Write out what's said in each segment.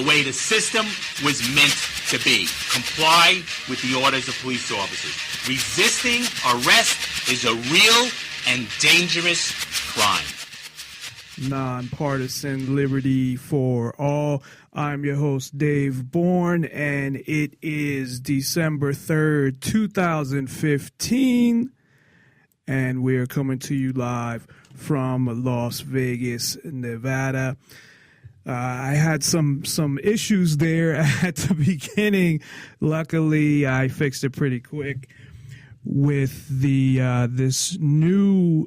the way the system was meant to be. Comply with the orders of police officers. Resisting arrest is a real and dangerous crime. Nonpartisan liberty for all. I'm your host, Dave Bourne, and it is December 3rd, 2015, and we're coming to you live from Las Vegas, Nevada. I had some issues there at the beginning. Luckily, I fixed it pretty quick with the this new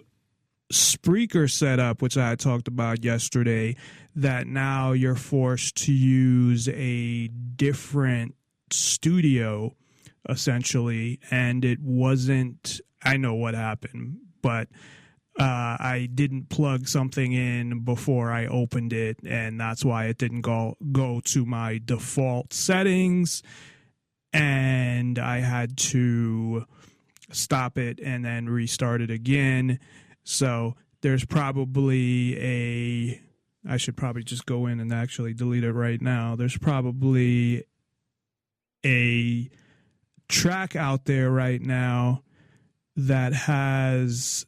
Spreaker setup, which I talked about yesterday, that now you're forced to use a different studio, essentially, and it wasn't, I know what happened, but I didn't plug something in before I opened it, and that's why it didn't go to my default settings, and I had to stop it and then restart it again. So there's probably I should probably just go in and actually delete it right now. There's probably a track out there right now that has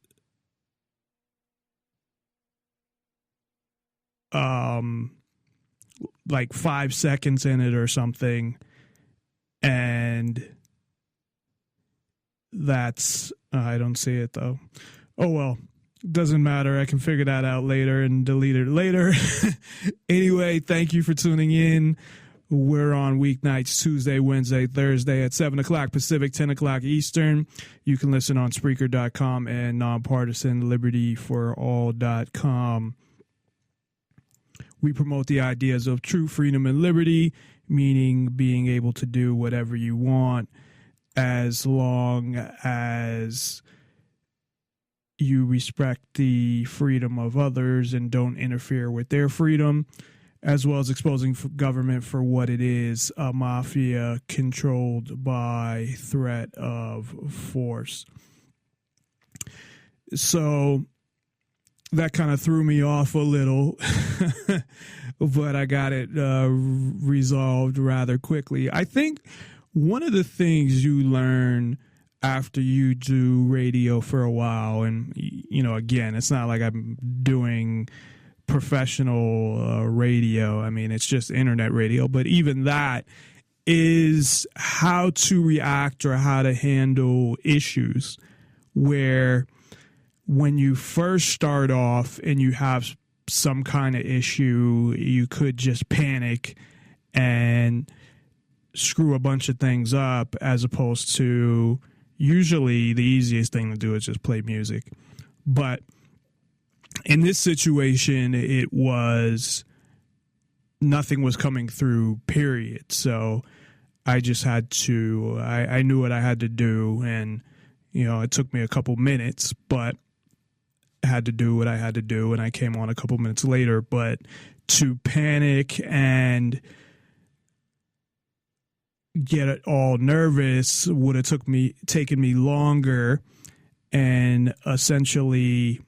like 5 seconds in it or something, and that's I don't see it though. Oh well, doesn't matter. I can figure that out later and delete it later. Anyway, thank you for tuning in. We're on weeknights, Tuesday, Wednesday, Thursday at 7 o'clock Pacific, 10 o'clock Eastern. You can listen on Spreaker.com and nonpartisanlibertyforall.com. We promote the ideas of true freedom and liberty, meaning being able to do whatever you want as long as you respect the freedom of others and don't interfere with their freedom, as well as exposing government for what it is, a mafia controlled by threat of force. So that kind of threw me off a little, but I got it resolved rather quickly. I think one of the things you learn after you do radio for a while, and, you know, again, it's not like I'm doing professional radio. I mean, it's just internet radio. But even that is how to react or how to handle issues where when you first start off and you have some kind of issue, you could just panic and screw a bunch of things up, as opposed to usually the easiest thing to do is just play music. But in this situation, it was nothing was coming through, period. So I just had to, I knew what I had to do, and, you know, it took me a couple minutes, but I had to do what I had to do, and I came on a couple minutes later. But to panic and get it all nervous would have taken me longer, and essentially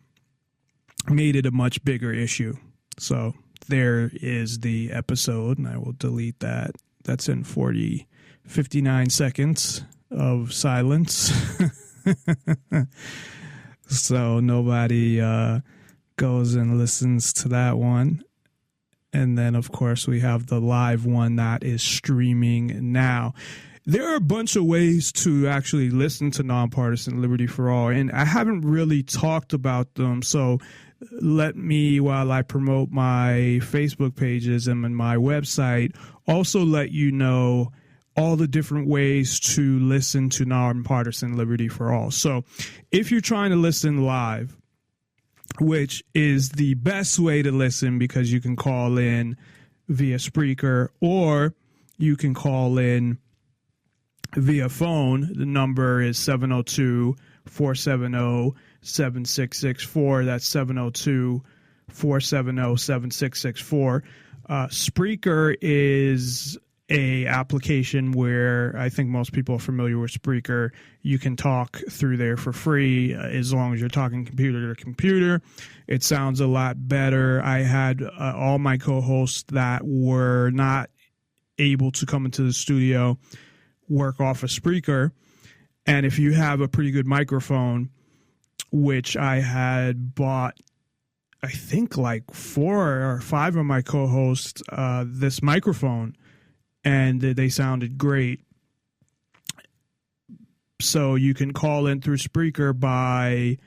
made it a much bigger issue. So there is the episode, and I will delete that. That's in 59 seconds of silence. So nobody goes and listens to that one. And then, of course, we have the live one that is streaming now. There are a bunch of ways to actually listen to Nonpartisan Liberty for All, and I haven't really talked about them. So let me, while I promote my Facebook pages and my website, also let you know all the different ways to listen to Nonpartisan Liberty for All. So if you're trying to listen live, which is the best way to listen because you can call in via Spreaker, or you can call in via phone. The number is 702-470-7664. That's 702-470-7664. Spreaker is a application where I think most people are familiar with Spreaker. You can talk through there for free as long as you're talking computer to computer. It sounds a lot better. I had all my co-hosts that were not able to come into the studio work off of Spreaker. And if you have a pretty good microphone, which I had bought, I think like 4 or 5 of my co-hosts, this microphone, and they sounded great. So you can call in through Spreaker by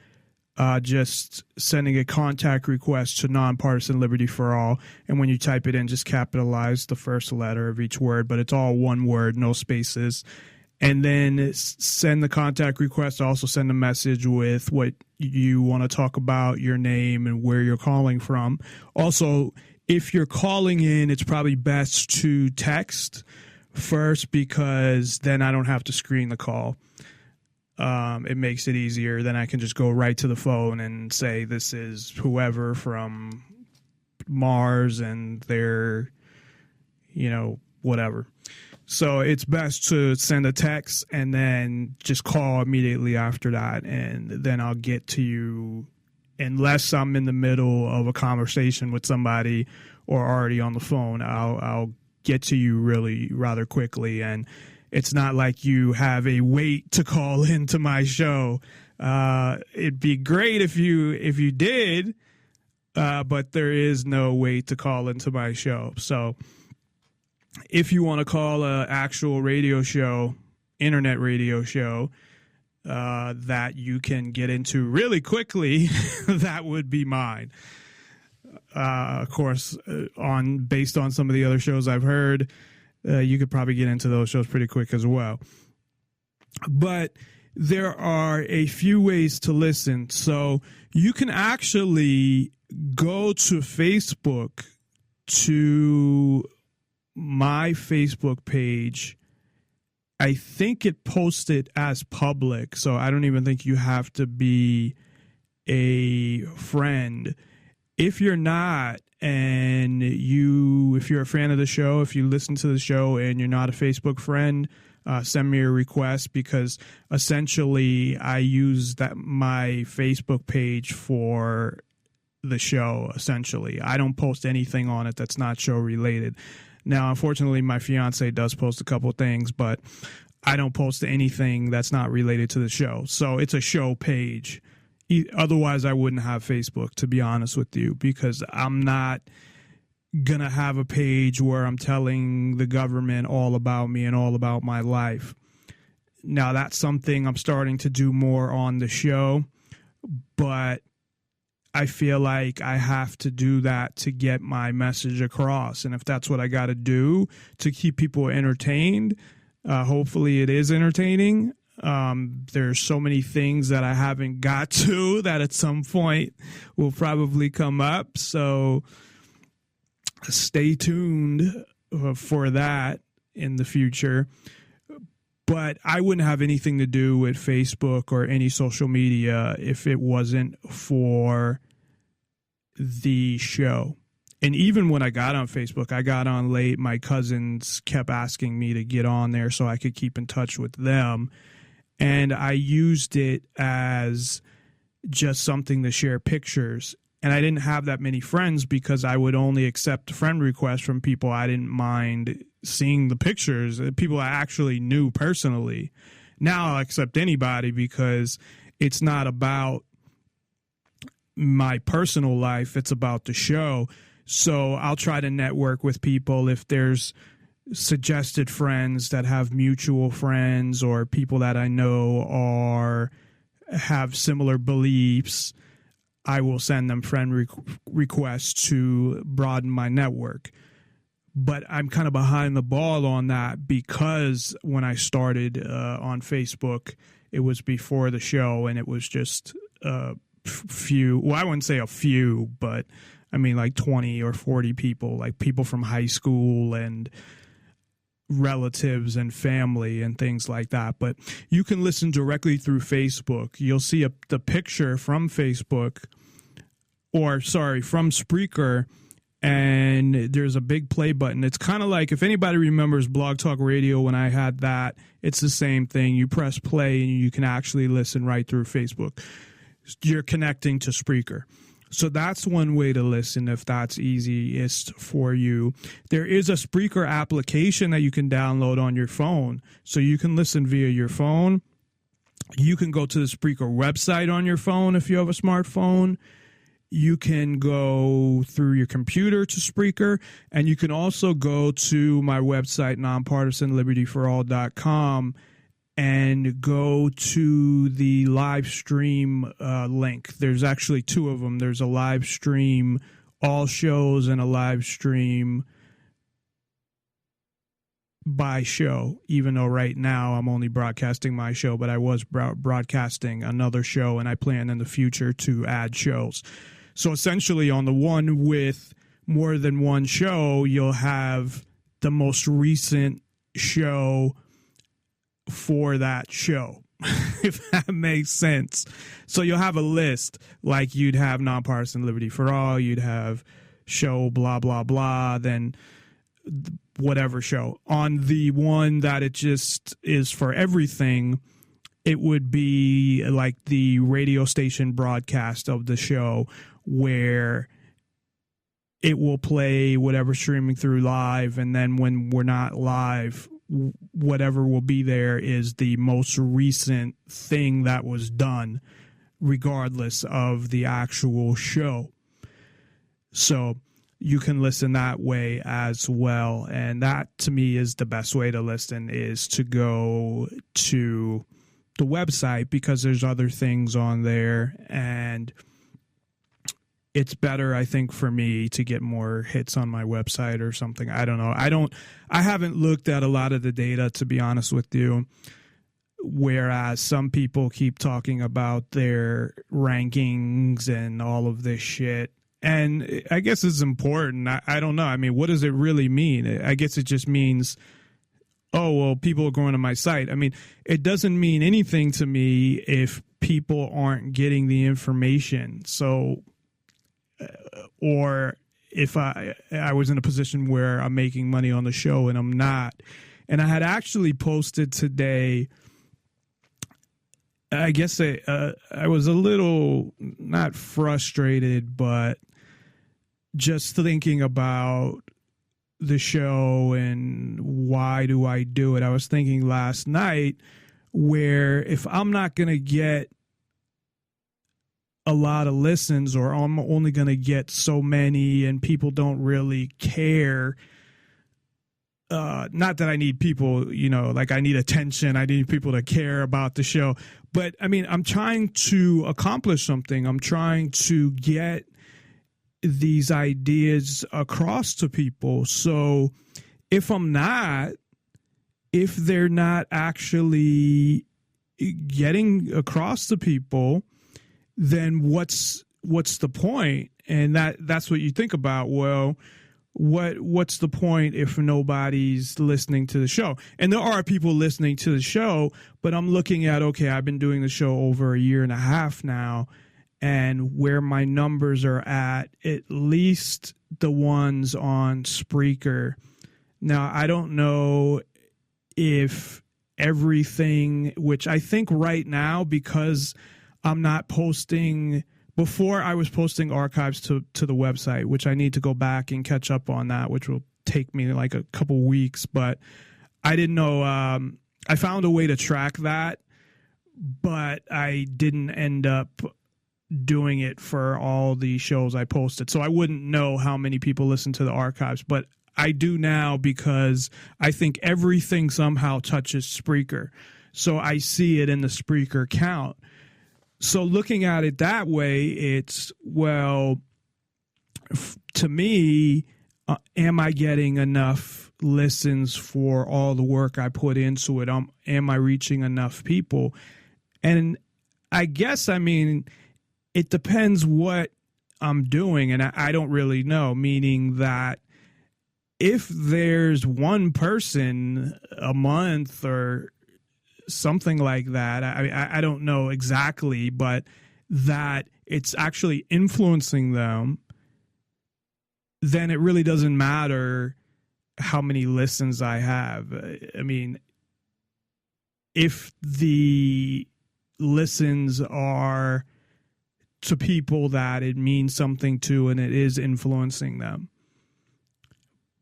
just sending a contact request to Nonpartisan Liberty for All. And when you type it in, just capitalize the first letter of each word, but it's all one word, no spaces. And then send the contact request. Also send a message with what you want to talk about, your name, and where you're calling from. Also, if you're calling in, it's probably best to text first, because then I don't have to screen the call. It makes it easier. Then I can just go right to the phone and say, this is whoever from Mars and they're, whatever. So it's best to send a text and then just call immediately after that. And then I'll get to you, unless I'm in the middle of a conversation with somebody or already on the phone. I'll get to you really rather quickly. And it's not like you have a wait to call into my show. It'd be great if you did, but there is no wait to call into my show. So if you want to call an actual radio show, internet radio show, that you can get into really quickly, that would be mine. Of course, based on some of the other shows I've heard, you could probably get into those shows pretty quick as well. But there are a few ways to listen. So you can actually go to Facebook, to my Facebook page. I think it posted as public, so I don't even think you have to be a friend. If you're not, and if you're a fan of the show, if you listen to the show and you're not a Facebook friend, send me a request, because essentially I use my Facebook page for the show. Essentially, I don't post anything on it that's not show related. Now, unfortunately, my fiance does post a couple things, but I don't post anything that's not related to the show. So it's a show page. Otherwise, I wouldn't have Facebook, to be honest with you, because I'm not going to have a page where I'm telling the government all about me and all about my life. Now, that's something I'm starting to do more on the show, but I feel like I have to do that to get my message across. And if that's what I got to do to keep people entertained, hopefully it is entertaining. There's so many things that I haven't got to that at some point will probably come up. So stay tuned for that in the future. But I wouldn't have anything to do with Facebook or any social media if it wasn't for the show. And even when I got on Facebook, I got on late. My cousins kept asking me to get on there so I could keep in touch with them. And I used it as just something to share pictures. And I didn't have that many friends because I would only accept friend requests from people I didn't mind seeing the pictures, people I actually knew personally. Now I'll accept anybody because it's not about my personal life, it's about the show. So I'll try to network with people if there's suggested friends that have mutual friends or people that I know have similar beliefs. I will send them friend requests to broaden my network. But I'm kind of behind the ball on that because when I started on Facebook, it was before the show and it was just a few. Well, I wouldn't say a few, but I mean like 20 or 40 people, like people from high school and relatives and family and things like that. But you can listen directly through Facebook. You'll see the picture from Facebook, from Spreaker, and there's a big play button. It's kind of like, if anybody remembers Blog Talk Radio when I had that, it's the same thing. You press play and you can actually listen right through Facebook. You're connecting to Spreaker. So that's one way to listen if that's easiest for you. There is a Spreaker application that you can download on your phone. So you can listen via your phone. You can go to the Spreaker website on your phone if you have a smartphone. You can go through your computer to Spreaker, and you can also go to my website, nonpartisanlibertyforall.com, and go to the live stream link. There's actually two of them. There's a live stream all shows and a live stream by show, even though right now I'm only broadcasting my show, but I was broadcasting another show, and I plan in the future to add shows. So essentially on the one with more than one show, you'll have the most recent show for that show, if that makes sense. So you'll have a list, like you'd have Nonpartisan Liberty for All, you'd have show blah, blah, blah, then whatever show. On the one that it just is for everything, it would be like the radio station broadcast of the show, where it will play whatever streaming through live, and then when we're not live, whatever will be there is the most recent thing that was done, regardless of the actual show. So you can listen that way as well, and that to me is the best way to listen, is to go to the website, because there's other things on there, and it's better, I think, for me to get more hits on my website or something. I don't know. I haven't looked at a lot of the data, to be honest with you, whereas some people keep talking about their rankings and all of this shit. And I guess it's important. I don't know. I mean, what does it really mean? I guess it just means, oh, well, people are going to my site. I mean, it doesn't mean anything to me if people aren't getting the information. So, or if I was in a position where I'm making money on the show and I'm not. And I had actually posted today, I guess I was a little, not frustrated, but just thinking about the show and why do I do it. I was thinking last night, where if I'm not going to get a lot of listens, or I'm only going to get so many and people don't really care, not that I need people, like I need attention, I need people to care about the show, but I mean, I'm trying to accomplish something. I'm trying to get these ideas across to people. So if they're not actually getting across to people, then what's the point? And that's what you think about. Well, what's the point if nobody's listening to the show? And there are people listening to the show, but I'm looking at, okay, I've been doing the show over a year and a half now, and where my numbers are at least the ones on Spreaker. Now, I don't know if everything, which I think right now, because I'm not posting. Before, I was posting archives to the website, which I need to go back and catch up on that, which will take me like a couple weeks. But I didn't know. I found a way to track that, but I didn't end up doing it for all the shows I posted. So I wouldn't know how many people listen to the archives, but I do now, because I think everything somehow touches Spreaker. So I see it in the Spreaker count. So looking at it that way, it's, well, to me, am I getting enough listens for all the work I put into it? Am I reaching enough people? And I guess, I mean, it depends what I'm doing, and I don't really know, meaning that if there's one person a month or something like that, I don't know exactly, but that it's actually influencing them, then it really doesn't matter how many listens I have. I mean, if the listens are to people that it means something to and it is influencing them.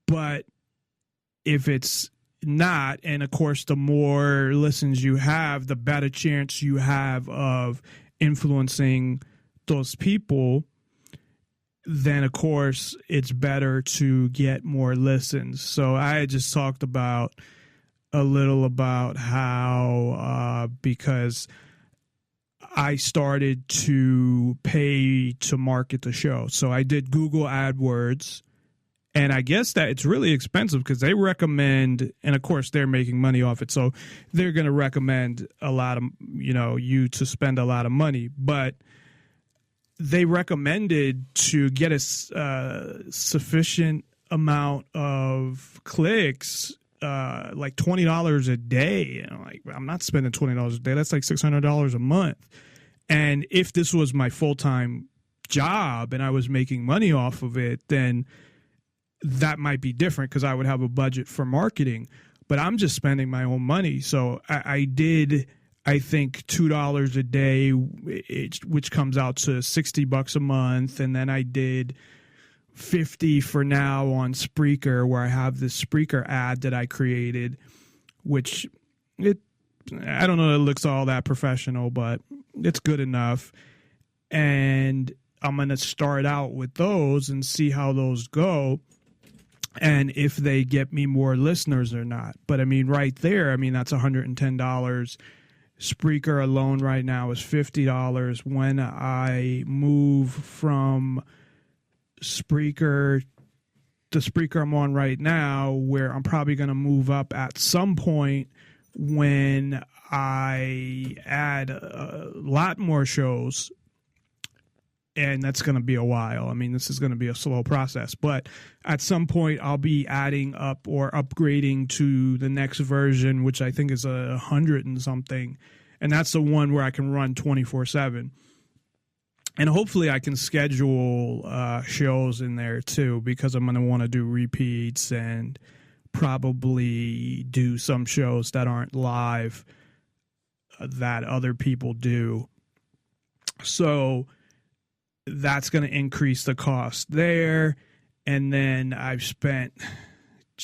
But if it's not, and of course, the more listens you have, the better chance you have of influencing those people, then of course it's better to get more listens. So I just talked about a little about how because I started to pay to market the show. So I did Google AdWords, and I guess that it's really expensive because they recommend, and of course they're making money off it, so they're going to recommend a lot of, you to spend a lot of money. But they recommended to get a sufficient amount of clicks, like $20 a day. And I'm not spending $20 a day. That's like $600 a month. And if this was my full-time job and I was making money off of it, then that might be different because I would have a budget for marketing. But I'm just spending my own money. So I did, I think, $2 a day, which comes out to $60 a month. And then I did $50 for now on Spreaker, where I have this Spreaker ad that I created, which I don't know that it looks all that professional, but it's good enough. And I'm going to start out with those and see how those go and if they get me more listeners or not. But I mean, right there, that's $110. Spreaker alone right now is $50. When I move from Spreaker, the Spreaker I'm on right now, where I'm probably going to move up at some point when I add a lot more shows, and that's going to be a while. This is going to be a slow process, but at some point I'll be adding up or upgrading to the next version, which I think is 100 and something, and that's the one where I can run 24/7. And hopefully I can schedule shows in there too, because I'm going to want to do repeats and probably do some shows that aren't live that other people do. So that's going to increase the cost there. And then I've spent,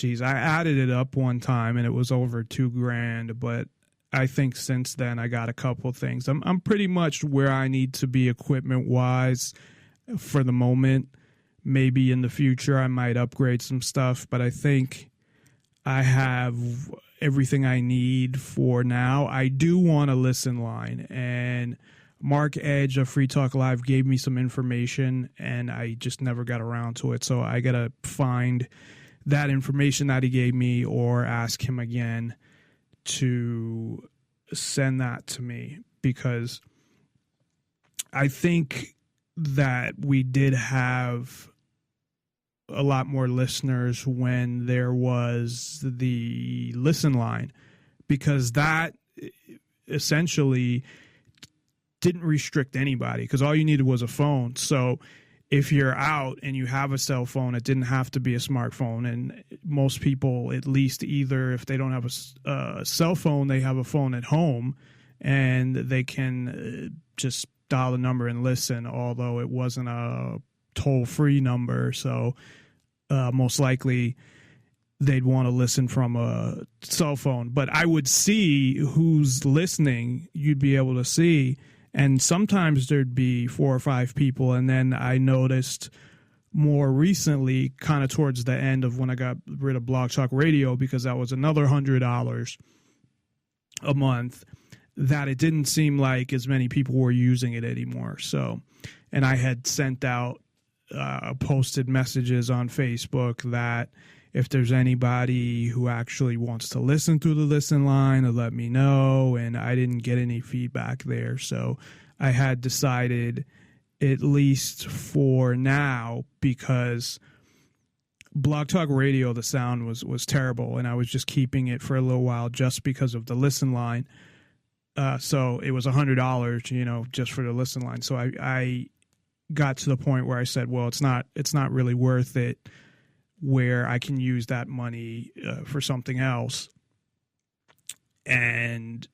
I added it up one time and it was over $2,000, but I think since then I got a couple things. I'm pretty much where I need to be equipment wise for the moment. Maybe in the future I might upgrade some stuff, but I think I have everything I need for now. I do want a listen line, and Mark Edge of Free Talk Live gave me some information, and I just never got around to it. So I got to find that information that he gave me or ask him again to send that to me, because I think that we did have a lot more listeners when there was the listen line, because that essentially didn't restrict anybody, because all you needed was a phone. So if you're out and you have a cell phone, it didn't have to be a smartphone. And most people, at least, either if they don't have a cell phone, they have a phone at home and they can just dial the number and listen, although it wasn't a toll-free number. So most likely they'd want to listen from a cell phone. But I would see who's listening. You'd be able to see. And sometimes there'd be 4 or 5 people. And then I noticed more recently, kind of towards the end of when I got rid of Blog Talk Radio, because that was another $100 a month, that it didn't seem like as many people were using it anymore. So, and I had sent out posted messages on Facebook that if there's anybody who actually wants to listen through the listen line, to let me know. And I didn't get any feedback there. So I had decided, at least for now, because Blog Talk Radio, the sound was terrible, and I was just keeping it for a little while just because of the listen line. So it was $100, just for the listen line. So I got to the point where I said, well, it's not really worth it, where I can use that money for something else, and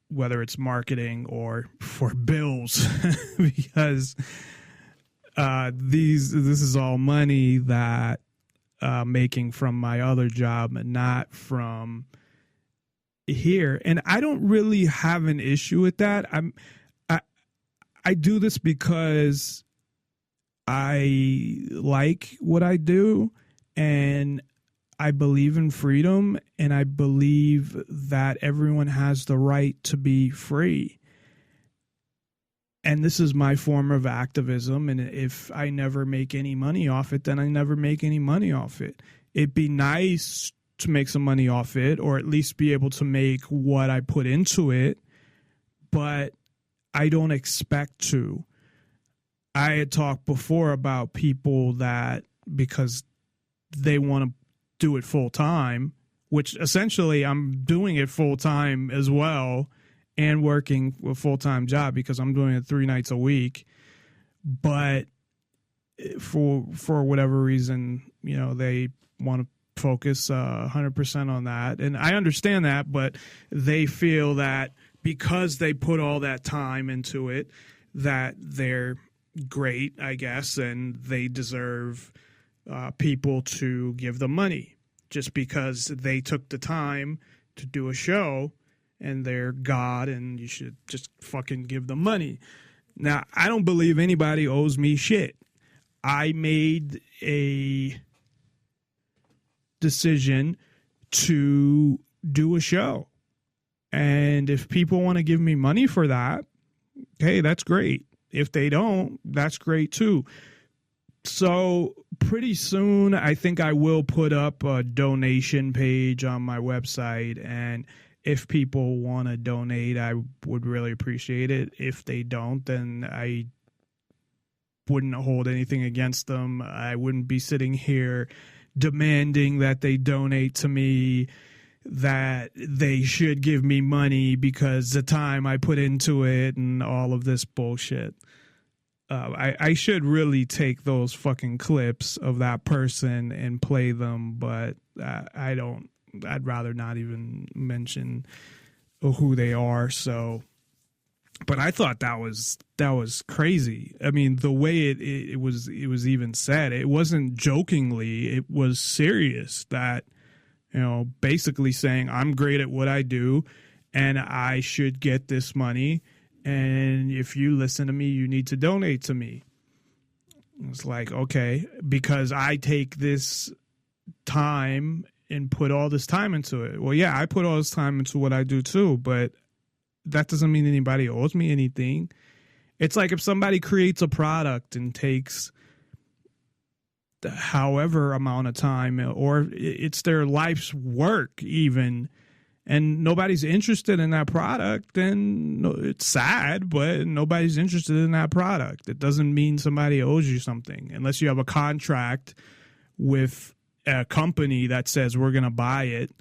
whether it's marketing or for bills, because this is all money that making from my other job, and not from here. And I don't really have an issue with that. I do this because I like what I do, and I believe in freedom, and I believe that everyone has the right to be free. And this is my form of activism, and if I never make any money off it, then I never make any money off it. It'd be nice to make some money off it, or at least be able to make what I put into it, but I don't expect to. I had talked before about people that, because they want to do it full time, which essentially I'm doing it full time as well, and working a full-time job because I'm doing it 3 nights a week. But for whatever reason, they want to focus 100% on that. And I understand that, but they feel that because they put all that time into it, that they're great, I guess, and they deserve people to give them money just because they took the time to do a show, and they're God, and you should just fucking give them money. Now, I don't believe anybody owes me shit. I made a decision to do a show. And if people want to give me money for that, hey, that's great. If they don't, that's great too. So pretty soon, I think I will put up a donation page on my website, and if people want to donate, I would really appreciate it. If they don't, then I wouldn't hold anything against them. I wouldn't be sitting here demanding that they donate to me, that they should give me money because the time I put into it and all of this bullshit. I should really take those fucking clips of that person and play them, but I don't. I'd rather not even mention who they are. So, but I thought that was crazy. I mean, the way it was even said, it wasn't jokingly, it was serious, that, basically saying I'm great at what I do and I should get this money. And if you listen to me, you need to donate to me. It's like, okay, because I take this time and put all this time into it. Well, yeah, I put all this time into what I do too, but that doesn't mean anybody owes me anything. It's like if somebody creates a product and takes however amount of time, or it's their life's work even, and nobody's interested in that product, then it's sad, but nobody's interested in that product. It doesn't mean somebody owes you something, unless you have a contract with a company that says we're going to buy it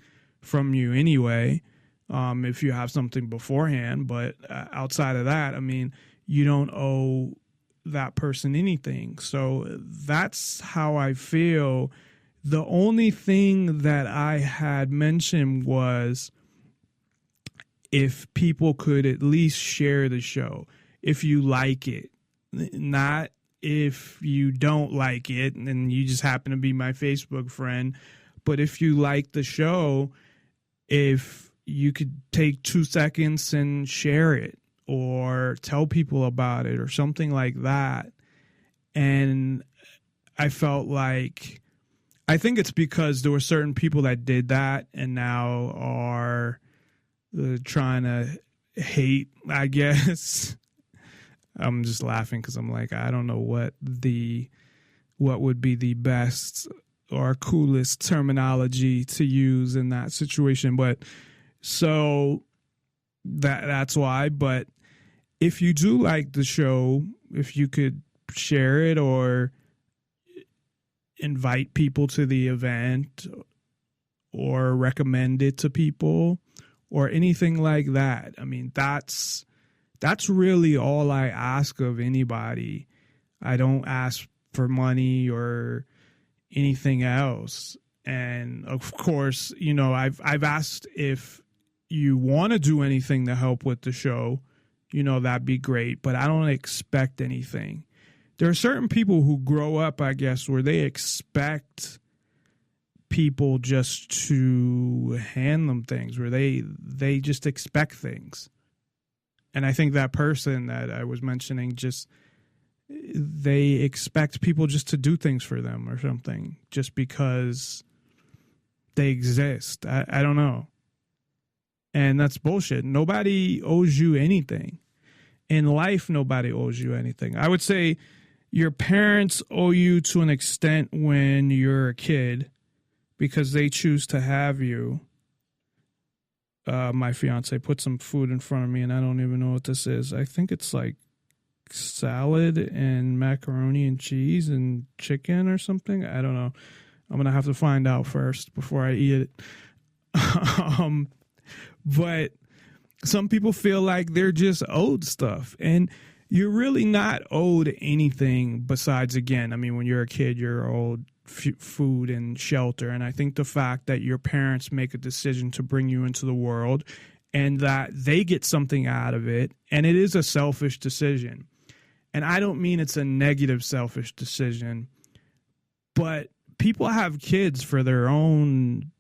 from you anyway, if you have something beforehand. But outside of that, I mean, you don't owe that person anything. So that's how I feel. The only thing that I had mentioned was if people could at least share the show, if you like it, not if you don't like it and you just happen to be my Facebook friend, but if you like the show, if you could take 2 seconds and share it or tell people about it or something like that. And I felt like, I think it's because there were certain people that did that and now are trying to hate, I guess. I'm just laughing because I'm like, I don't know what would be the best or coolest terminology to use in that situation. But so that's why. But if you do like the show, if you could share it or invite people to the event or recommend it to people or anything like that, I mean, that's really all I ask of anybody. I don't ask for money or anything else. And of course, you know, I've asked if you want to do anything to help with the show, you know, that'd be great, but I don't expect anything. There are certain people who grow up, I guess, where they expect people just to hand them things, where they just expect things. And I think that person that I was mentioning, just they expect people just to do things for them or something just because they exist. I don't know. And that's bullshit. Nobody owes you anything. In life, nobody owes you anything. I would say your parents owe you to an extent when you're a kid because they choose to have you. My fiance put some food in front of me and I don't even know what this is. I think it's like salad and macaroni and cheese and chicken or something. I don't know. I'm going to have to find out first before I eat it. But some people feel like they're just owed stuff, and you're really not owed anything besides, again, I mean, when you're a kid, you're owed food and shelter. And I think the fact that your parents make a decision to bring you into the world and that they get something out of it, and it is a selfish decision. And I don't mean it's a negative selfish decision, but people have kids for their own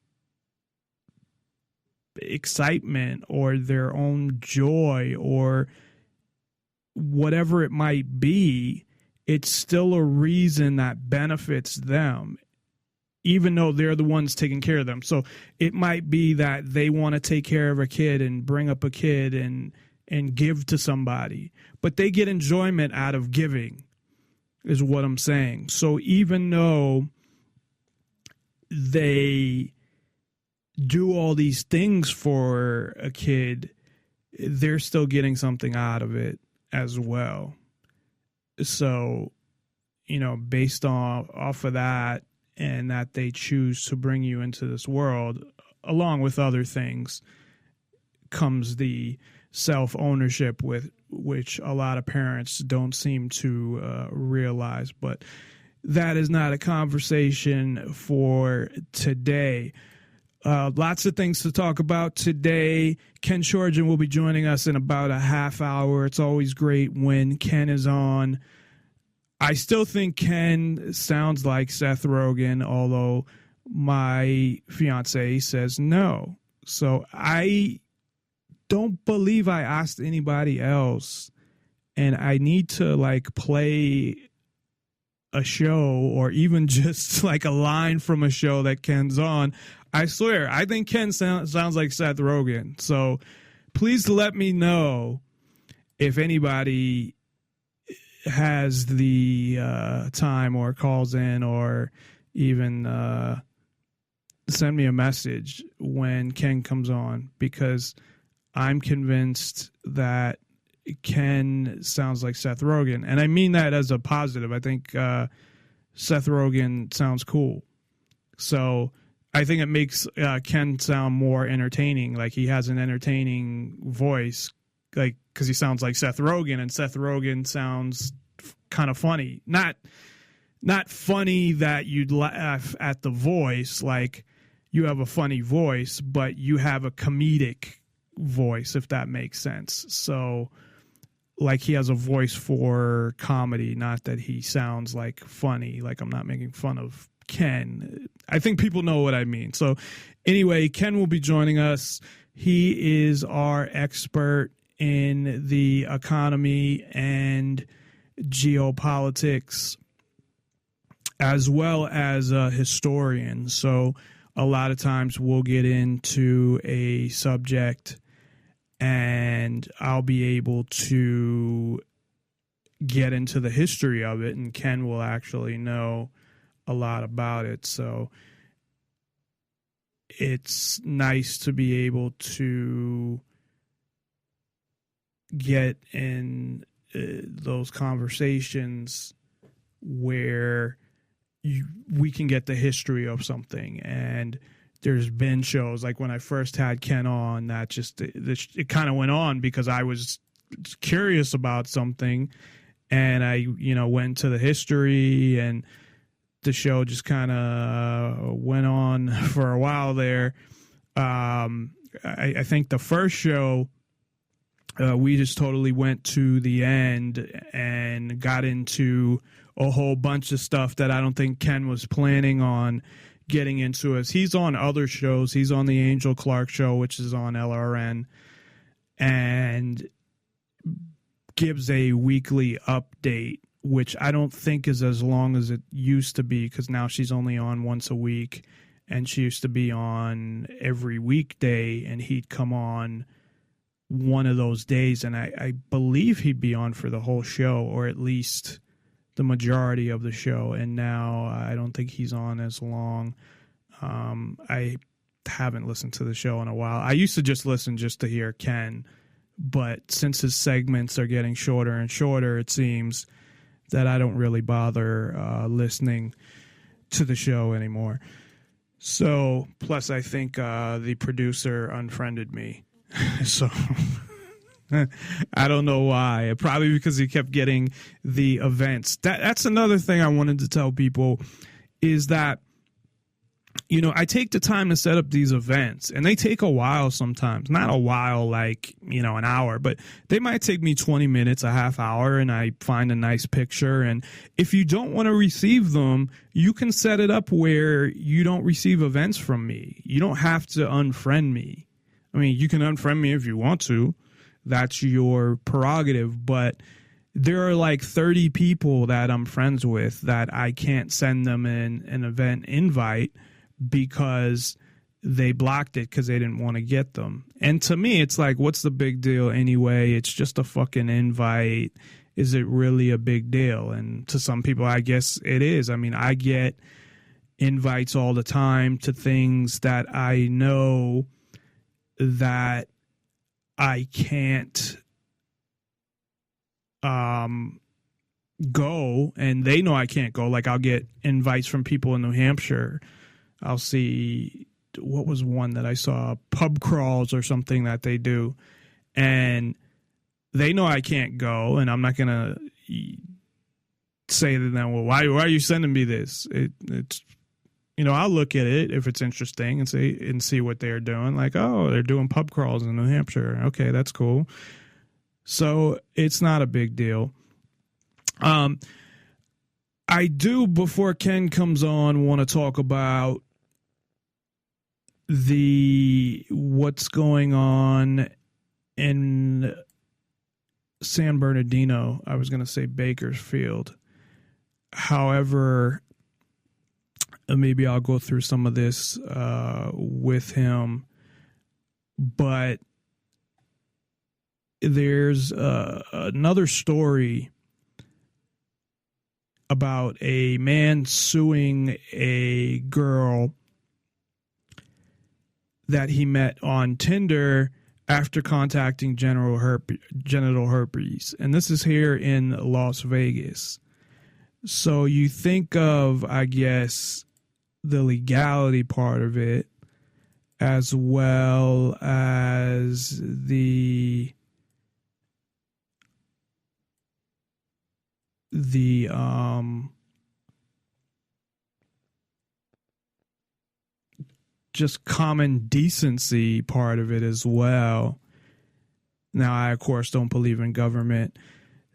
excitement or their own joy or whatever it might be. It's still a reason that benefits them, even though they're the ones taking care of them. So it might be that they want to take care of a kid and bring up a kid and give to somebody, but they get enjoyment out of giving is what I'm saying. So even though they do all these things for a kid, they're still getting something out of it as well. So, you know, based off of that, and that they choose to bring you into this world, along with other things, comes the self-ownership with which a lot of parents don't seem to realize. But that is not a conversation for today. Lots of things to talk about today. Ken Schortgen will be joining us in about a half hour. It's always great when Ken is on. I still think Ken sounds like Seth Rogen, although my fiance says no. So I don't believe I asked anybody else, and I need to like play a show or even just like a line from a show that Ken's on. I swear, I think Ken sounds like Seth Rogen. So please let me know if anybody has the time or calls in or even send me a message when Ken comes on, because I'm convinced that Ken sounds like Seth Rogen. And I mean that as a positive. I think Seth Rogen sounds cool. So I think it makes Ken sound more entertaining. Like he has an entertaining voice, like because he sounds like Seth Rogen, and Seth Rogen sounds kind of funny. Not funny that you'd laugh at the voice, like you have a funny voice, but you have a comedic voice, if that makes sense. So like he has a voice for comedy, not that he sounds like funny. Like I'm not making fun of Ken. I think people know what I mean. So anyway, Ken will be joining us. He is our expert in the economy and geopolitics, as well as a historian. So a lot of times we'll get into a subject and I'll be able to get into the history of it, and Ken will actually know a lot about it. So it's nice to be able to get in those conversations where we can get the history of something. And there's been shows like when I first had Ken on that just it kind of went on because I was curious about something, And I, went to the history, and the show just kind of went on for a while there. I think the first show, we just totally went to the end and got into a whole bunch of stuff that I don't think Ken was planning on getting into. As he's on other shows, he's on the Angel Clark show, which is on LRN, and gives a weekly update, which I don't think is as long as it used to be, because now she's only on once a week, and she used to be on every weekday, and he'd come on one of those days, and I believe he'd be on for the whole show, or at least the majority of the show, and now I don't think he's on as long. I haven't listened to the show in a while. I used to just listen just to hear Ken, but since his segments are getting shorter and shorter, it seems that I don't really bother listening to the show anymore. So, plus I think the producer unfriended me. So, I don't know why. Probably because he kept getting the events. That's another thing I wanted to tell people, is that I take the time to set up these events, and they take a while sometimes. Not a while like, an hour, but they might take me 20 minutes, a half hour, and I find a nice picture. And if you don't want to receive them, you can set it up where you don't receive events from me. You don't have to unfriend me. I mean, you can unfriend me if you want to. That's your prerogative. But there are like 30 people that I'm friends with that I can't send them an event invite because they blocked it because they didn't want to get them. And to me, it's like, what's the big deal anyway? It's just a fucking invite. Is it really a big deal? And to some people, I guess it is. I mean, I get invites all the time to things that I know that I can't go, and they know I can't go. Like, I'll get invites from people in New Hampshire. I'll see, what was one that I saw, pub crawls or something that they do, and they know I can't go, and I'm not going to say to them, well, why are you sending me this? It's, I'll look at it if it's interesting and see what they're doing. Like, oh, they're doing pub crawls in New Hampshire. Okay, that's cool. So it's not a big deal. I do, before Ken comes on, want to talk about what's going on in San Bernardino. I was going to say Bakersfield. However, maybe I'll go through some of this with him. But there's another story about a man suing a girl that he met on Tinder after contacting genital herpes. And this is here in Las Vegas. So you think of, I guess, the legality part of it, as well as the just common decency part of it as well. Now, I, of course, don't believe in government,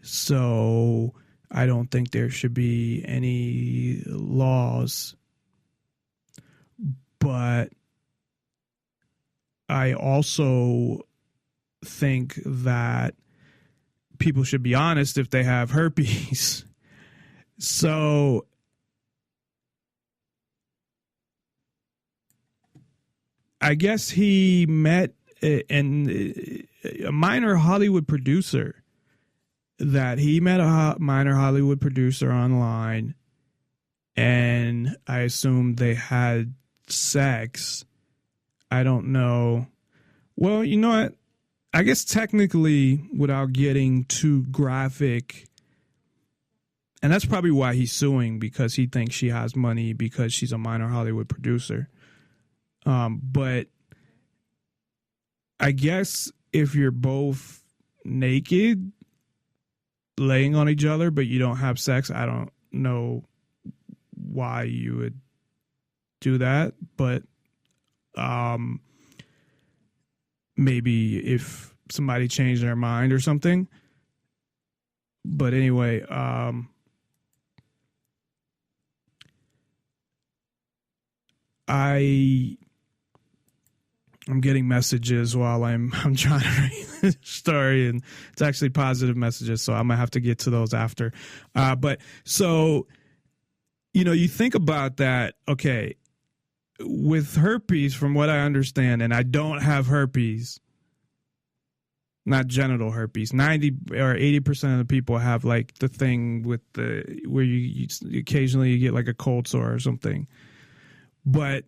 so I don't think there should be any laws. But I also think that people should be honest if they have herpes. So I guess he met a minor Hollywood producer, that he met a minor Hollywood producer online, and I assume they had sex. I don't know. Well, you know what? I guess technically, without getting too graphic, and that's probably why he's suing, because he thinks she has money because she's a minor Hollywood producer. But I guess if you're both naked, laying on each other, but you don't have sex. I don't know why you would do that, but maybe if somebody changed their mind or something. But anyway, I'm getting messages while I'm trying to read this story, and it's actually positive messages, so I'm gonna have to get to those after. But so, you think about that. Okay, with herpes, from what I understand, and I don't have herpes, not genital herpes. 90 or 80% of the people have like the thing with where you occasionally you get like a cold sore or something. But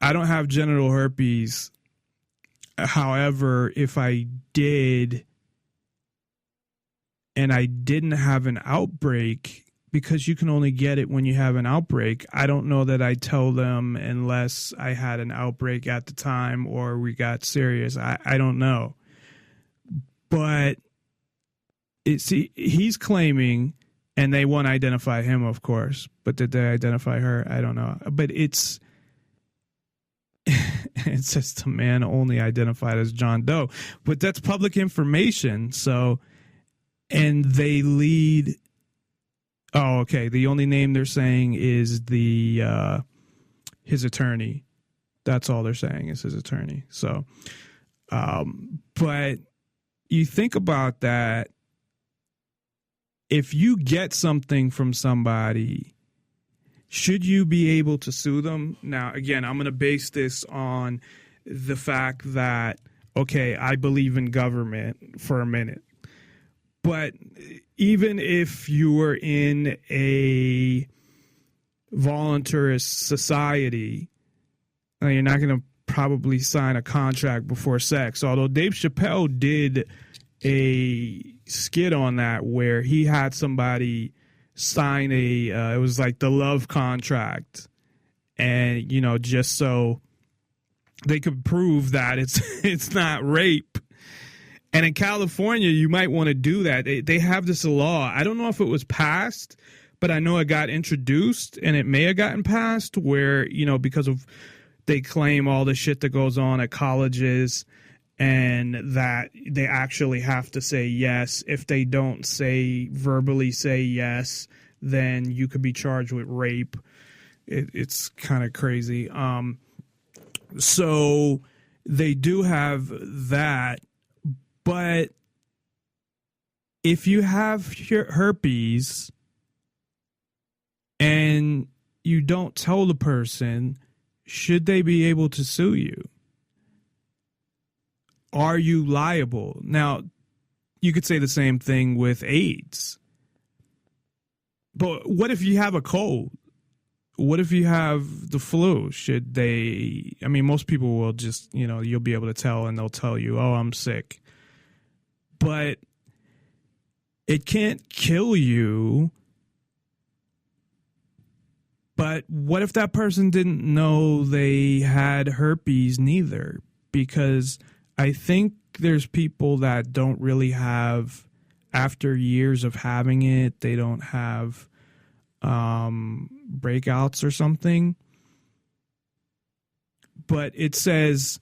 I don't have genital herpes. However, if I did and I didn't have an outbreak, because you can only get it when you have an outbreak, I don't know that I'd tell them unless I had an outbreak at the time or we got serious. I don't know. But he's claiming, and they won't identify him, of course, but did they identify her? I don't know. But it says the man only identified as John Doe, but that's public information. So, and they lead. Oh, okay. The only name they're saying is his attorney. That's all they're saying is his attorney. So, but you think about that. If you get something from somebody, should you be able to sue them? Now, again, I'm going to base this on the fact that, okay, I believe in government for a minute. But even if you were in a voluntarist society, you're not going to probably sign a contract before sex. Although Dave Chappelle did a skit on that where he had somebody sign it was like the love contract, and just so they could prove that it's not rape. And in California, you might want to do that. They have this law. I don't know if it was passed, but I know it got introduced, and it may have gotten passed where, because of they claim all the shit that goes on at colleges and that they actually have to say yes. If they don't verbally say yes, then you could be charged with rape. It's kind of crazy. So they do have that. But if you have herpes and you don't tell the person, should they be able to sue you? Are you liable? Now, you could say the same thing with AIDS. But what if you have a cold? What if you have the flu? Should they? I mean, most people will just, you'll be able to tell, and they'll tell you, oh, I'm sick. But it can't kill you. But what if that person didn't know they had herpes neither? Because I think there's people that don't really have, after years of having it, they don't have breakouts or something. But it says,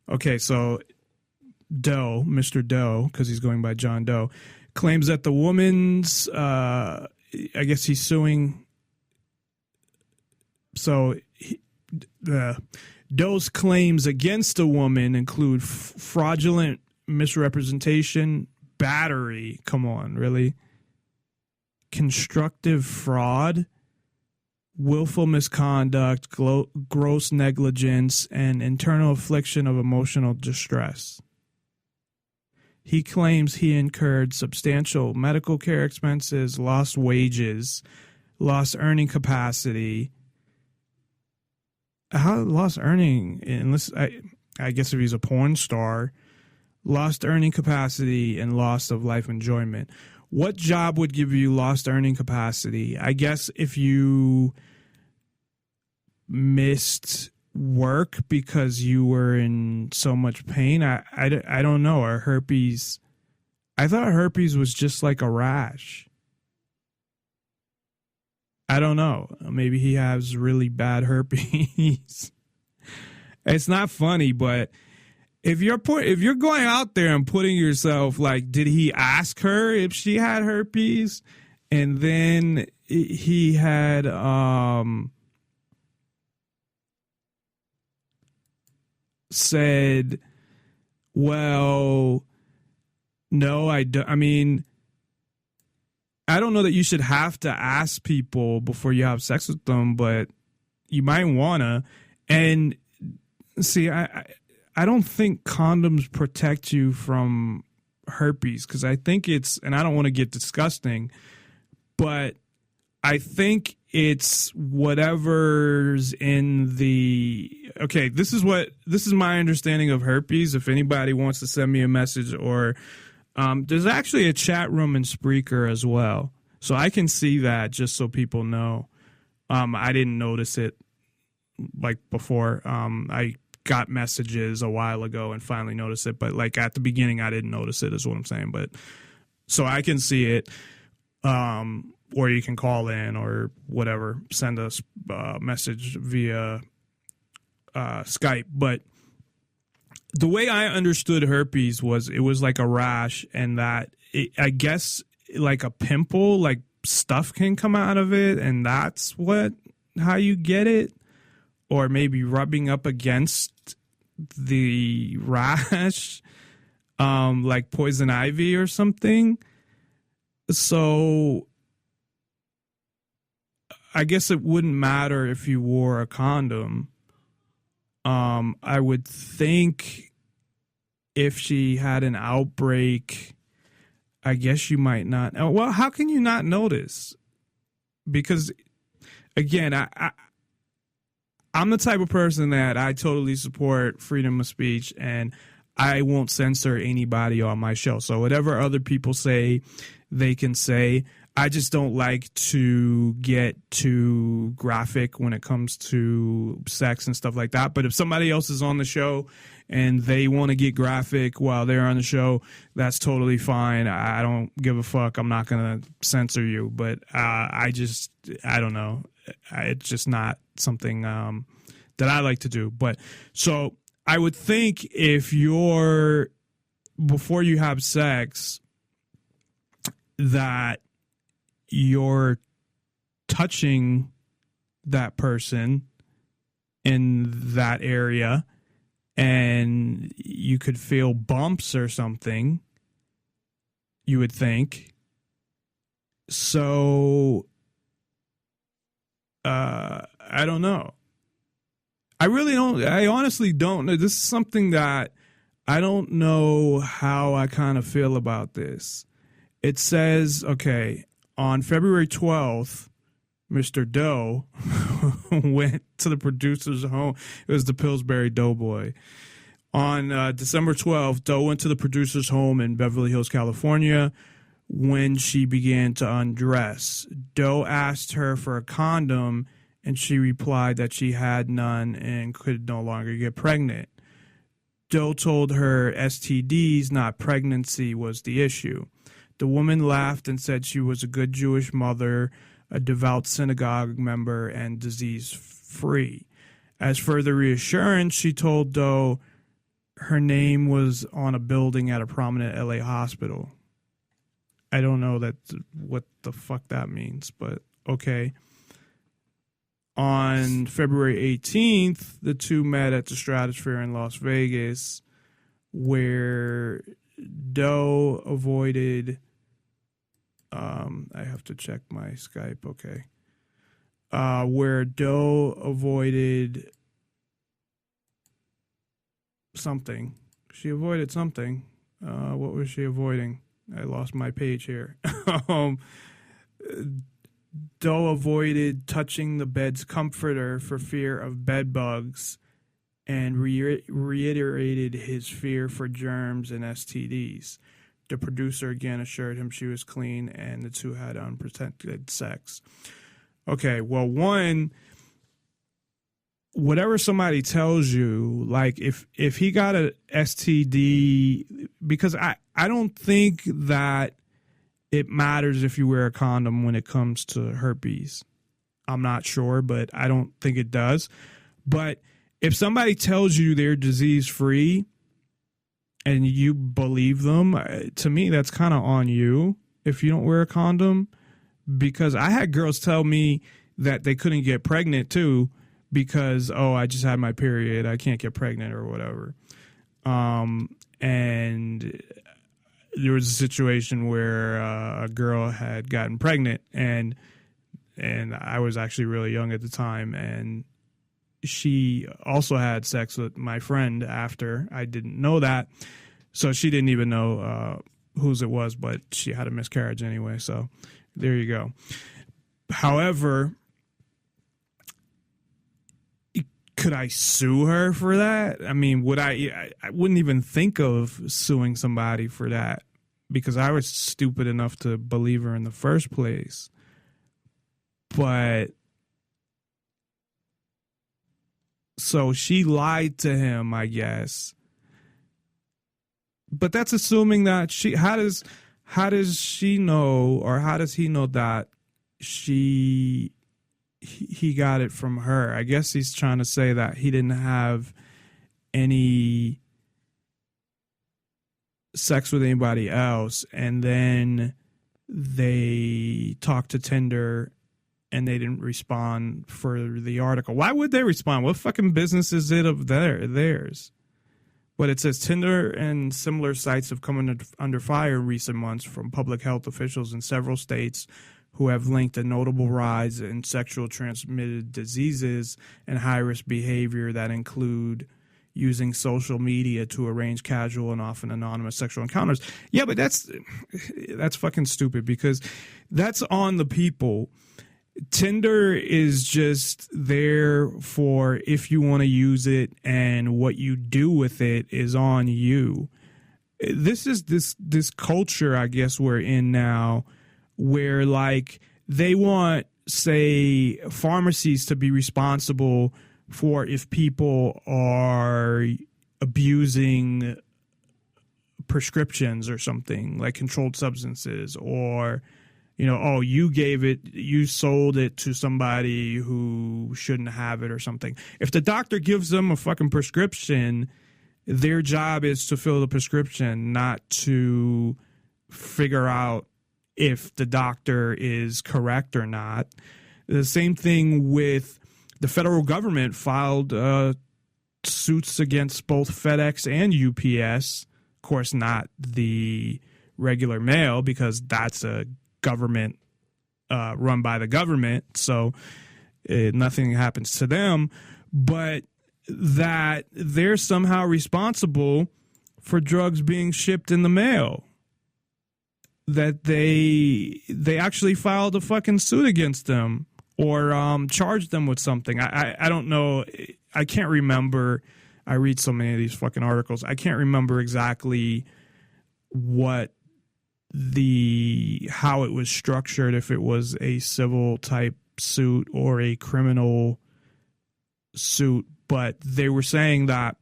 okay, so Doe, Mr. Doe, because he's going by John Doe, claims that the woman's, I guess he's suing. So Doe's claims against the woman include fraudulent misrepresentation, battery, come on, really? Constructive fraud, willful misconduct, gross negligence, and internal affliction of emotional distress. He claims he incurred substantial medical care expenses, lost wages, lost earning capacity. How lost earning? Unless I guess if he's a porn star, lost earning capacity and loss of life enjoyment. What job would give you lost earning capacity? I guess if you missed work because you were in so much pain. I don't know. Are herpes I thought herpes was just like a rash. I don't know. Maybe he has really bad herpes. It's not funny, but if you're going out there and putting yourself like, did he ask her if she had herpes? And then he had said, well, no, I don't. I mean, I don't know that you should have to ask people before you have sex with them, but you might wanna. And see, I don't think condoms protect you from herpes, because I think it's, and I don't want to get disgusting, but I think it's whatever's in the, okay, this is my understanding of herpes. If anybody wants to send me a message, or there's actually a chat room in Spreaker as well, so I can see that, just so people know. I didn't notice it like before. I got messages a while ago and finally noticed it, but like at the beginning I didn't notice it, is what I'm saying. But so I can see it, or you can call in or whatever, send us a message via Skype. But the way I understood herpes was it was like a rash, and that I guess like a pimple, like stuff can come out of it, and that's how you get it. Or maybe rubbing up against the rash, like poison ivy or something. So I guess it wouldn't matter if you wore a condom. I would think if she had an outbreak, I guess you might not. Well, how can you not notice? Because, again, I'm the type of person that I totally support freedom of speech, and I won't censor anybody on my show. So whatever other people say, they can say. I just don't like to get too graphic when it comes to sex and stuff like that. But if somebody else is on the show and they want to get graphic while they're on the show, that's totally fine. I don't give a fuck. I'm not going to censor you. But I don't know. It's just not something that I like to do. But so I would think before you have sex, that you're touching that person in that area, and you could feel bumps or something, you would think. So I don't know. I honestly don't know. This is something that I don't know how I kind of feel about this. It says, okay, on February 12th, Mr. Doe went to the producer's home. It was the Pillsbury Doughboy. On December 12th, Doe went to the producer's home in Beverly Hills, California, when she began to undress. Doe asked her for a condom, and she replied that she had none and could no longer get pregnant. Doe told her STDs, not pregnancy, was the issue. The woman laughed and said she was a good Jewish mother, a devout synagogue member, and disease-free. As further reassurance, she told Doe her name was on a building at a prominent LA hospital. I don't know what the fuck that means, but okay. On February 18th, the two met at the Stratosphere in Las Vegas, where Doe avoided, I have to check my Skype, okay. Where Doe avoided something. She avoided something. What was she avoiding? I lost my page here. Doe avoided touching the bed's comforter for fear of bed bugs, and reiterated his fear for germs and STDs. The producer again assured him she was clean and the two had unprotected sex. Okay, well, one, whatever somebody tells you, like if he got a STD, because I don't think that it matters if you wear a condom when it comes to herpes. I'm not sure, but I don't think it does. But if somebody tells you they're disease free and you believe them, to me, that's kind of on you if you don't wear a condom. Because I had girls tell me that they couldn't get pregnant too because, I just had my period, I can't get pregnant or whatever. And there was a situation where a girl had gotten pregnant, and I was actually really young at the time, and she also had sex with my friend after. I didn't know that, so she didn't even know whose it was, but she had a miscarriage anyway, so there you go. However, could I sue her for that? I mean, would I wouldn't even think of suing somebody for that because I was stupid enough to believe her in the first place. But so she lied to him, I guess. But that's assuming that how does she know, or how does he know that he got it from her? I guess he's trying to say that he didn't have any sex with anybody else, and then they talked to Tinder and they didn't respond for the article. Why would they respond? What fucking business is it of theirs? But it says Tinder and similar sites have come under fire in recent months from public health officials in several states who have linked a notable rise in sexual transmitted diseases and high-risk behavior that include using social media to arrange casual and often anonymous sexual encounters. Yeah, but that's fucking stupid because that's on the people. Tinder is just there for if you want to use it, and what you do with it is on you. This is this culture, I guess, we're in now, where like they want, say, pharmacies to be responsible for if people are abusing prescriptions or something, like controlled substances, or you sold it to somebody who shouldn't have it or something. If the doctor gives them a fucking prescription, their job is to fill the prescription, not to figure out if the doctor is correct or not. The same thing with the federal government filed suits against both FedEx and UPS. Of course, not the regular mail, because that's a government run by the government, so nothing happens to them, but that they're somehow responsible for drugs being shipped in the mail, that they actually filed a fucking suit against them or charged them with something. I don't know. I can't remember. I read so many of these fucking articles. I can't remember exactly how it was structured, if it was a civil type suit or a criminal suit, but they were saying that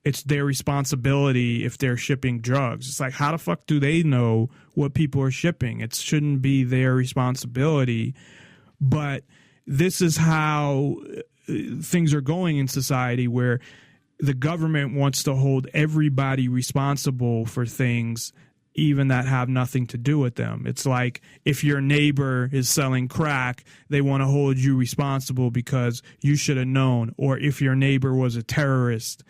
it's their responsibility if they're shipping drugs. It's like, how the fuck do they know what people are shipping? It shouldn't be their responsibility. But this is how things are going in society, where the government wants to hold everybody responsible for things even that have nothing to do with them. It's like if your neighbor is selling crack, they want to hold you responsible because you should have known. Or if your neighbor was a terrorist,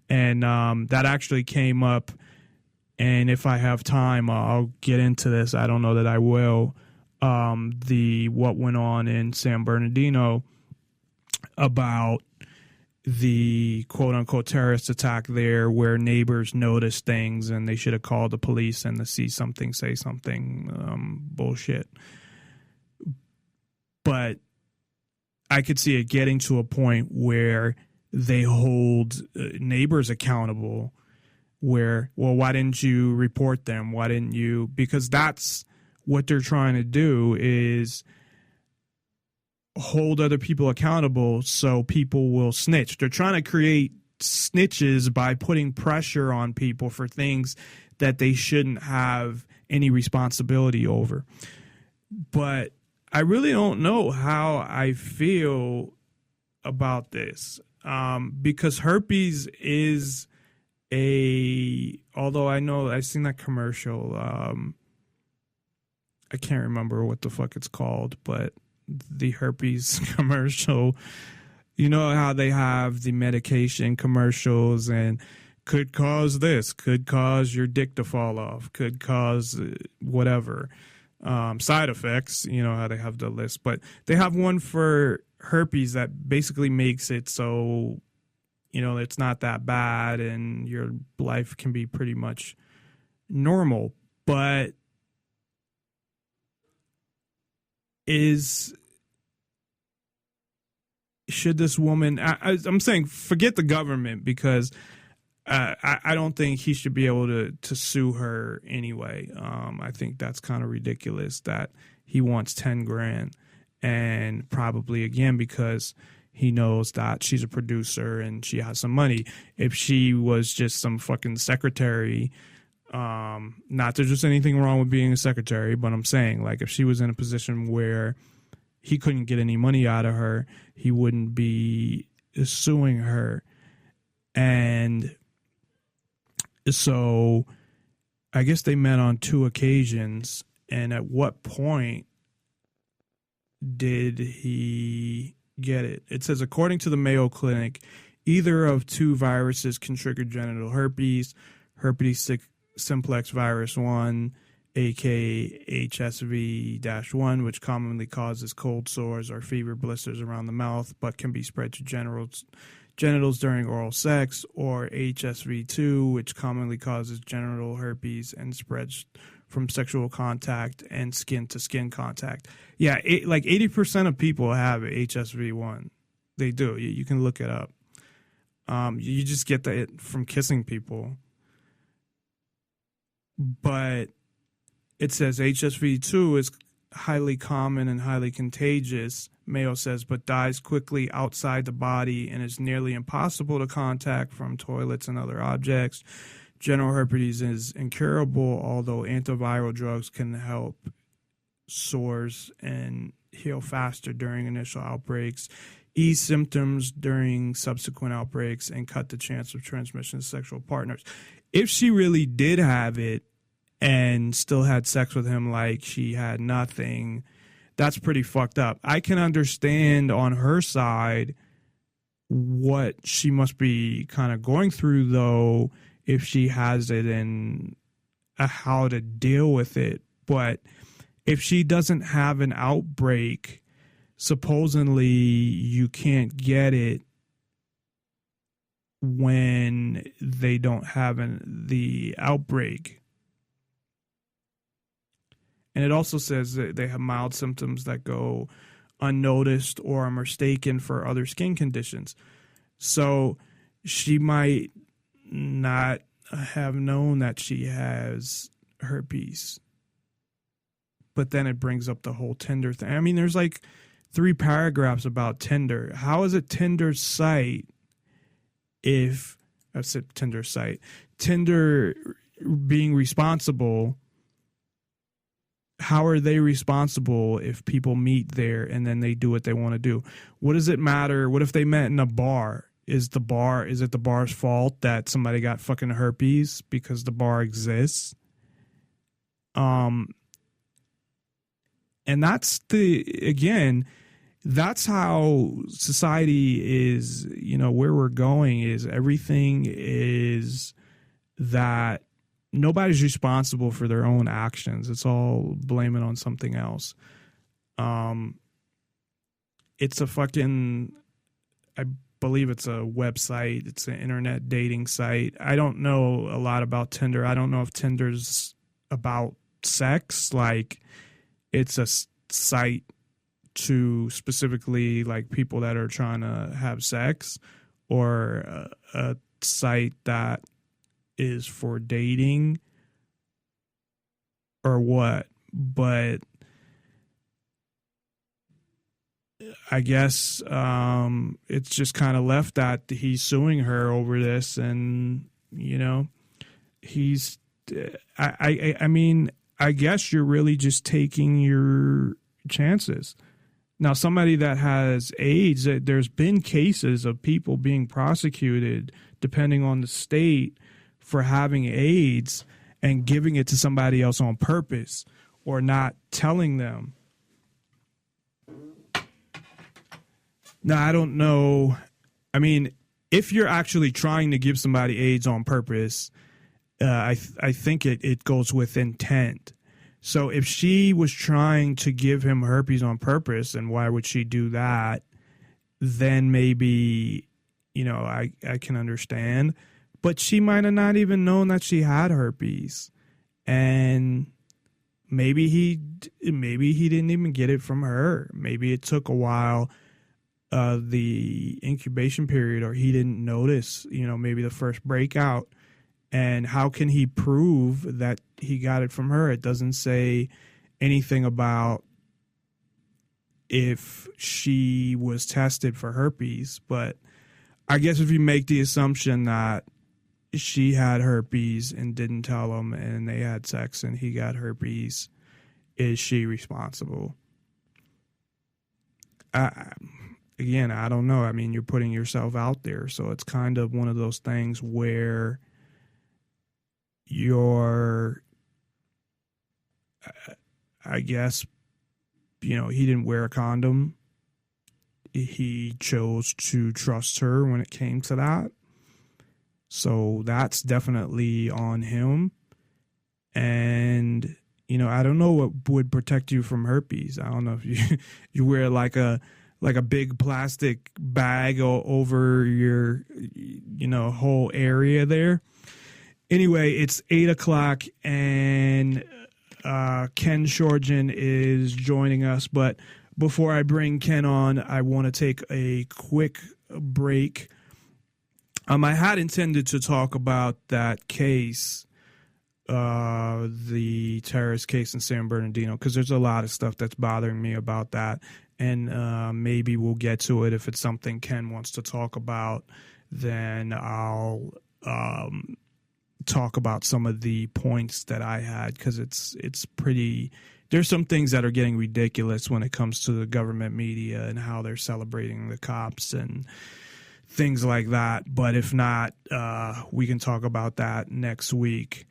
and that actually came up, and if I have time, I'll get into this. I don't know that I will. What went on in San Bernardino about the quote-unquote terrorist attack there, where neighbors noticed things and they should have called the police and to see something, say something, bullshit. But I could see it getting to a point where they hold neighbors accountable, where, well, why didn't you report them? Why didn't you? Because that's what they're trying to do, is hold other people accountable so people will snitch. They're trying to create snitches by putting pressure on people for things that they shouldn't have any responsibility over. But I really don't know how I feel about this, because herpes is although I know I've seen that commercial, I can't remember what the fuck it's called, but the herpes commercial, you know how they have the medication commercials and could cause this, could cause your dick to fall off, could cause whatever, side effects, you know how they have the list, but they have one for herpes that basically makes it so, you know, it's not that bad and your life can be pretty much normal. But should this woman, I'm saying forget the government, because I don't think he should be able to sue her anyway. I think that's kind of ridiculous that he wants 10 grand, and probably again because he knows that she's a producer and she has some money. If she was just some fucking secretary, not that there's just anything wrong with being a secretary, but I'm saying, like, if she was in a position where he couldn't get any money out of her, he wouldn't be suing her. And so I guess they met on 2 occasions. And at what point did he get it? It says, according to the Mayo Clinic, either of 2 viruses can trigger genital herpes, herpes simplex virus 1, aka HSV-1, which commonly causes cold sores or fever blisters around the mouth, but can be spread to genitals during oral sex, or HSV-2, which commonly causes genital herpes and spreads from sexual contact and skin-to-skin contact. Yeah, like 80% of people have HSV-1. They do. You can look it up. You just get that from kissing people. But it says HSV-2 is highly common and highly contagious, Mayo says, but dies quickly outside the body and is nearly impossible to contact from toilets and other objects. Genital herpes is incurable, although antiviral drugs can help sores and heal faster during initial outbreaks, ease symptoms during subsequent outbreaks, and cut the chance of transmission to sexual partners. If she really did have it and still had sex with him like she had nothing, that's pretty fucked up. I can understand on her side what she must be kind of going through, though, if she has it, and how to deal with it. But if she doesn't have an outbreak, supposedly you can't get it when they don't have the outbreak. And it also says that they have mild symptoms that go unnoticed or are mistaken for other skin conditions. So she might not have known that she has herpes. But then it brings up the whole Tinder thing. I mean, there's like 3 paragraphs about Tinder. How is it Tinder's site if I said Tinder site? Tinder being responsible. How are they responsible if people meet there and then they do what they want to do? What does it matter? What if they met in a bar? Is it the bar's fault that somebody got fucking herpes because the bar exists? And that's that's how society is, where we're going is everything is that nobody's responsible for their own actions. It's all blaming on something else. It's a fucking, I believe it's a website. It's an internet dating site. I don't know a lot about Tinder. I don't know if Tinder's about sex. Like, it's a site to specifically like people that are trying to have sex, or a site that is for dating, or what. But I guess it's just kind of left that he's suing her over this, and he's. I mean, I guess you're really just taking your chances. Now, somebody that has AIDS, there's been cases of people being prosecuted, depending on the state, for having AIDS and giving it to somebody else on purpose or not telling them. Now, I don't know. I mean, if you're actually trying to give somebody AIDS on purpose, I think it goes with intent. So if she was trying to give him herpes on purpose, and why would she do that? Then maybe, I can understand. But she might have not even known that she had herpes. And maybe he didn't even get it from her. Maybe it took a while, the incubation period, or he didn't notice, maybe the first breakout. And how can he prove that he got it from her? It doesn't say anything about if she was tested for herpes. But I guess if you make the assumption that she had herpes and didn't tell him, and they had sex and he got herpes, is she responsible? Again, I don't know. I mean, you're putting yourself out there. So it's kind of one of those things where I guess, he didn't wear a condom. He chose to trust her when it came to that. So that's definitely on him. And, I don't know what would protect you from herpes. I don't know if you wear like a big plastic bag over your, whole area there. Anyway, it's 8:00 and Ken Schortgen is joining us. But before I bring Ken on, I want to take a quick break. I had intended to talk about that case, the terrorist case in San Bernardino, because there's a lot of stuff that's bothering me about that. And maybe we'll get to it. If it's something Ken wants to talk about, then I'll talk about some of the points that I had, because it's pretty. There's some things that are getting ridiculous when it comes to the government media and how they're celebrating the cops and things like that. But if not, we can talk about that next week.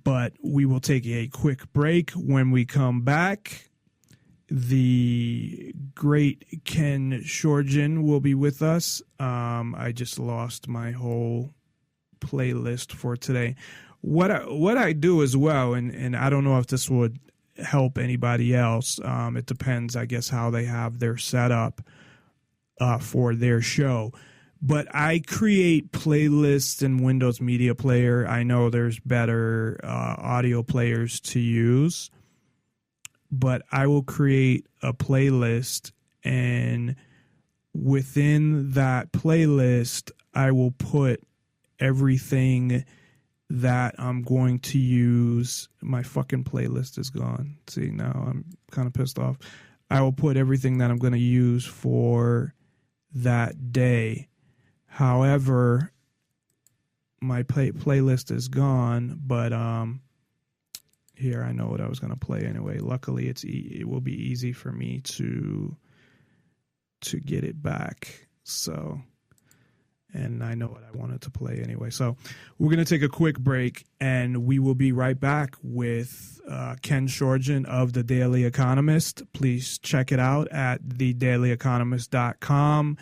But we will take a quick break. When we come back, the great Ken Schortgen will be with us. I just lost my whole playlist for today. What I do as well, and I don't know if this would help anybody else. It depends, I guess, how they have their setup for their show. But I create playlists in Windows Media Player. I know there's better audio players to use, but I will create a playlist, and within that playlist, I will put everything that I'm going to use. My fucking playlist is gone. See, now I'm kind of pissed off. I will put everything that I'm going to use for that day. However, my playlist is gone, but here, I know what I was going to play anyway. Luckily, it will be easy for me to get it back. So, and I know what I wanted to play anyway. So we're going to take a quick break, and we will be right back with Ken Schortgen of The Daily Economist. Please check it out at thedailyeconomist.com.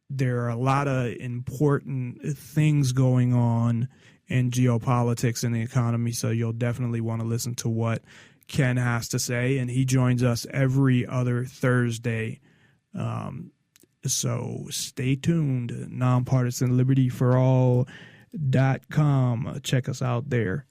There are a lot of important things going on in geopolitics and the economy, so you'll definitely want to listen to what Ken has to say. And he joins us every other Thursday. So stay tuned. NonpartisanLibertyForAll.com. Check us out there.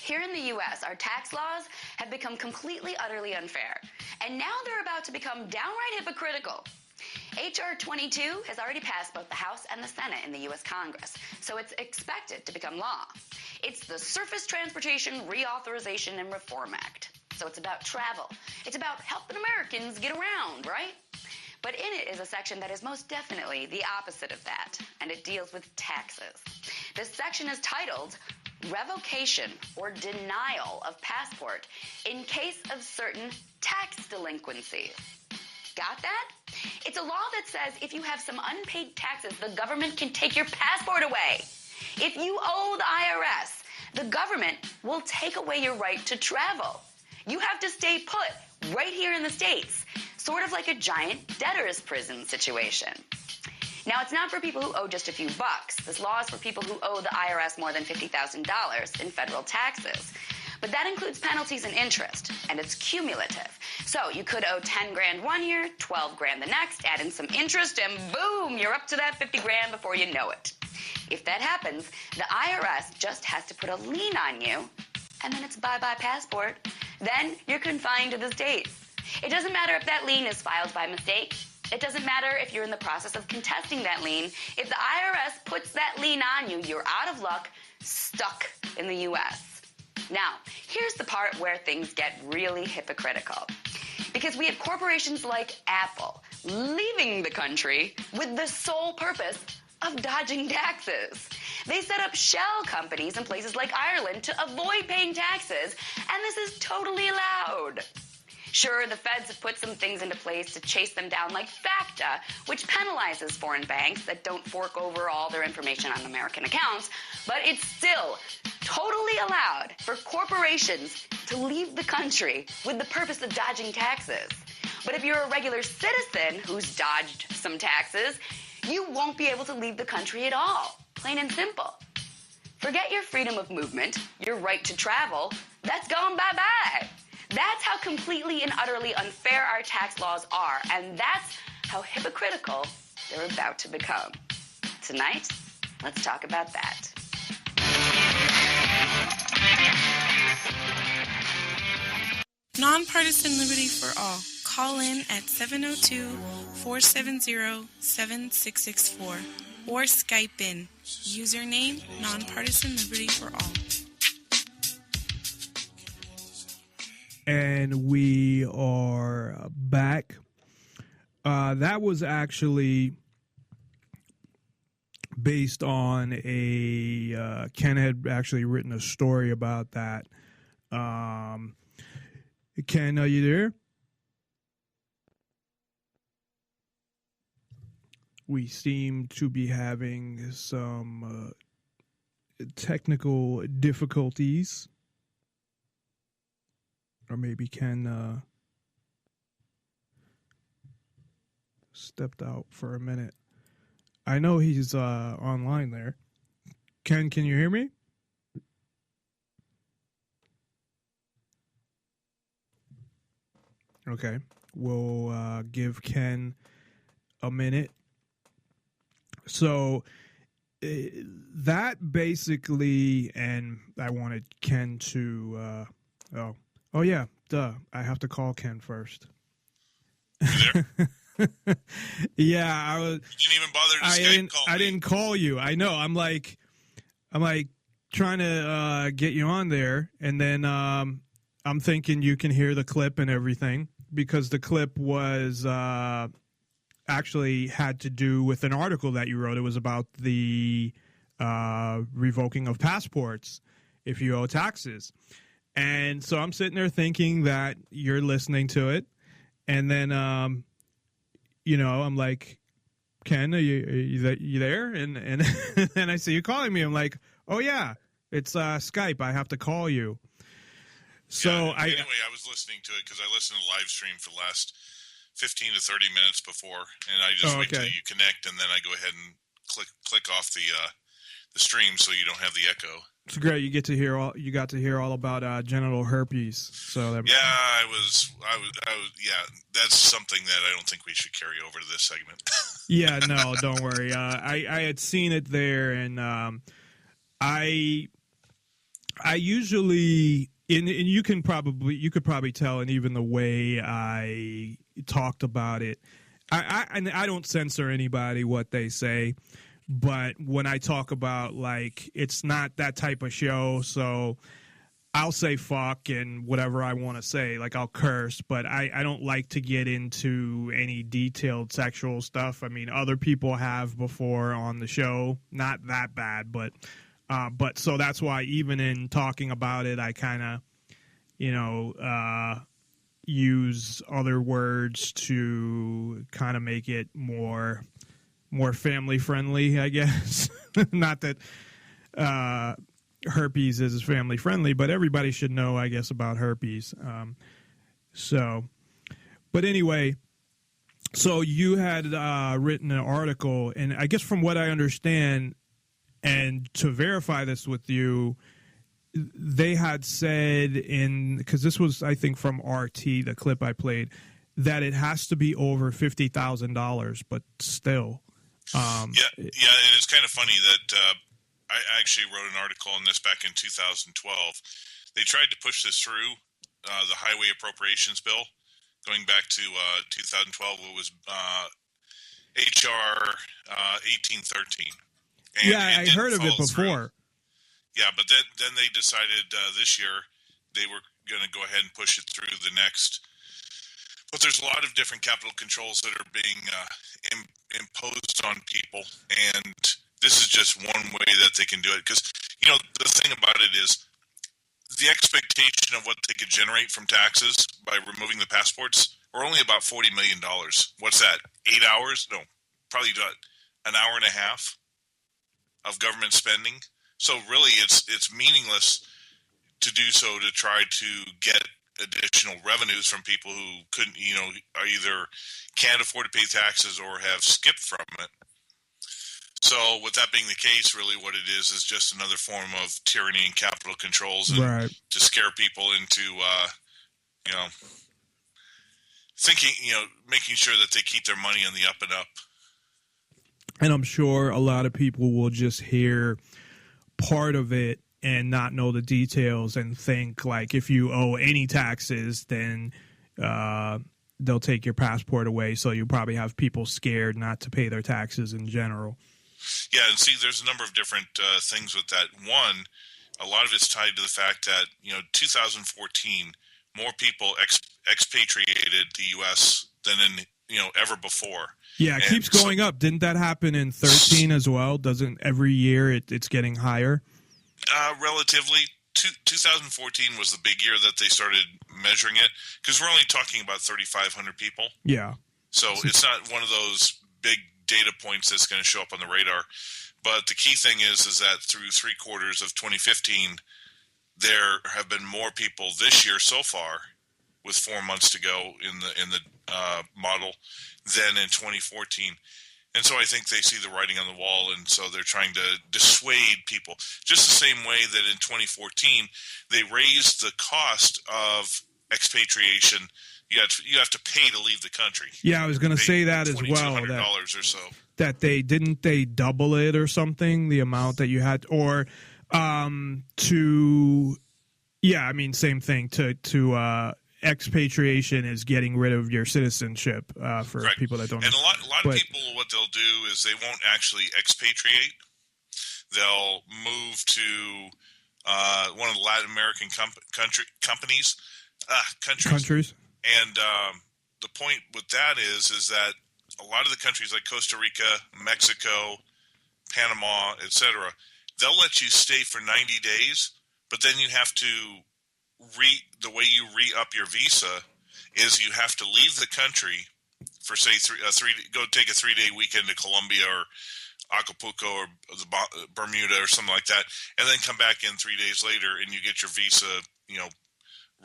Here in the U.S., our tax laws have become completely, utterly unfair. And now they're about to become downright hypocritical. H.R. 22 has already passed both the House and the Senate in the U.S. Congress, so it's expected to become law. It's the Surface Transportation Reauthorization and Reform Act. So it's about travel. It's about helping Americans get around, right? But in it is a section that is most definitely the opposite of that, and it deals with taxes. This section is titled Revocation or Denial of Passport in Case of Certain Tax Delinquencies. Got that? It's a law that says if you have some unpaid taxes, the government can take your passport away. If you owe the IRS, the government will take away your right to travel. You have to stay put right here in the States, sort of like a giant debtor's prison situation. Now, it's not for people who owe just a few bucks. This law is for people who owe the IRS more than $50,000 in federal taxes. But that includes penalties and interest, and it's cumulative. So you could owe 10 grand one year, 12 grand the next, add in some interest, and boom, you're up to that 50 grand before you know it. If that happens, the IRS just has to put a lien on you, and then it's bye-bye passport. Then you're confined to the States. It doesn't matter if that lien is filed by mistake. It doesn't matter if you're in the process of contesting that lien. If the IRS puts that lien on you, you're out of luck, stuck in the U.S. Now, here's the part where things get really hypocritical. Because we have corporations like Apple leaving the country with the sole purpose of dodging taxes. They set up shell companies in places like Ireland to avoid paying taxes, and this is totally allowed. Sure, the feds have put some things into place to chase them down, like FACTA, which penalizes foreign banks that don't fork over all their information on American accounts, but it's still totally allowed for corporations to leave the country with the purpose of dodging taxes. But if you're a regular citizen who's dodged some taxes, you won't be able to leave the country at all, plain and simple. Forget your freedom of movement, your right to travel, that's gone bye-bye. That's how completely and utterly unfair our tax laws are, and that's how hypocritical they're about to become. Tonight, let's talk about that. Nonpartisan Liberty for All. Call in at 702-470-7664 or Skype in. Username, Nonpartisan Liberty for All. And we are back. That was actually based on a Ken had actually written a story about that. Ken, are you there? We seem to be having some technical difficulties. Or maybe Ken stepped out for a minute. I know he's online there. Ken, can you hear me? Okay. We'll give Ken a minute. So that basically, and I wanted Ken to, Oh, yeah, duh. I have to call Ken first. You there? Yeah, I was. You didn't even bother to Skype call me. I didn't call you. I know. I'm like trying to get you on there, and then I'm thinking you can hear the clip and everything, because the clip was actually had to do with an article that you wrote. It was about the revoking of passports if you owe taxes. And so I'm sitting there thinking that you're listening to it. And then, I'm like, Ken, are you there? And then I see you calling me. I'm like, oh, yeah, it's Skype. I have to call you. So anyway, I was listening to it because I listened to the live stream for the last 15 to 30 minutes before. And I just wait till you connect, and then I go ahead and click off the stream so you don't have the echo. It's great. You got to hear all about genital herpes. So that I was. Yeah, that's something that I don't think we should carry over to this segment. Yeah, no, don't worry. I had seen it there, and I I usually, and you could probably tell, and even the way I talked about it, I don't censor anybody what they say, but when I talk about, like, it's not that type of show, so I'll say fuck and whatever I want to say, like I'll curse, but I don't like to get into any detailed sexual stuff. I mean, other people have before on the show, not that bad, but so that's why even in talking about it, I kind of, use other words to kind of make it more family friendly, I guess. Not that herpes is family friendly, but everybody should know, I guess, about herpes. But anyway, so you had written an article, and I guess from what I understand, and to verify this with you, they had said because this was, I think, from RT, the clip I played, that it has to be over $50,000, but still. And it's kind of funny that I actually wrote an article on this back in 2012. They tried to push this through the highway appropriations bill going back to 2012. It was HR 1813. And I heard of it before. Yeah, but then they decided this year they were going to go ahead and push it through the next. But there's a lot of different capital controls that are being imposed on people, and this is just one way that they can do it. Because, the thing about it is the expectation of what they could generate from taxes by removing the passports are only about $40 million. What's that, 8 hours? No, probably an hour and a half of government spending. So really, it's meaningless to do so to try to get additional revenues from people who couldn't, are either can't afford to pay taxes or have skipped from it. So with that being the case, really what it is just another form of tyranny and capital controls, and right, to scare people into, thinking, making sure that they keep their money on the up and up. And I'm sure a lot of people will just hear part of it and not know the details and think, like, if you owe any taxes, then they'll take your passport away. So you probably have people scared not to pay their taxes in general. Yeah, and see, there's a number of different things with that. One, a lot of it's tied to the fact that, 2014, more people expatriated the U.S. than in, ever before. Yeah, it keeps going up. Didn't that happen in 13 as well? Doesn't every year it's getting higher? Relatively. 2014 was the big year that they started measuring it, because we're only talking about 3,500 people. Yeah. So it's not one of those big data points that's going to show up on the radar. But the key thing is that through 3 quarters of 2015, there have been more people this year so far, with 4 months to go in the model, than in 2014. And so I think they see the writing on the wall, and so they're trying to dissuade people. Just the same way that in 2014, they raised the cost of expatriation. You have to pay to leave the coury. Yeah, I was going to say that as well. $2,200 or so. That they double it or something, the amount that you had, or same thing to expatriation is getting rid of your citizenship for right. people that don't know. And a lot of people, what they'll do is they won't actually expatriate. They'll move to one of the Latin American countries. And the point with that is that a lot of the countries like Costa Rica, Mexico, Panama, etc., they'll let you stay for 90 days, but then you have to the way you re-up your visa is you have to leave the country for, say, go take a 3-day weekend to Colombia or Acapulco or Bermuda or something like that, and then come back in 3 days later and you get your visa,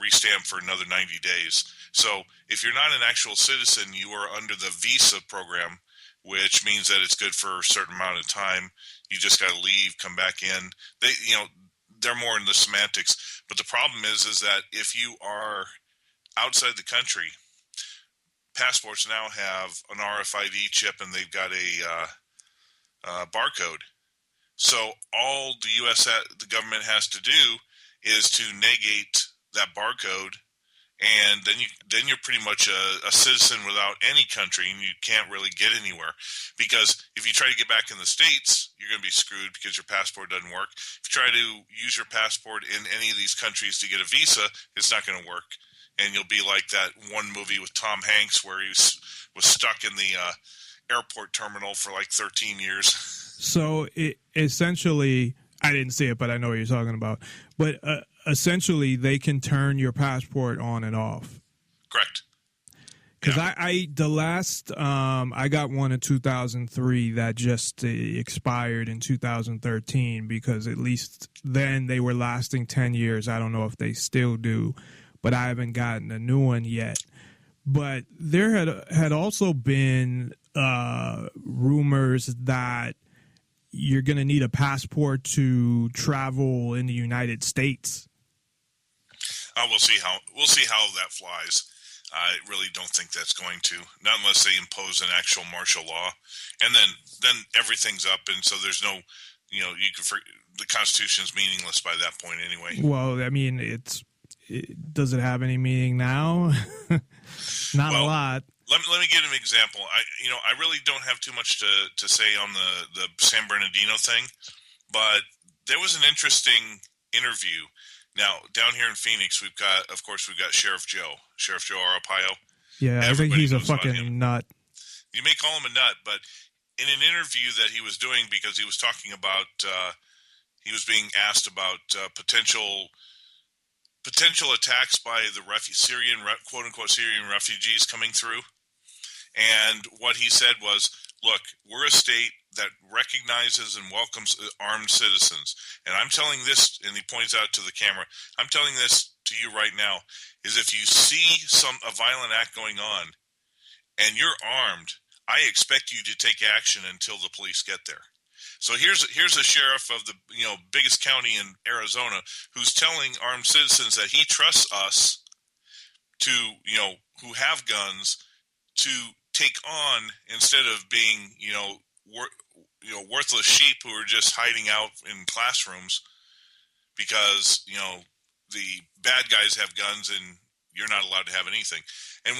re-stamped for another 90 days. So if you're not an actual citizen, you are under the visa program, which means that it's good for a certain amount of time. You just got to leave, come back in. They're more in the semantics. But the problem is that if you are outside the country, passports now have an RFID chip and they've got a barcode. So all the government has to do is to negate that barcode, and then you're pretty much a citizen without any country, and you can't really get anywhere. Because if you try to get back in the States, you're going to be screwed because your passport doesn't work. If you try to use your passport in any of these countries to get a visa, it's not going to work, and you'll be like that one movie with Tom Hanks where he was stuck in the airport terminal for like 13 years. So essentially, I didn't see it, but I know what you're talking about. But essentially, they can turn your passport on and off. Correct. Because I got one in 2003 that just expired in 2013, because at least then they were lasting 10 years. I don't know if they still do, but I haven't gotten a new one yet. But there had also been rumors that you're going to need a passport to travel in the United States. We'll see how that flies. I really don't think that's going to, not unless they impose an actual martial law, and then everything's up, and so there's no, the Constitution's meaningless by that point anyway. Well, I mean, does it have any meaning now? Not a lot. Let me give an example. I really don't have too much to say on the San Bernardino thing, but there was an interesting interview. Now, down here in Phoenix, we've got Sheriff Joe Arpaio. Yeah, I think he's a fucking nut. You may call him a nut, but in an interview that he was doing, because he was talking about, he was being asked about potential attacks by the Syrian, quote unquote, Syrian refugees coming through. And what he said was, look, we're a state that recognizes and welcomes armed citizens. And I'm telling this, and he points out to the camera, I'm telling this to you right now, is if you see a violent act going on and you're armed, I expect you to take action until the police get there. So here's a sheriff of the biggest county in Arizona who's telling armed citizens that he trusts us to who have guns to take on, instead of being worthless sheep who are just hiding out in classrooms because the bad guys have guns and you're not allowed to have anything. And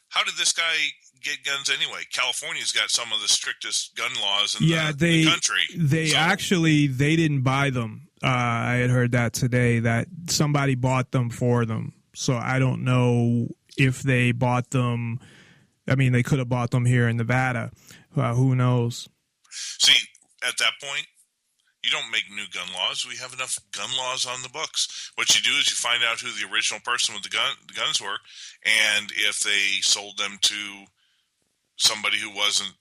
how did this guy get guns anyway? California's got some of the strictest gun laws in the country. They didn't buy them. I had heard that today, that somebody bought them for them. So I don't know if they bought them. I mean, they could have bought them here in Nevada. Who knows? See, at that point, you don't make new gun laws. We have enough gun laws on the books. What you do is you find out who the original person with the guns were, and if they sold them to somebody who wasn't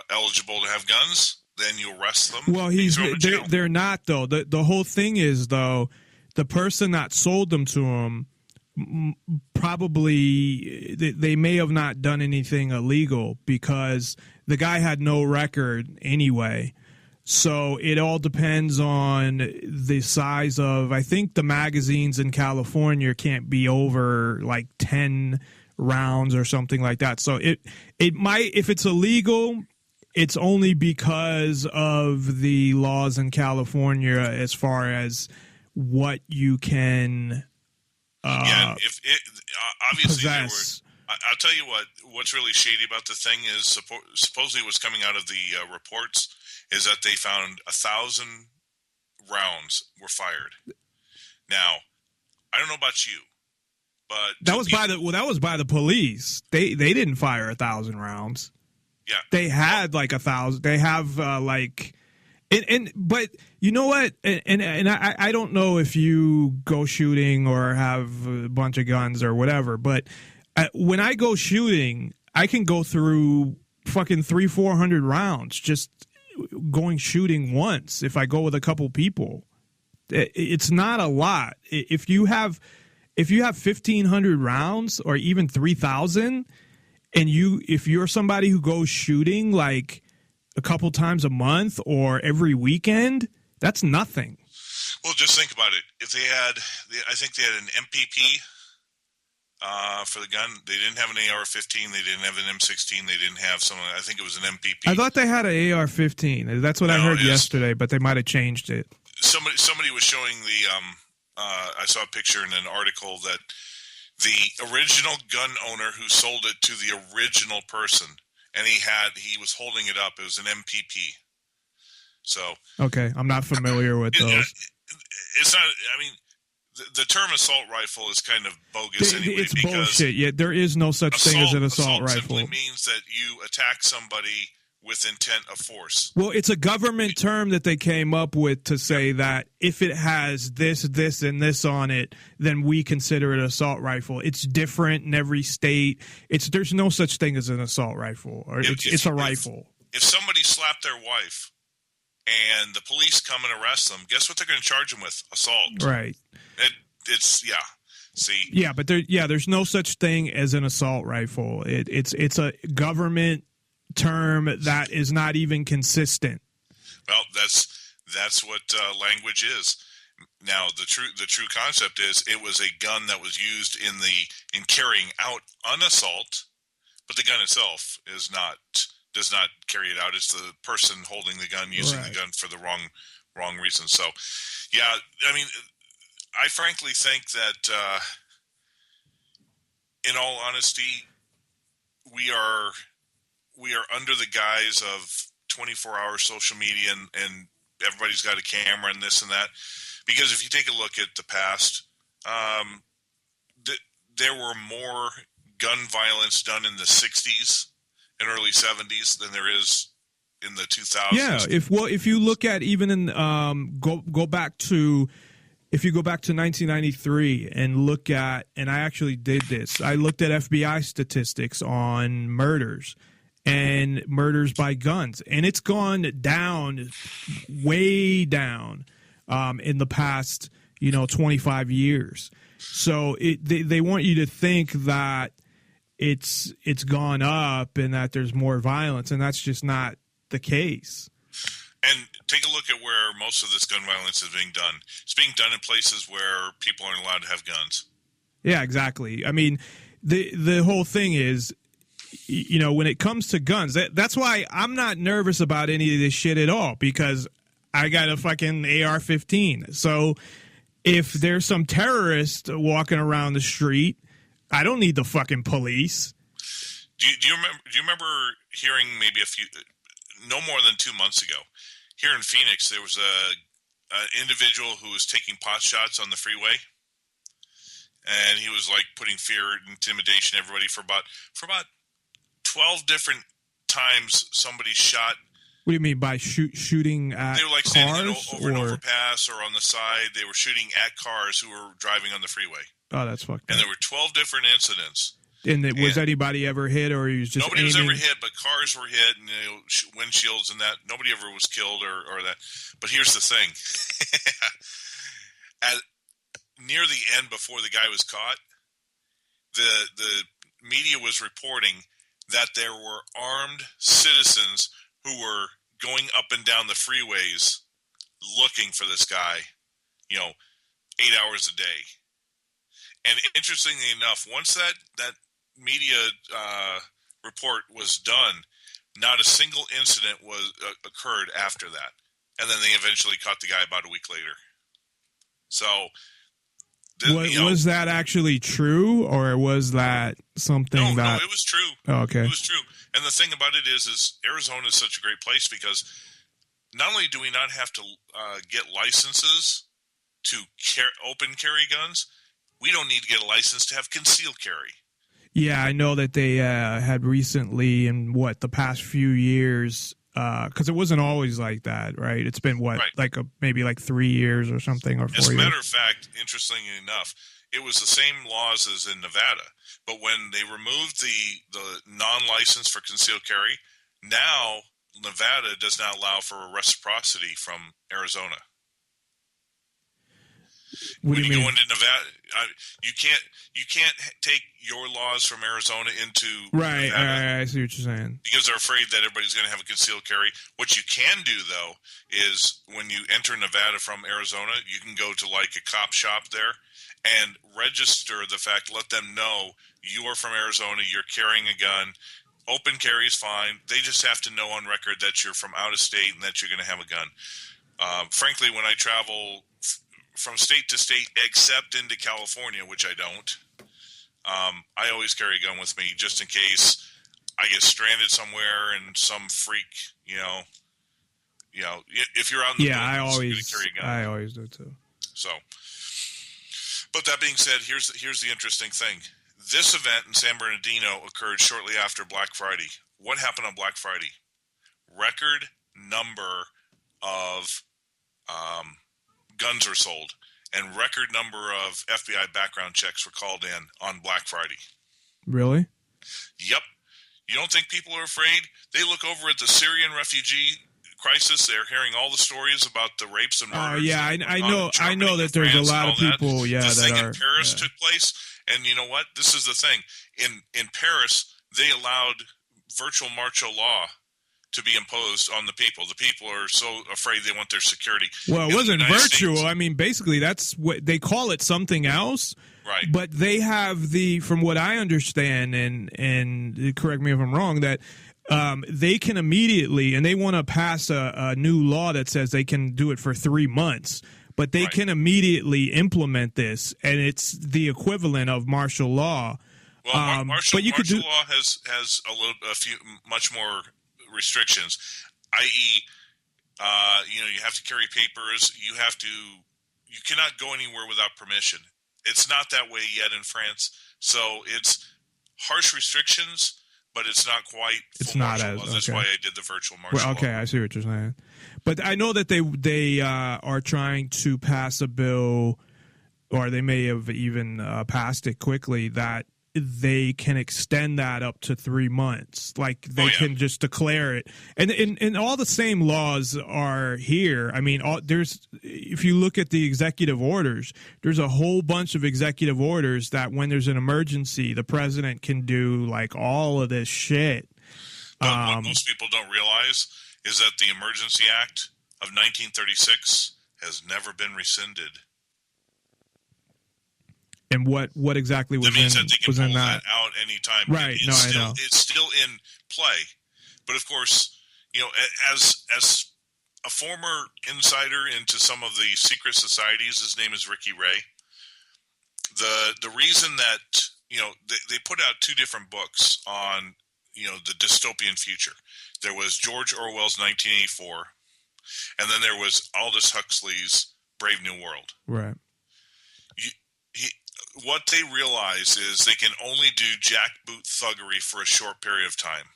eligible to have guns, then you arrest them. Well, they're not, though. The whole thing is, though, the person that sold them to him, probably they may have not done anything illegal, because the guy had no record anyway. So it all depends on the size of, I think the magazines in California can't be over like 10 rounds or something like that. So it might, if it's illegal, it's only because of the laws in California as far as what you can obviously possess. I'll tell you what's really shady about the thing is supposedly what's coming out of the reports is that they found 1,000 rounds were fired. Now, I don't know about you, but that was by the police. They didn't fire 1,000 rounds. Yeah, they had like 1,000. They have but you know what? And I don't know if you go shooting or have a bunch of guns or whatever, but when I go shooting, I can go through fucking 300-400 rounds just going shooting once if I go with a couple people. It's not a lot. If you have 1,500 rounds or even 3,000, and if you're somebody who goes shooting like a couple times a month or every weekend, that's nothing. Well, just think about it. If I think they had an MPP for the gun. They didn't have an AR-15. They didn't have an M16. They didn't have something. I think it was an MPP. I thought they had an AR-15. That's what I heard yesterday, but they might have changed it. Somebody was showing the I saw a picture in an article that the original gun owner who sold it to the original person, and he was holding it up. It was an MPP. So okay, I'm not familiar with those. It's not. I mean, the term assault rifle is kind of bogus anyway. It's bullshit. Yeah, there is no such thing as an assault rifle. Simply means that you attack somebody with intent of force. Well, it's a government term that they came up with to say that if it has this, this, and this on it, then we consider it an assault rifle. It's different in every state. There's no such thing as an assault rifle. Or it's a rifle. If somebody slapped their wife and the police come and arrest them, guess what they're going to charge them with? Assault. Right. It's See. Yeah, but there's no such thing as an assault rifle. It's a government term that is not even consistent. Well, that's what language is. Now, the true concept is it was a gun that was used in carrying out an assault, but the gun itself does not carry it out. It's the person holding the gun using the gun for the wrong reason. So, yeah, I mean, I frankly think that, in all honesty, we are under the guise of 24-hour social media and everybody's got a camera and this and that. Because if you take a look at the past, there were more gun violence done in the 60s and early 70s than there is in the 2000s. Yeah, if you look at even in go back to 1993 and look at, and I actually did this. I looked at FBI statistics on murders and murders by guns, and it's gone down, way down, in the past 25 years. So they want you to think that it's gone up and that there's more violence, and that's just not the case. And take a look at where most of this gun violence is being done. It's being done in places where people aren't allowed to have guns. Yeah, exactly. I mean, the whole thing is, when it comes to guns, that's why I'm not nervous about any of this shit at all, because I got a fucking AR-15. So if there's some terrorist walking around the street, I don't need the fucking police. Do you remember hearing maybe no more than 2 months ago, here in Phoenix, there was an individual who was taking pot shots on the freeway, and he was like putting fear and intimidation everybody for about 12 different times. Somebody shot. What do you mean by shooting at cars? They were like standing over an overpass or on the side. They were shooting at cars who were driving on the freeway. Oh, that's fucked up. And there were 12 different incidents. And was anybody ever hit, or he was just nobody aiming? Was ever hit, but cars were hit, and windshields and that. Nobody ever was killed or that. But here's the thing: near the end, before the guy was caught, the media was reporting that there were armed citizens who were going up and down the freeways looking for this guy, 8 hours a day. And interestingly enough, once that media report was done, not a single incident occurred after that. And then they eventually caught the guy about a week later. So, was that actually true, or was that something No, it was true. Oh, okay. It was true. And the thing about it is Arizona is such a great place because not only do we not have to get licenses to open carry guns, we don't need to get a license to have concealed carry. Yeah, I know that they had recently, in the past few years, because it wasn't always like that, right? It's been maybe 3 years or something, or 4 years. As a matter of fact, interestingly enough, it was the same laws as in Nevada, but when they removed the non-license for concealed carry, now Nevada does not allow for reciprocity from Arizona. What do you mean? Go into Nevada, you can't take your laws from Arizona into Nevada. Right, I see what you're saying. Because they're afraid that everybody's going to have a concealed carry. What you can do, though, is when you enter Nevada from Arizona, you can go to a cop shop there and register the fact, let them know you are from Arizona, you're carrying a gun. Open carry is fine. They just have to know on record that you're from out of state and that you're going to have a gun. Frankly, when I travel from state to state, except into California, which I don't. I always carry a gun with me just in case I get stranded somewhere and some freak, if you're out in the wilderness, carry a gun. I always do too. So, but that being said, here's the interesting thing. This event in San Bernardino occurred shortly after Black Friday. What happened on Black Friday? Record number of guns were sold, and record number of FBI background checks were called in on Black Friday. Really? Yep. You don't think people are afraid? They look over at the Syrian refugee crisis. They're hearing all the stories about the rapes and murders. Oh yeah, I know that there's a lot of people. Yeah, this that thing are, in Paris took place, and you know what? This is the thing. In Paris, they allowed virtual martial law to be imposed on the people. The people are so afraid they want their security. Well, it wasn't virtual. States, I mean, basically, that's what they call it, something else. Right. But they have from what I understand, and correct me if I'm wrong, that they can immediately, and they want to pass a new law that says they can do it for 3 months, but they can immediately implement this, and it's the equivalent of martial law. Well, martial law has a few much more restrictions, i.e., you have to carry papers. You cannot go anywhere without permission. It's not that way yet in France, so it's harsh restrictions, but it's not quite. It's not as. Okay. That's why I did the virtual martial law. Okay, I see what you're saying, but I know that they are trying to pass a bill, or they may have even passed it quickly, that they can extend that up to 3 months. Like they can just declare it, and all the same laws are here. I mean, if you look at the executive orders, there's a whole bunch of executive orders that when there's an emergency, the president can do like all of this shit. But what most people don't realize is that the Emergency Act of 1936 has never been rescinded. And what exactly was that means in, that they can pull that out anytime. Right. I know. It's still in play. But of course, as a former insider into some of the secret societies, his name is Ricky Ray. The reason that, they put out 2 different books on, the dystopian future. There was George Orwell's 1984, and then there was Aldous Huxley's Brave New World. Right. What they realize is they can only do jackboot thuggery for a short period of time.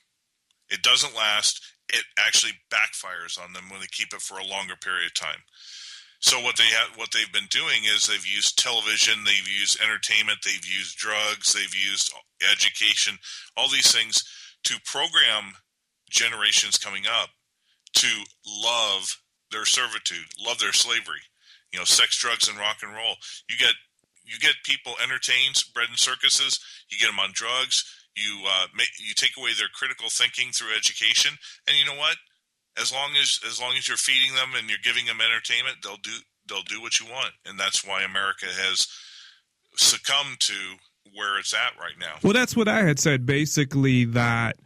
It doesn't last. It actually backfires on them when they keep it for a longer period of time. So what they've been doing is they've used television, they've used entertainment, they've used drugs, they've used education, all these things to program generations coming up to love their servitude, love their slavery. Sex, drugs, and rock and roll. You get people entertained, bred in circuses. You get them on drugs. You take away their critical thinking through education, and you know what? As long as you're feeding them and you're giving them entertainment, they'll do what you want, and that's why America has succumbed to where it's at right now. Well, that's what I had said. Basically, that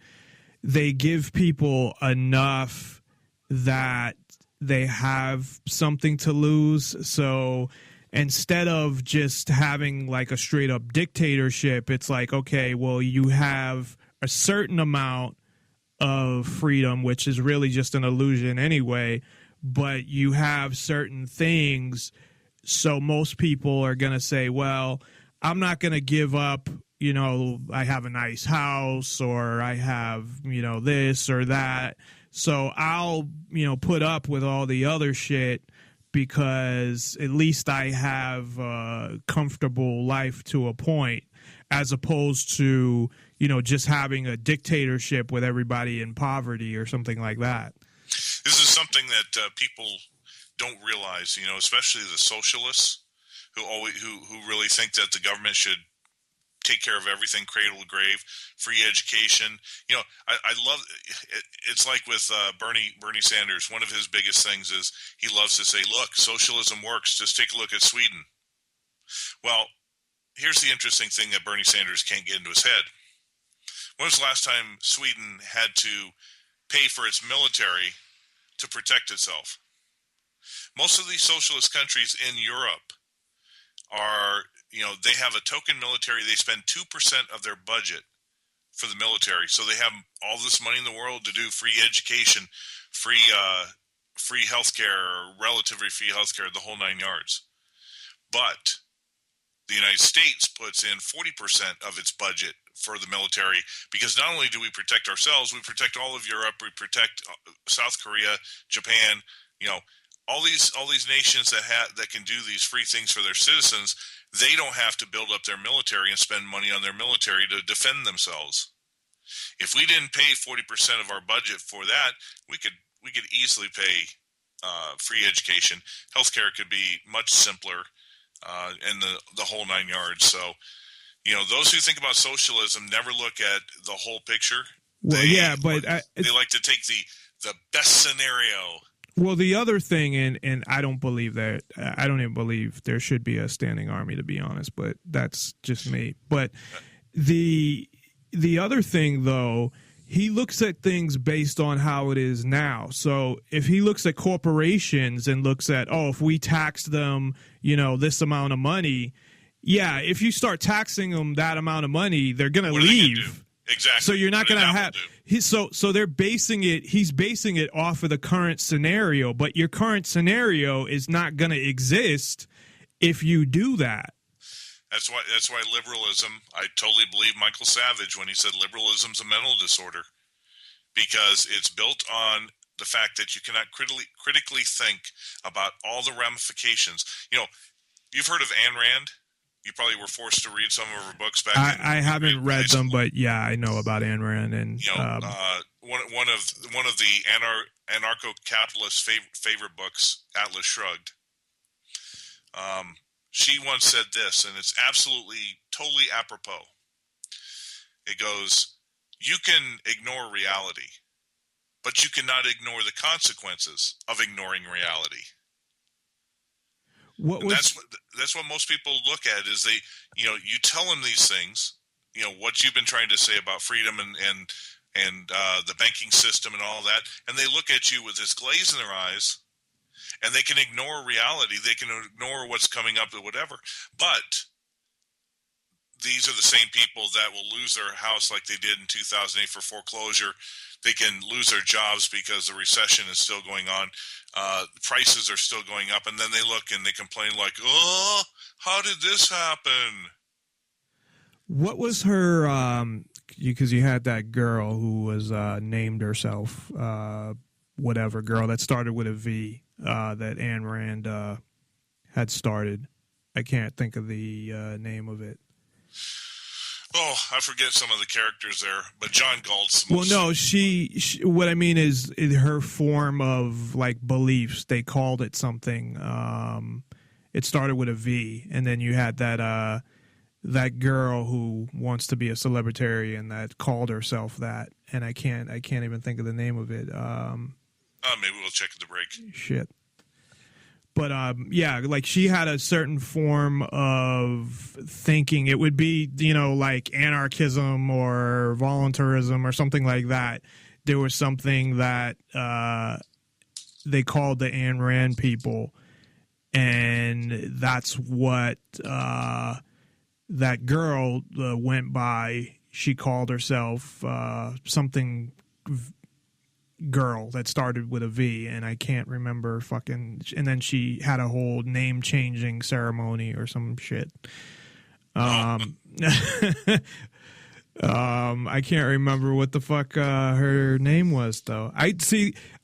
they give people enough that they have something to lose. So instead of just having like a straight up dictatorship, it's like, okay, well, you have a certain amount of freedom, which is really just an illusion anyway, but you have certain things. So most people are going to say, well, I'm not going to give up, I have a nice house, or I have, this or that. So I'll, put up with all the other shit because at least I have a comfortable life to a point, as opposed to, just having a dictatorship with everybody in poverty or something like that. This is something that people don't realize, especially the socialists who really think that the government should take care of everything, cradle to grave, free education. I love it. It's like with Bernie Sanders. One of his biggest things is he loves to say, look, socialism works. Just take a look at Sweden. Well, here's the interesting thing that Bernie Sanders can't get into his head. When was the last time Sweden had to pay for its military to protect itself? Most of these socialist countries in Europe are, they have a token military. They spend 2% of their budget for the military. So they have all this money in the world to do free education, free healthcare, relatively free healthcare, the whole 9 yards. But the United States puts in 40% of its budget for the military, because not only do we protect ourselves, we protect all of Europe, we protect South Korea, Japan, all these nations that can do these free things for their citizens. They don't have to build up their military and spend money on their military to defend themselves. If we didn't pay 40% of our budget for that, we could easily pay free education. Healthcare could be much simpler, and the whole 9 yards. So, those who think about socialism never look at the whole picture. Well, they like to take the best scenario. Well, the other thing, and I don't believe that. I don't even believe there should be a standing army, to be honest. But that's just me. But the other thing, though, he looks at things based on how it is now. So if he looks at corporations and looks at, if we tax them, this amount of money, yeah, if you start taxing them that amount of money, they're going to leave. Exactly. So you're not going to have so they're basing it. He's basing it off of the current scenario, but your current scenario is not going to exist if you do that. That's why liberalism. I totally believe Michael Savage when he said liberalism's a mental disorder, because it's built on the fact that you cannot critically think about all the ramifications. You've heard of Ayn Rand. You probably were forced to read some of her books back. I haven't read them, but yeah, I know about Ayn Rand, and one of the anarcho-capitalist favorite books, Atlas Shrugged. She once said this, and it's absolutely, totally apropos. It goes, "You can ignore reality, but you cannot ignore the consequences of ignoring reality." That's what most people look at is they, you tell them these things, what you've been trying to say about freedom and the banking system and all that, and they look at you with this glaze in their eyes, and they can ignore reality. They can ignore what's coming up or whatever. But these are the same people that will lose their house like they did in 2008 for foreclosure. They can lose their jobs because the recession is still going on. Prices are still going up. And then they look and they complain like, "Oh, how did this happen?" What was her, because you had that girl who was named herself, whatever girl, that started with a V, that Ayn Rand had started. I can't think of the name of it. Oh, I forget some of the characters there, but John Galt's. Well, no, she. What I mean is her form of like beliefs. They called it something. It started with a V, and then you had that girl who wants to be a celebritarian that called herself that, and I can't even think of the name of it. Maybe we'll check at the break. Shit. But yeah, like she had a certain form of thinking. It would be, like anarchism or voluntarism or something like that. There was something that they called the Ayn Rand people, and that's what that girl went by. She called herself something girl that started with a V, and I can't remember and then she had a whole name changing ceremony or some shit. I can't remember what the fuck her name was though. I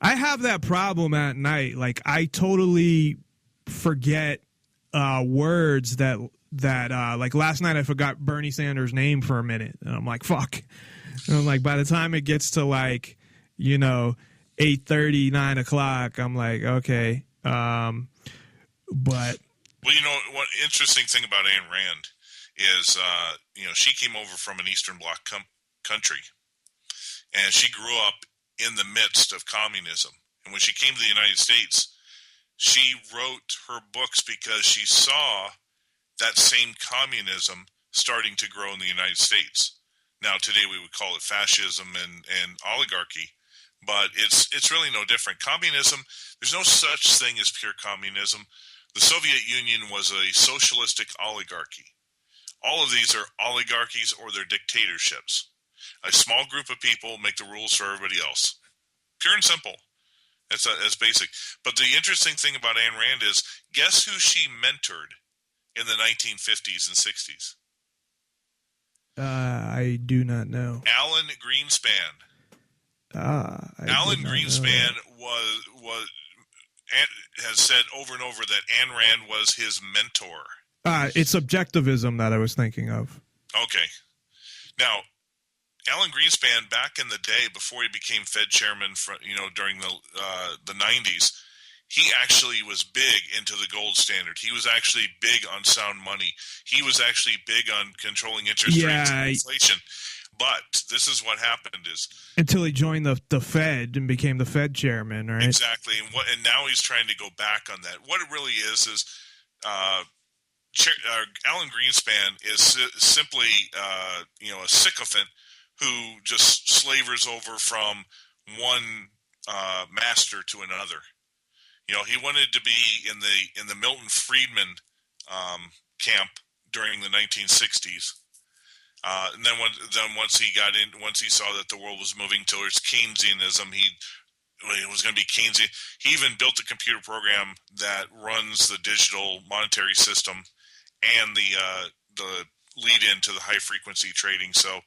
have that problem at night. Like I totally forget words that like last night I forgot Bernie Sanders' name for a minute, and I'm like, fuck. And I'm like, by the time it gets to like 8:30, 9 o'clock, I'm like, okay. But well, one interesting thing about Ayn Rand is, she came over from an Eastern Bloc country, and she grew up in the midst of communism. And when she came to the United States, she wrote her books because she saw that same communism starting to grow in the United States. Now, today we would call it fascism and oligarchy. But it's really no different. Communism, there's no such thing as pure communism. The Soviet Union was a socialistic oligarchy. All of these are oligarchies or they're dictatorships. A small group of people make the rules for everybody else. Pure and simple. That's basic. But the interesting thing about Ayn Rand is, guess who she mentored in the 1950s and 60s? I do not know. Alan Greenspan. Alan Greenspan has said over and over that Ayn Rand was his mentor. It's subjectivism that I was thinking of. Okay. Now, Alan Greenspan, back in the day, before he became Fed chairman, during the 90s, he actually was big into the gold standard. He was actually big on sound money. He was actually big on controlling interest rates and inflation. But this is what happened is until he joined the Fed and became the Fed chairman, right? Exactly. And now he's trying to go back on that. What it really is Alan Greenspan is simply a sycophant who just slavers over from one master to another. He wanted to be in the Milton Friedman camp during the 1960s. And then once he saw that the world was moving towards Keynesianism, it was going to be Keynesian. He even built a computer program that runs the digital monetary system and the lead into the high frequency trading. So,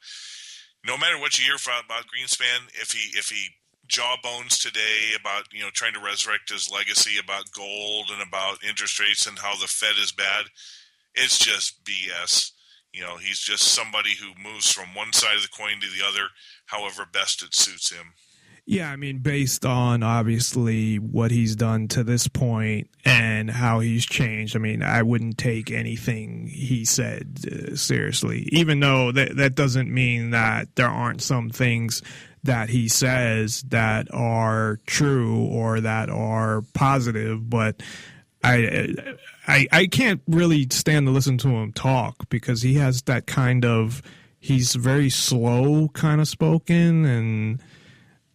no matter what you hear about Greenspan, if he jawbones today about trying to resurrect his legacy about gold and about interest rates and how the Fed is bad, it's just BS. He's just somebody who moves from one side of the coin to the other, however best it suits him. Yeah, I mean, based on obviously what he's done to this point and how he's changed, I mean, I wouldn't take anything he said seriously, even though that doesn't mean that there aren't some things that he says that are true or that are positive, but I can't really stand to listen to him talk because he has that kind of, he's very slow kind of spoken and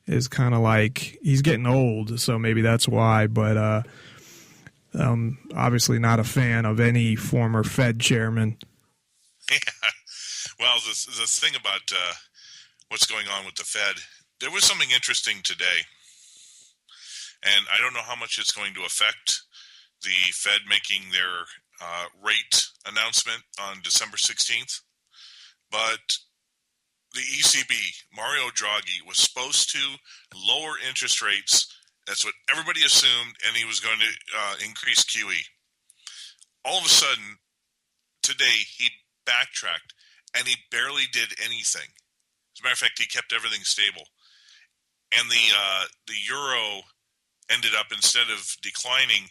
is kind of like, he's getting old, so maybe that's why, but obviously not a fan of any former Fed chairman. Yeah. Well, the thing about what's going on with the Fed, there was something interesting today, and I don't know how much it's going to affect the Fed making their rate announcement on December 16th, but the ECB, Mario Draghi, was supposed to lower interest rates. That's what everybody assumed, and he was going to increase QE. All of a sudden, today, he backtracked, and he barely did anything. As a matter of fact, he kept everything stable. And the euro ended up, instead of declining,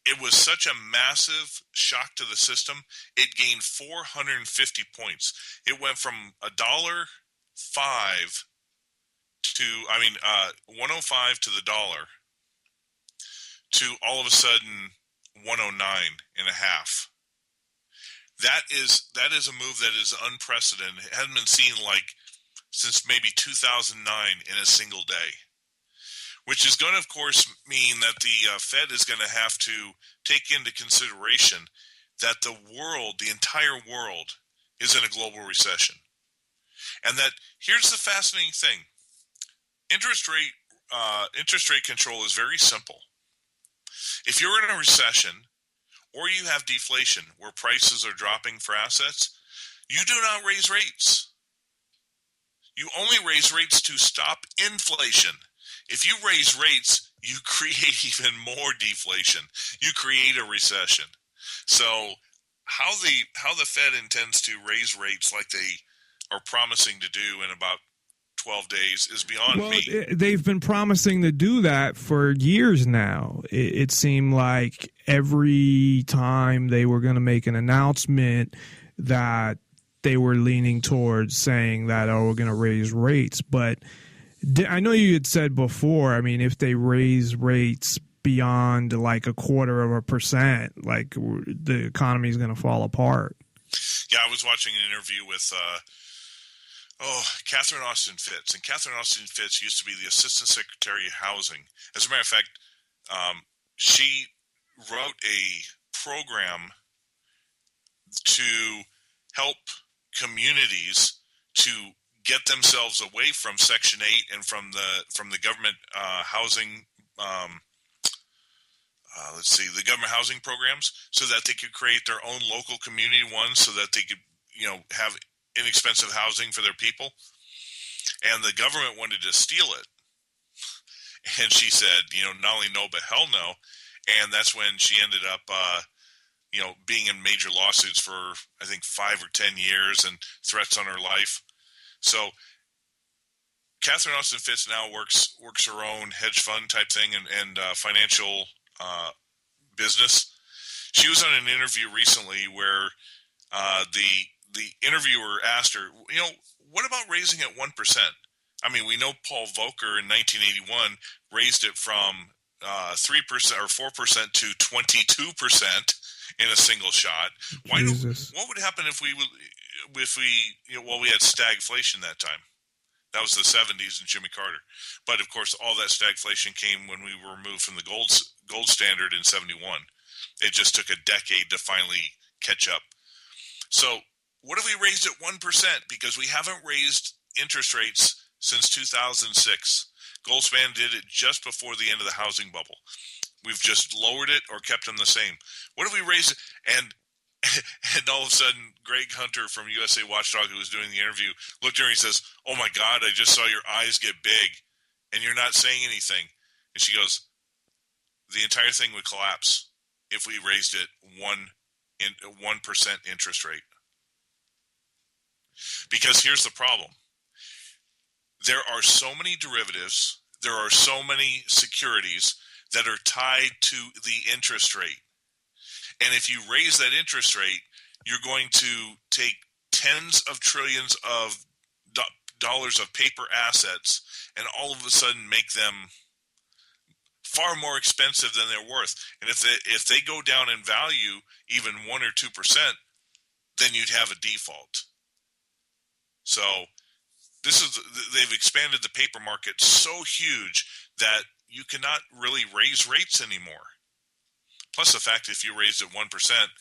it was such a massive shock to the system, it gained 450 points. It went from $1.05 to, 105 to the dollar to all of a sudden 109.5. That is a move that is unprecedented. It hadn't been seen since maybe 2009 in a single day. Which is going to, of course, mean that the Fed is going to have to take into consideration that the entire world, is in a global recession. And that, here's the fascinating thing. Interest rate control is very simple. If you're in a recession, or you have deflation, where prices are dropping for assets, you do not raise rates. You only raise rates to stop inflation. If you raise rates, you create even more deflation. You create a recession. So how the Fed intends to raise rates like they are promising to do in about 12 days is beyond me. They've been promising to do that for years now. It seemed like every time they were going to make an announcement that they were leaning towards saying that, we're going to raise rates, but I know you had said before, I mean, if they raise rates beyond 0.25%, the economy is going to fall apart. Yeah, I was watching an interview with Oh, Catherine Austin Fitts. And Catherine Austin Fitts used to be the Assistant Secretary of Housing. As a matter of fact, she wrote a program to help communities to get themselves away from Section 8 and from the government housing the government housing programs, so that they could create their own local community ones, so that they could, have inexpensive housing for their people. And the government wanted to steal it. And she said, not only no, but hell no. And that's when she ended up, being in major lawsuits for, I think, 5 or 10 years and threats on her life. So Catherine Austin Fitts now works her own hedge fund type thing and financial business. She was on an interview recently where the interviewer asked her, what about raising it 1%? I mean, we know Paul Volcker in 1981 raised it from 3% or 4% to 22% in a single shot. What would happen if we had stagflation that time? That was the 70s and Jimmy Carter. But of course, all that stagflation came when we were removed from the gold standard in 71. It just took a decade to finally catch up. So what if we raised it 1%? Because we haven't raised interest rates since 2006. Goldspan did it just before the end of the housing bubble. We've just lowered it or kept them the same. What if we raise it? And all of a sudden, Greg Hunter from USA Watchdog, who was doing the interview, looked at her and he says, "Oh my God, I just saw your eyes get big and you're not saying anything." And she goes, "The entire thing would collapse if we raised it 1% interest rate." Because here's the problem. There are so many derivatives, there are so many securities that are tied to the interest rate. And if you raise that interest rate, you're going to take tens of trillions of dollars of paper assets and all of a sudden make them far more expensive than they're worth. And if they go down in value even 1 or 2%, then you'd have a default. So they've expanded the paper market so huge that you cannot really raise rates anymore. Plus the fact if you raised it 1%,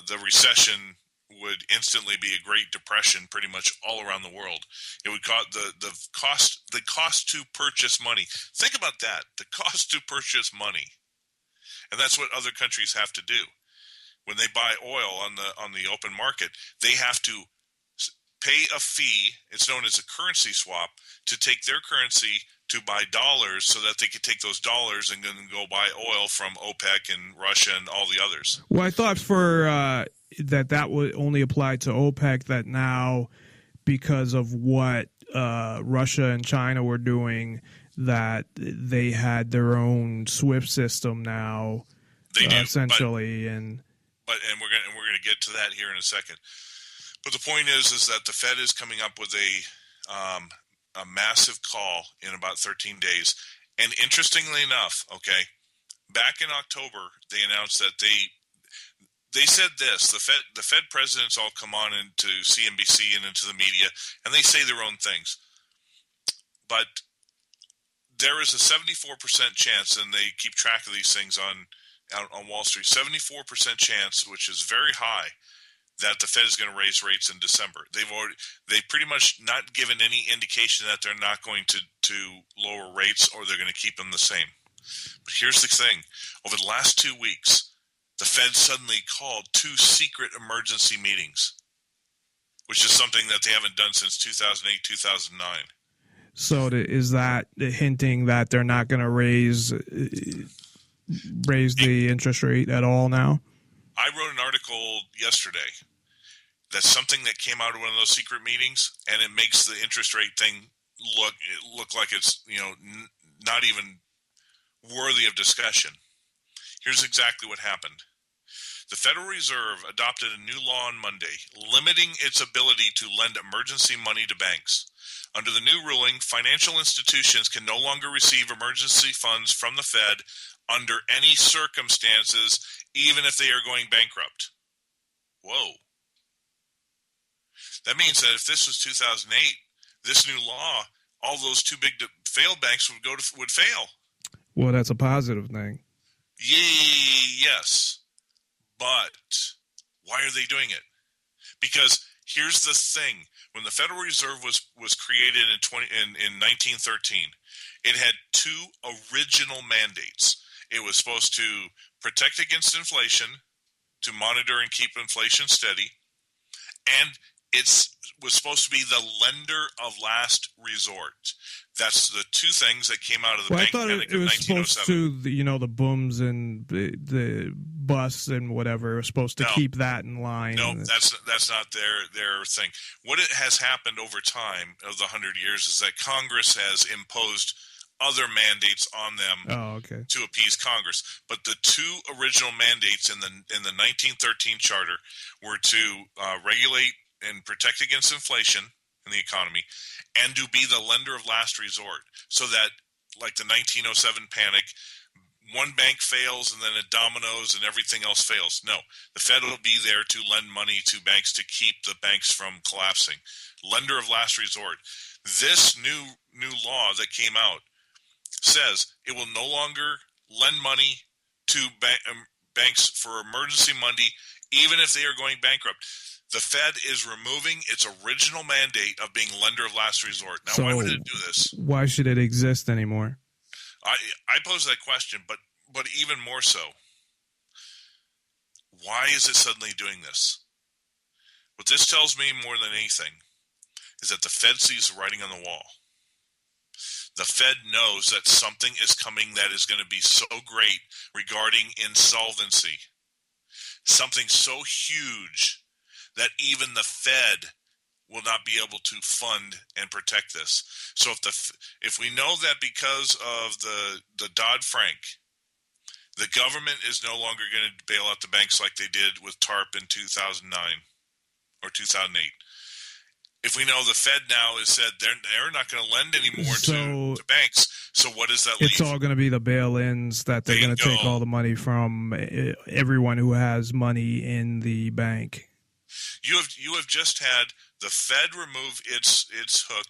the recession would instantly be a Great Depression pretty much all around the world. It would cost the cost to purchase money. Think about that, the cost to purchase money. And that's what other countries have to do. When they buy oil on the open market, they have to pay a fee, it's known as a currency swap, to take their currency to buy dollars so that they could take those dollars and then go buy oil from OPEC and Russia and all the others. Well, I thought for that would only apply to OPEC, that now because of what Russia and China were doing, that they had their own SWIFT system now, they do, essentially. But we're going to get to that here in a second. But the point is that the Fed is coming up with a massive call in about 13 days. And interestingly enough, back in October, they announced that they said this, the Fed presidents all come on into CNBC and into the media, and they say their own things. But there is a 74% chance, and they keep track of these things on Wall Street, 74% chance, which is very high, that the Fed is going to raise rates in December. They've pretty much not given any indication that they're not going to lower rates or they're going to keep them the same. But here's the thing. Over the last 2 weeks, the Fed suddenly called 2 secret emergency meetings, which is something that they haven't done since 2008, 2009. So is that hinting that they're not going to raise the interest rate at all now? I wrote an article yesterday that's something that came out of one of those secret meetings, and it makes the interest rate thing look like it's not even worthy of discussion. Here's exactly what happened. The Federal Reserve adopted a new law on Monday, limiting its ability to lend emergency money to banks. Under the new ruling, financial institutions can no longer receive emergency funds from the Fed under any circumstances, even if they are going bankrupt. Whoa. That means that if this was 2008, this new law, all those too big to fail banks would fail. Well, that's a positive thing. Yes. But why are they doing it? Because here's the thing. When the Federal Reserve was created in 1913, it had two original mandates. It was supposed to protect against inflation, to monitor and keep inflation steady, and it was supposed to be the lender of last resort. That's the two things that came out of the bank panic of 1907. I thought it was supposed to, the booms and the busts and whatever, was supposed to keep that in line. No, that's not their thing. What has happened over time of the 100 years is that Congress has imposed other mandates on them to appease Congress. But the two original mandates in the 1913 charter were to regulate and protect against inflation in the economy, and to be the lender of last resort, so that, like the 1907 panic, one bank fails and then it dominoes and everything else fails. No, the Fed will be there to lend money to banks to keep the banks from collapsing. Lender of last resort. This new law that came out says it will no longer lend money to banks for emergency money, even if they are going bankrupt. The Fed is removing its original mandate of being lender of last resort. Now, why would it do this? Why should it exist anymore? I pose that question, but even more so, why is it suddenly doing this? What this tells me more than anything is that the Fed sees the writing on the wall. The Fed knows that something is coming that is going to be so great regarding insolvency. Something so huge that even the Fed will not be able to fund and protect this. So if we know that because of the Dodd-Frank, the government is no longer going to bail out the banks like they did with TARP in 2009 or 2008. If we know the Fed now has said they're not going to lend anymore to banks, so what does that leave? It's all going to be the bail-ins that they're going to take all the money from everyone who has money in the bank. You have just had the Fed remove its hook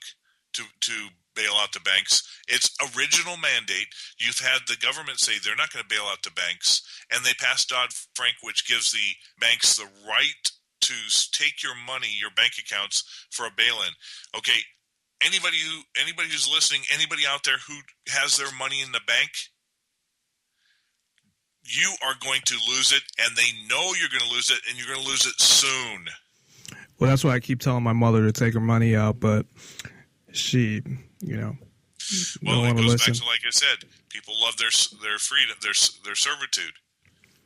to bail out the banks, its original mandate. You've had the government say they're not going to bail out the banks, and they passed Dodd-Frank, which gives the banks the right to take your money, your bank accounts, for a bail-in. Okay, anybody who's listening, anybody out there who has their money in the bank, you are going to lose it, and they know you're going to lose it, and you're going to lose it soon. Well, that's why I keep telling my mother to take her money out, but she, well, it goes back to, like I said, people love their freedom, their servitude.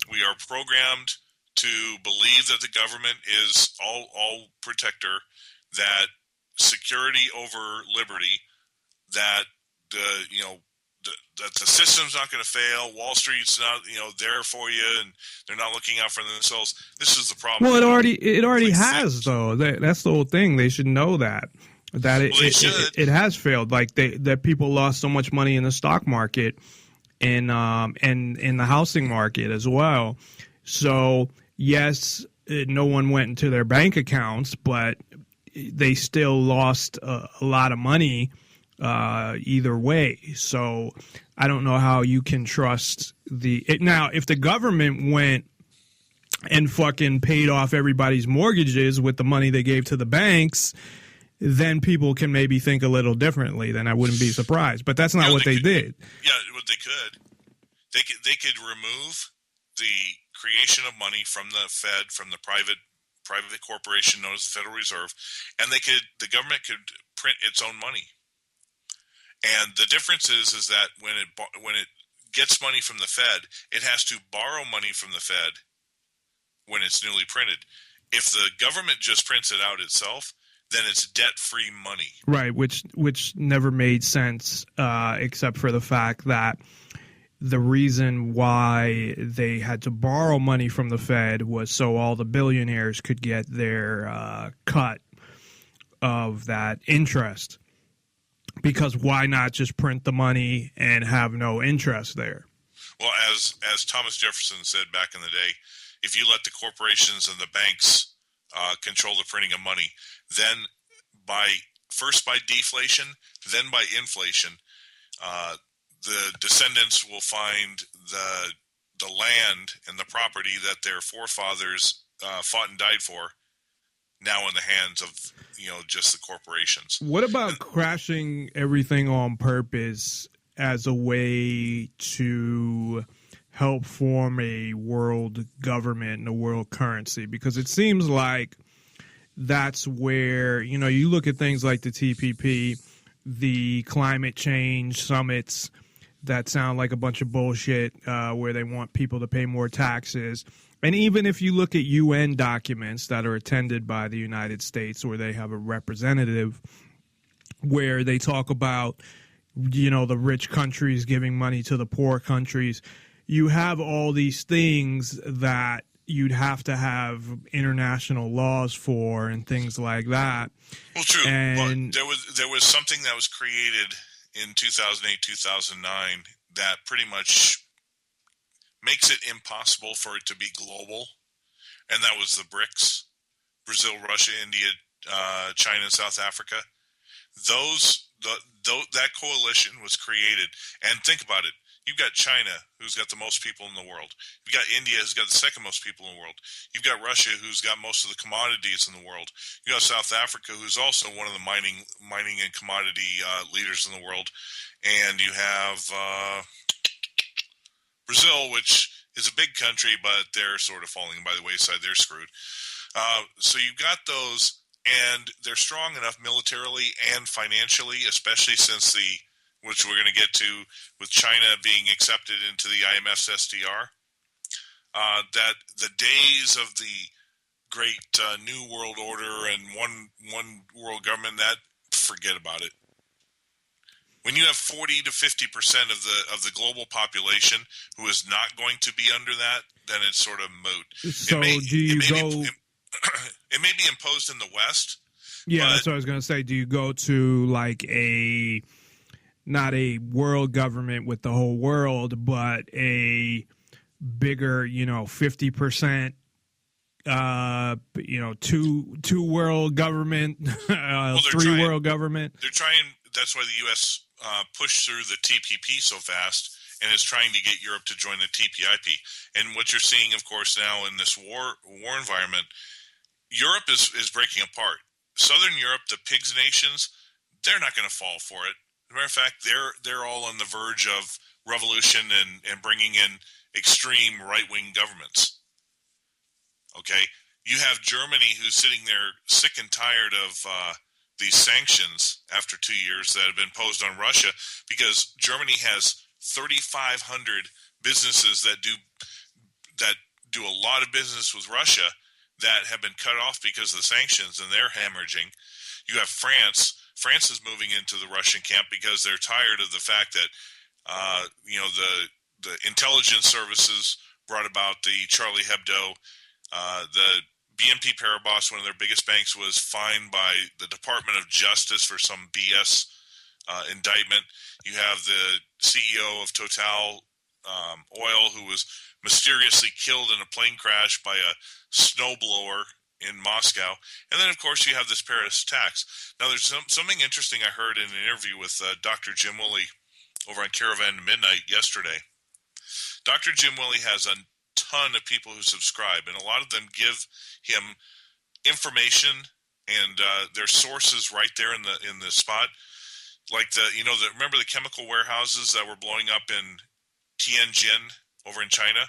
We are programmed to believe that the government is all protector, that security over liberty, that that the system's not going to fail, Wall Street's not there for you, and they're not looking out for themselves. This is the problem. Well, it already has though. That's the whole thing. They should know that it has failed. Like that people lost so much money in the stock market and in the housing market as well. So yes, no one went into their bank accounts, but they still lost a lot of money either way. So I don't know how you can trust now if the government went and fucking paid off everybody's mortgages with the money they gave to the banks, then people can maybe think a little differently. Then I wouldn't be surprised. But that's not what they did. Yeah, what they could remove the creation of money from the Fed, from the private corporation known as the Federal Reserve, and the government could print its own money. And the difference is that when it gets money from the Fed, it has to borrow money from the Fed when it's newly printed. If the government just prints it out itself, then it's debt-free money. Right, which never made sense, except for the fact that the reason why they had to borrow money from the Fed was so all the billionaires could get their cut of that interest. Because why not just print the money and have no interest there? Well, as Thomas Jefferson said back in the day, if you let the corporations and the banks control the printing of money. Then first by deflation, then by inflation, the descendants will find the land and the property that their forefathers fought and died for now in the hands of just the corporations. What about crashing everything on purpose as a way to help form a world government and a world currency? Because it seems like that's where, you look at things like the TPP, the climate change summits that sound like a bunch of bullshit, where they want people to pay more taxes. And even if you look at UN documents that are attended by the United States, where they have a representative, where they talk about, the rich countries giving money to the poor countries, you have all these things that you'd have to have international laws for and things like that. Well, true. And well, there was something that was created in 2008, 2009 that pretty much makes it impossible for it to be global, and that was the BRICS: Brazil, Russia, India, China, and South Africa. That coalition was created, and think about it. You've got China, who's got the most people in the world. You've got India, who's got the second most people in the world. You've got Russia, who's got most of the commodities in the world. You've got South Africa, who's also one of the mining and commodity leaders in the world. And you have Brazil, which is a big country, but they're sort of falling by the wayside. They're screwed. So you've got those, and they're strong enough militarily and financially, especially since which we're going to get to with China being accepted into the IMF's SDR, that the days of the great New World Order and one world government, forget about it. When you have 40 to 50% of the global population who is not going to be under that, then it's sort of moot. So it may be imposed in the West. Yeah, that's what I was going to say. Do you go to like not a world government with the whole world, but a bigger, 50%, two world government, world government? They're trying. That's why the U.S. Pushed through the TPP so fast and is trying to get Europe to join the TPIP. And what you're seeing, of course, now in this war environment, Europe is breaking apart. Southern Europe, the pigs nations, they're not going to fall for it. As a matter of fact, they're all on the verge of revolution and bringing in extreme right-wing governments. Okay? You have Germany, who's sitting there sick and tired of these sanctions after 2 years that have been imposed on Russia, because Germany has 3,500 businesses that do a lot of business with Russia that have been cut off because of the sanctions, and they're hemorrhaging. You have France. France is moving into the Russian camp because they're tired of the fact that the intelligence services brought about the Charlie Hebdo. The BNP Paribas, one of their biggest banks, was fined by the Department of Justice for some BS indictment. You have the CEO of Total Oil, who was mysteriously killed in a plane crash by a snowblower in Moscow. And then, of course, you have this Paris tax. Now, there's something interesting I heard in an interview with Dr. Jim Willey over on Caravan to Midnight yesterday. Dr. Jim Willey has a ton of people who subscribe, and a lot of them give him information and their sources right there in the spot. Like remember the chemical warehouses that were blowing up in Tianjin over in China?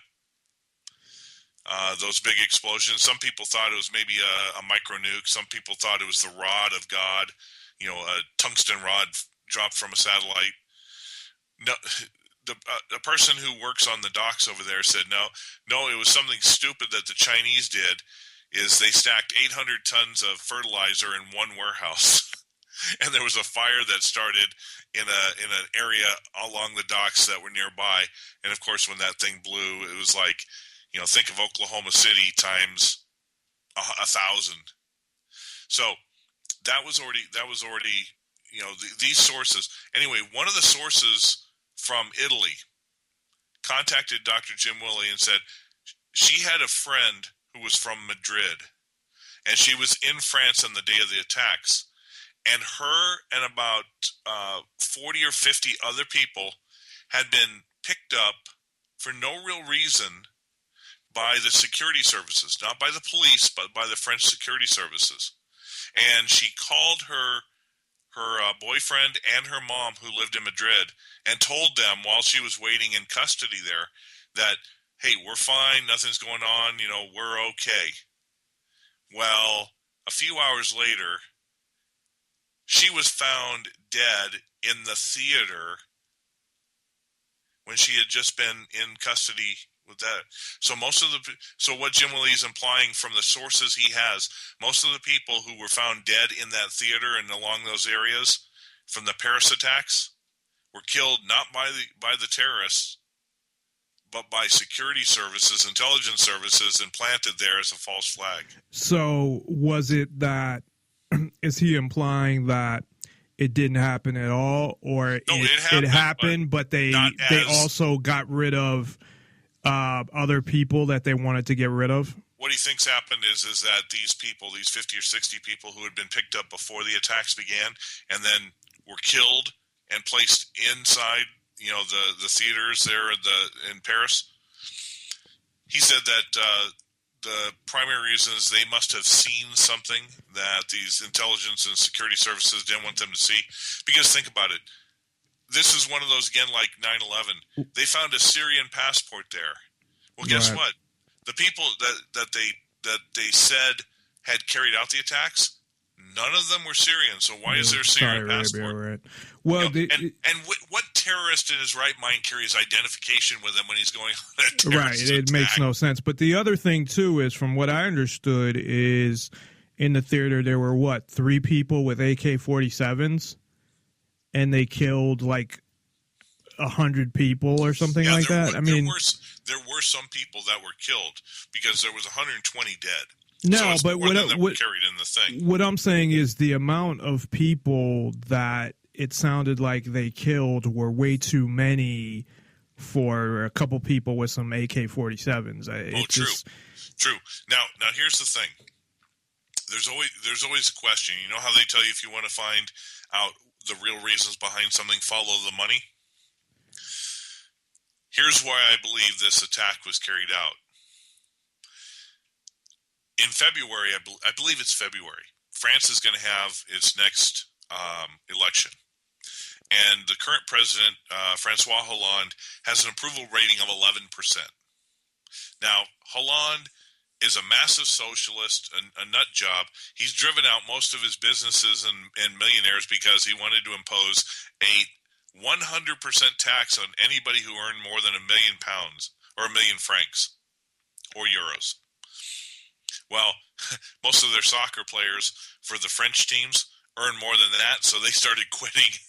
Those big explosions. Some people thought it was maybe a micro nuke. Some people thought it was the rod of God, a tungsten rod dropped from a satellite. No, the person who works on the docks over there said no, it was something stupid that the Chinese did. Is they stacked 800 tons of fertilizer in one warehouse, and there was a fire that started in an area along the docks that were nearby. And of course, when that thing blew, it was like, think of Oklahoma City times 1,000. So that was already these sources. Anyway, one of the sources from Italy contacted Dr. Jim Willey and said she had a friend who was from Madrid, and she was in France on the day of the attacks. And her and about 40 or 50 other people had been picked up for no real reason by the security services, not by the police, but by the French security services. And she called her boyfriend and her mom, who lived in Madrid, and told them while she was waiting in custody there that, hey, we're fine, nothing's going on, we're okay. Well, a few hours later, she was found dead in the theater when she had just been in custody with that. So what Jim Willie is implying from the sources he has, most of the people who were found dead in that theater and along those areas from the Paris attacks were killed not by the terrorists, but by security services, intelligence services, and planted there as a false flag. So was it that, is he implying that it didn't happen at all, or no, it happened, but they also got rid of other people that they wanted to get rid of? What he thinks happened is that these 50 or 60 people who had been picked up before the attacks began and then were killed and placed inside, the theaters there in Paris. He said that the primary reason is they must have seen something that these intelligence and security services didn't want them to see. Because think about it. This is one of those, again, like 9/11. They found a Syrian passport there. Well, guess what? The people that they said had carried out the attacks, none of them were Syrian. So why is there a Syrian passport? Right. Well, what terrorist in his right mind carries identification with him when he's going on a terrorist attack? It makes no sense. But the other thing too is, from what I understood, is in the theater there were 3 people with AK-47s. And they killed like 100 people or something like that. There were some people that were killed because there was 120 dead. No, so but what carried in the thing. What I'm saying is the amount of people that it sounded like they killed were way too many for a couple people with some AK-47s. True. Now here's the thing. There's always a question. You know how they tell you if you want to find out the real reasons behind something, follow the money? Here's why I believe this attack was carried out. In February, I believe it's February, France is going to have its next election. And the current president, Francois Hollande, has an approval rating of 11%. Now, Hollande is a massive socialist, a nut job. He's driven out most of his businesses and millionaires because he wanted to impose a 100% tax on anybody who earned more than £1 million or £1 million francs or euros. Well, most of their soccer players for the French teams earn more than that, so they started quitting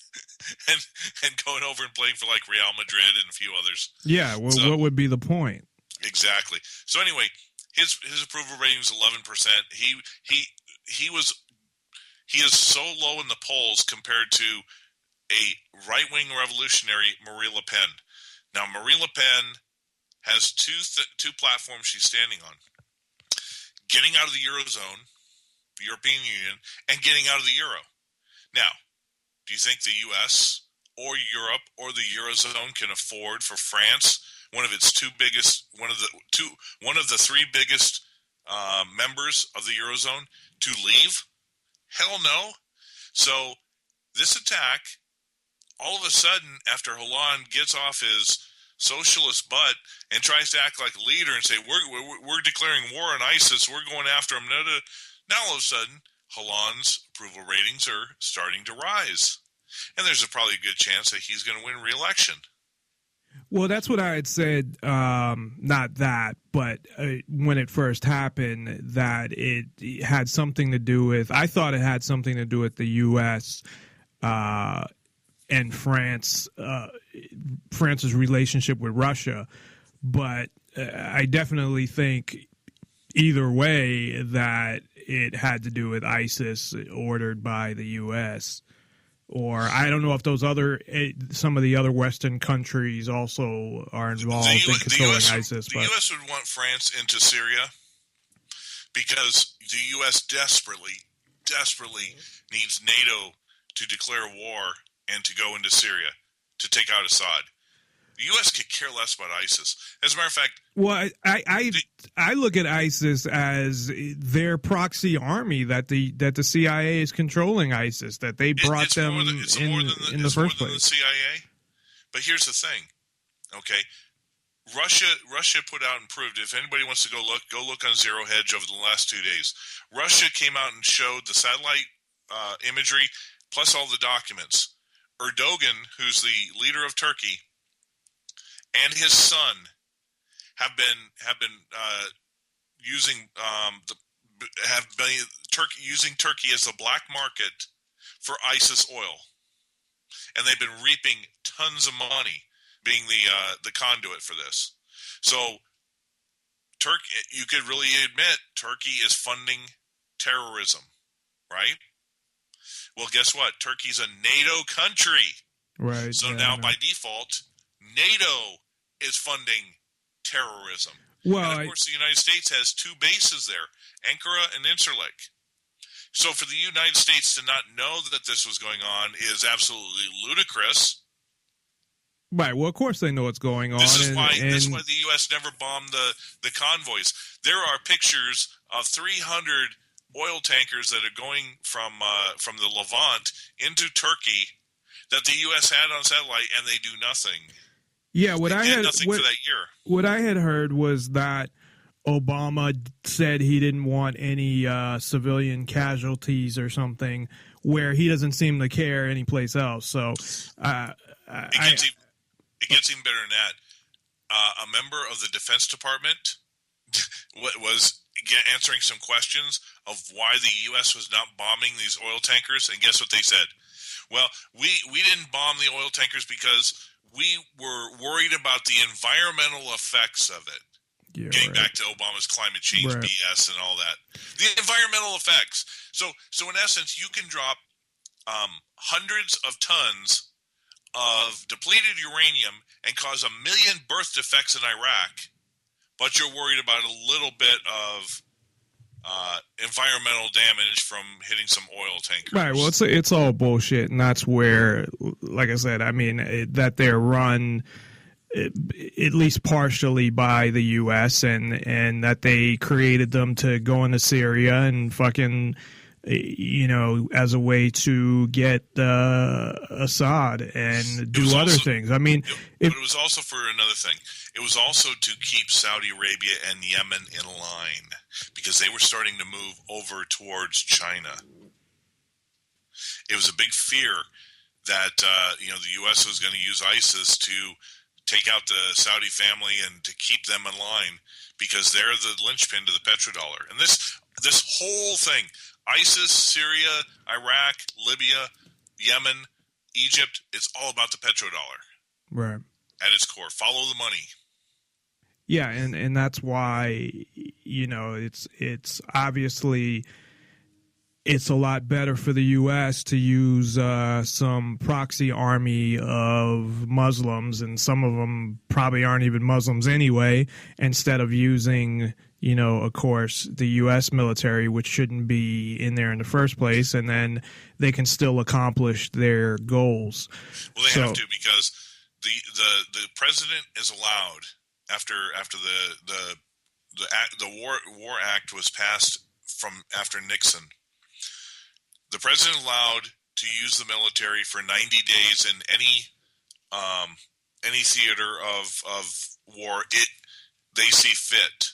and going over and playing for like Real Madrid and a few others. Yeah, well, so, what would be the point? Exactly. So anyway, his approval rating is 11%. He is so low in the polls compared to a right-wing revolutionary, Marie Le Pen. Now, Marie Le Pen has two platforms she's standing on: getting out of the Eurozone, the European Union, and getting out of the Euro. Now, do you think the U.S. or Europe or the Eurozone can afford for France, one of the three biggest members of the Eurozone, to leave? Hell no. So this attack, all of a sudden, after Hollande gets off his socialist butt and tries to act like a leader and say, we're declaring war on ISIS, we're going after them. Now all of a sudden, Hollande's approval ratings are starting to rise. And there's probably a good chance that he's going to win re-election. Well, that's what I had said, not that, but when it first happened, that it had something to do with, I thought it had something to do with the U.S. And France, France's relationship with Russia. But I definitely think either way that it had to do with ISIS ordered by the U.S. Or I don't know if some of the other Western countries also are involved in controlling ISIS. The U.S. would want France into Syria because the U.S. desperately needs NATO to declare war and to go into Syria to take out Assad. The U.S. could care less about ISIS. As a matter of fact, well, I look at ISIS as their proxy army that the CIA is controlling ISIS. That they brought them in the first place. It's more than the CIA. But here's the thing, okay? Russia put out and proved. If anybody wants to go look on Zero Hedge over the last 2 days. Russia came out and showed the satellite imagery plus all the documents. Erdogan, who's the leader of Turkey, and his son have been using Turkey as the black market for ISIS oil, and they've been reaping tons of money, being the conduit for this. So, you could really admit Turkey is funding terrorism, right? Well, guess what? Turkey's a NATO country, right? So now by default, NATO is funding terrorism. Well, and of course, the United States has two bases there, Ankara and Incirlik. So for the United States to not know that this was going on is absolutely ludicrous. Right. Well, of course they know what's going on. This is why the U.S. never bombed the convoys. There are pictures of 300 oil tankers that are going from the Levant into Turkey that the U.S. had on satellite, and they do nothing. Yeah, what I had heard was that Obama said he didn't want any civilian casualties or something, where he doesn't seem to care anyplace else. So it gets even better than that. A member of the Defense Department was answering some questions of why the U.S. was not bombing these oil tankers, and guess what they said? Well, we didn't bomb the oil tankers because we were worried about the environmental effects of it. Yeah, Getting back to Obama's climate change BS and all that. The environmental effects. So in essence, you can drop hundreds of tons of depleted uranium and cause 1 million birth defects in Iraq, but you're worried about a little bit of environmental damage from hitting some oil tankers. Right. Well, it's all bullshit, and that's where, like I said, I mean that they're run at least partially by the U.S. and that they created them to go into Syria and fucking, as a way to get Assad and do other things. I mean, but it was also for another thing. It was also to keep Saudi Arabia and Yemen in line because they were starting to move over towards China. It was a big fear that the U.S. was going to use ISIS to take out the Saudi family and to keep them in line because they're the linchpin to the petrodollar. And this whole thing, ISIS, Syria, Iraq, Libya, Yemen, Egypt, it's all about the petrodollar. Right. At its core. Follow the money. Yeah, and that's why, it's obviously it's a lot better for the U.S. to use some proxy army of Muslims, and some of them probably aren't even Muslims anyway, instead of using, of course, the U.S. military, which shouldn't be in there in the first place, and then they can still accomplish their goals. Well, they have to, because the president is allowed, after the War Act was passed after Nixon, the president allowed to use the military for 90 days in any theater of war they see fit.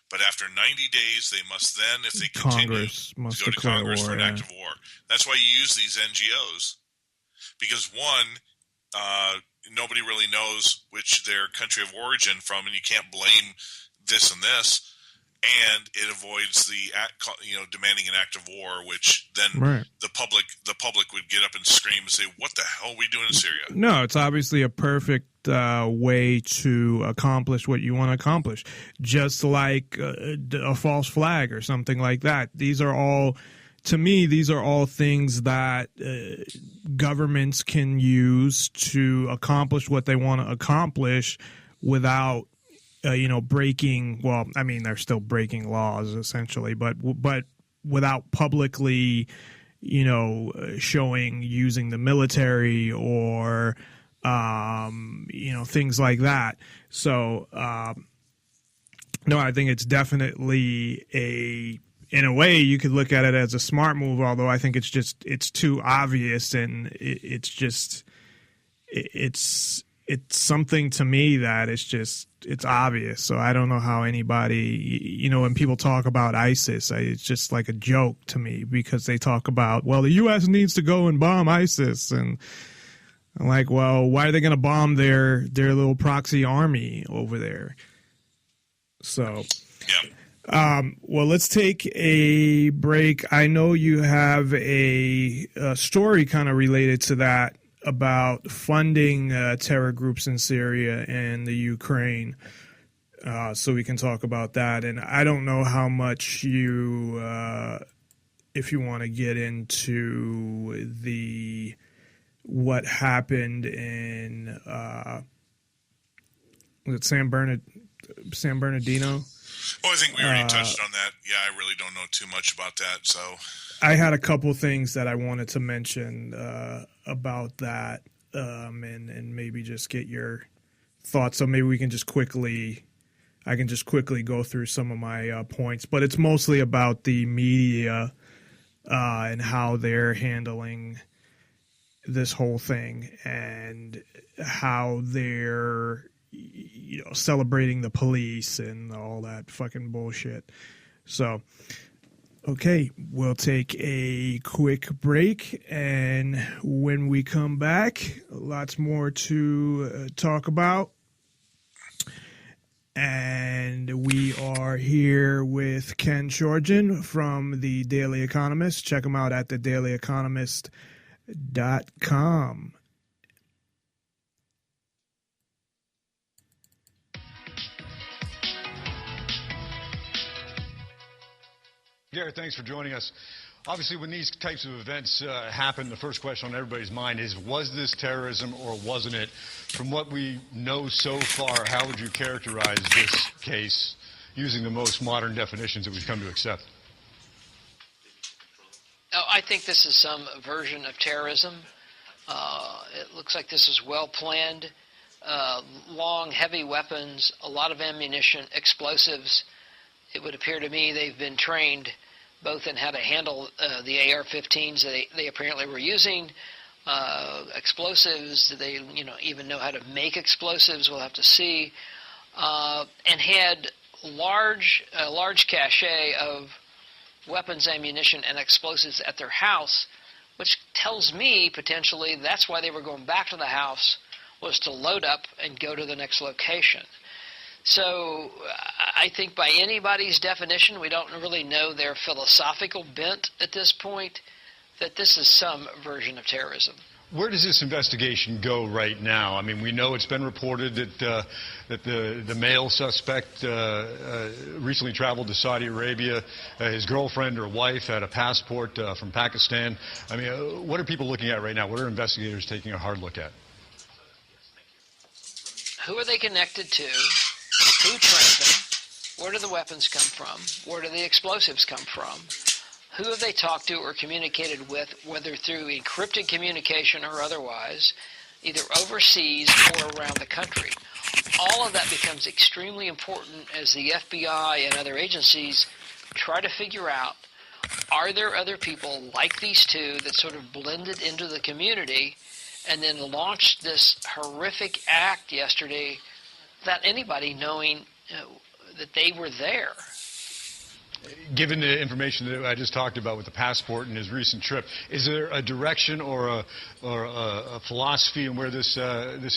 But after 90 days, they must then, if they continue, go to Congress for an act of war. That's why you use these NGOs. Because one, nobody really knows which their country of origin from, and you can't blame this and this. And it avoids the demanding an act of war, which then the public would get up and scream and say, "What the hell are we doing in Syria?" No, it's obviously a perfect way to accomplish what you want to accomplish, just like a false flag or something like that. These are all things that governments can use to accomplish what they want to accomplish without breaking. Well, I mean, they're still breaking laws essentially, but without publicly, showing using the military or things like that. So no, I think it's definitely in a way you could look at it as a smart move, although I think it's too obvious, and it's something to me that it's obvious. So I don't know how anybody, when people talk about ISIS, it's just like a joke to me, because they talk about, well, the U.S. needs to go and bomb ISIS, and I'm like, well, why are they going to bomb their little proxy army over there? So, yeah. Well, let's take a break. I know you have a story kind of related to that about funding terror groups in Syria and the Ukraine. So we can talk about that. And I don't know how much if you want to get into what happened in, was it San Bernardino? Well, I think we already touched on that. Yeah, I really don't know too much about that. So I had a couple things that I wanted to mention about that, and maybe just get your thoughts. So maybe I can just quickly go through some of my points. But it's mostly about the media and how they're handling this whole thing, and how they're celebrating the police and all that fucking bullshit. So, okay, we'll take a quick break, and when we come back, lots more to talk about. And we are here with Ken Schortgen from The Daily Economist. Check him out at thedailyeconomist.com. Garrett, thanks for joining us. Obviously, when these types of events happen, the first question on everybody's mind is, was this terrorism or wasn't it? From what we know so far, how would you characterize this case using the most modern definitions that we've come to accept? Oh, I think this is some version of terrorism. It looks like this is well planned. Long, heavy weapons, a lot of ammunition, explosives. It would appear to me they've been trained both in how to handle the AR-15s they apparently were using, explosives. They even know how to make explosives. We'll have to see, and had a large cache of weapons, ammunition, and explosives at their house, which tells me potentially that's why they were going back to the house, was to load up and go to the next location. So I think by anybody's definition, we don't really know their philosophical bent at this point, that this is some version of terrorism. Where does this investigation go right now? I mean, we know it's been reported that the male suspect recently traveled to Saudi Arabia. His girlfriend or wife had a passport from Pakistan. I mean, what are people looking at right now? What are investigators taking a hard look at? Who are they connected to? Who trained them? Where do the weapons come from? Where do the explosives come from? Who have they talked to or communicated with, whether through encrypted communication or otherwise, either overseas or around the country? All of that becomes extremely important as the FBI and other agencies try to figure out, are there other people like these two that sort of blended into the community and then launched this horrific act yesterday without anybody knowing that they were there? Given the information that I just talked about with the passport and his recent trip, is there a direction or a philosophy in where this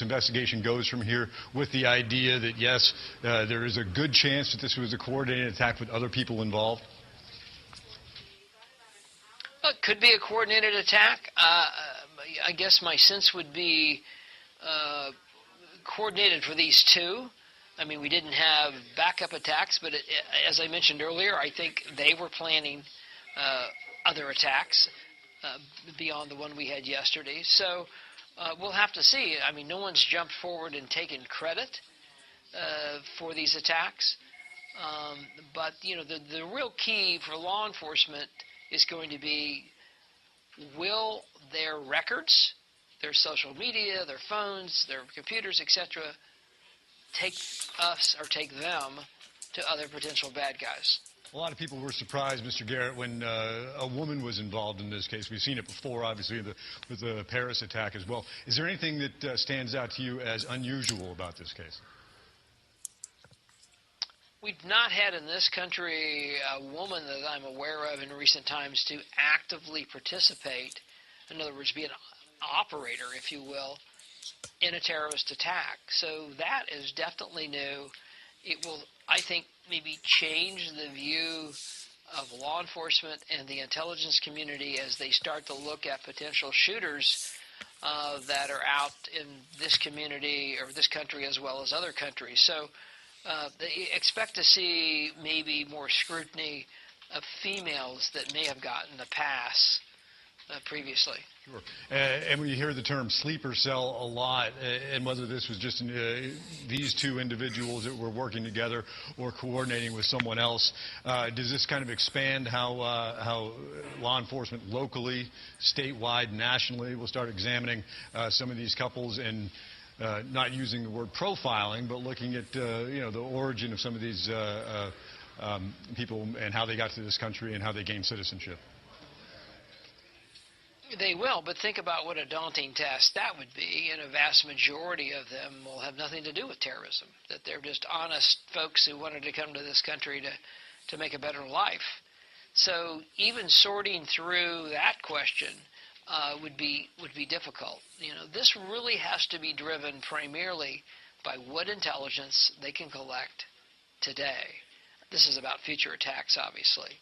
investigation goes from here, with the idea that, yes, there is a good chance that this was a coordinated attack with other people involved? Well, it could be a coordinated attack. I guess my sense would be coordinated for these two. I mean, we didn't have backup attacks, but as I mentioned earlier, I think they were planning other attacks beyond the one we had yesterday. So we'll have to see. I mean, no one's jumped forward and taken credit. for these attacks. But, the real key for law enforcement is going to be, will their records, their social media, their phones, their computers, etc., take us or take them to other potential bad guys? A lot of people were surprised, Mr. Garrett, when a woman was involved in this case. We've seen it before, obviously, with the Paris attack as well. Is there anything that stands out to you as unusual about this case? We've not had in this country a woman that I'm aware of in recent times to actively participate, in other words, be an operator, if you will, in a terrorist attack. So that is definitely new. It will, I think, maybe change the view of law enforcement and the intelligence community as they start to look at potential shooters that are out in this community or this country as well as other countries. So they expect to see maybe more scrutiny of females that may have gotten a pass previously. Sure. And we hear the term sleeper cell a lot, and whether this was just these two individuals that were working together or coordinating with someone else, does this kind of expand how law enforcement locally, statewide, nationally will start examining some of these couples and not using the word profiling, but looking at the origin of some of these people and how they got to this country and how they gained citizenship? They will, but think about what a daunting task that would be, and a vast majority of them will have nothing to do with terrorism, that they're just honest folks who wanted to come to this country to make a better life. So even sorting through that question would be difficult. This really has to be driven primarily by what intelligence they can collect today. This is about future attacks, obviously.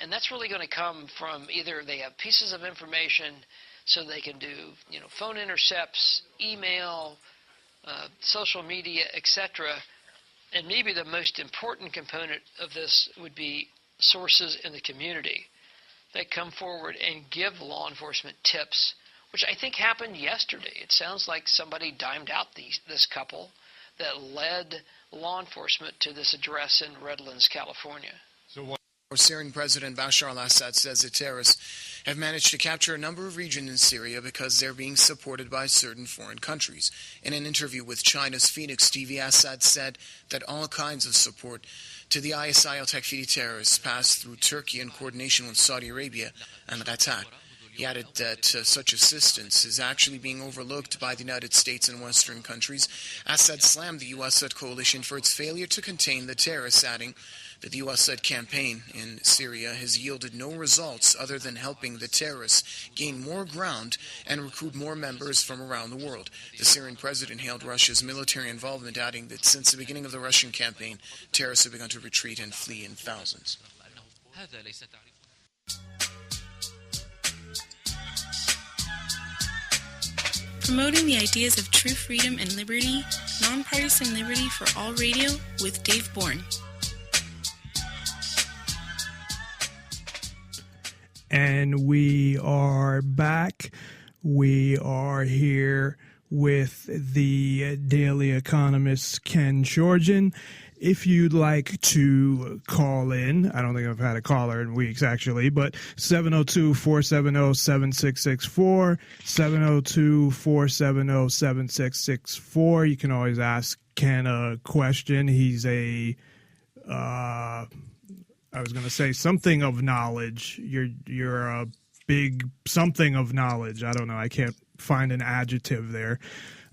And that's really going to come from either they have pieces of information so they can do, phone intercepts, email, social media, etc. And maybe the most important component of this would be sources in the community that come forward and give law enforcement tips, which I think happened yesterday. It sounds like somebody dimed out this couple that led law enforcement to this address in Redlands, California. Syrian President Bashar al-Assad says the terrorists have managed to capture a number of regions in Syria because they're being supported by certain foreign countries. In an interview with China's Phoenix TV, Assad said that all kinds of support to the ISIL Takfiri terrorists passed through Turkey in coordination with Saudi Arabia and Qatar. He added that such assistance is actually being overlooked by the United States and Western countries. Assad slammed the U.S.-led coalition for its failure to contain the terrorists, adding that the U.S.-led campaign in Syria has yielded no results other than helping the terrorists gain more ground and recruit more members from around the world. The Syrian president hailed Russia's military involvement, adding that since the beginning of the Russian campaign, terrorists have begun to retreat and flee in thousands. Promoting the ideas of true freedom and liberty, Nonpartisan Liberty for All Radio with Dave Bourne. And we are back. We are here with the Daily Economist, Ken Schortgen. If you'd like to call in, I don't think I've had a caller in weeks, actually, but 702-470-7664, 702-470-7664. You can always ask Ken a question. He's I was going to say something of knowledge. You're a big something of knowledge. I don't know. I can't find an adjective there.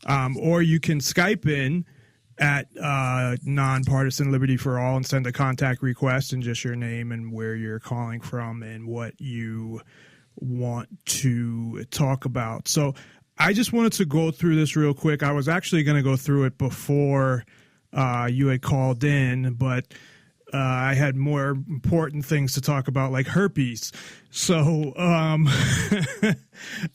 Or you can Skype in at Nonpartisan Liberty for All and send a contact request and just your name and where you're calling from and what you want to talk about. So I just wanted to go through this real quick. I was actually going to go through it before you had called in, but I had more important things to talk about, like herpes. So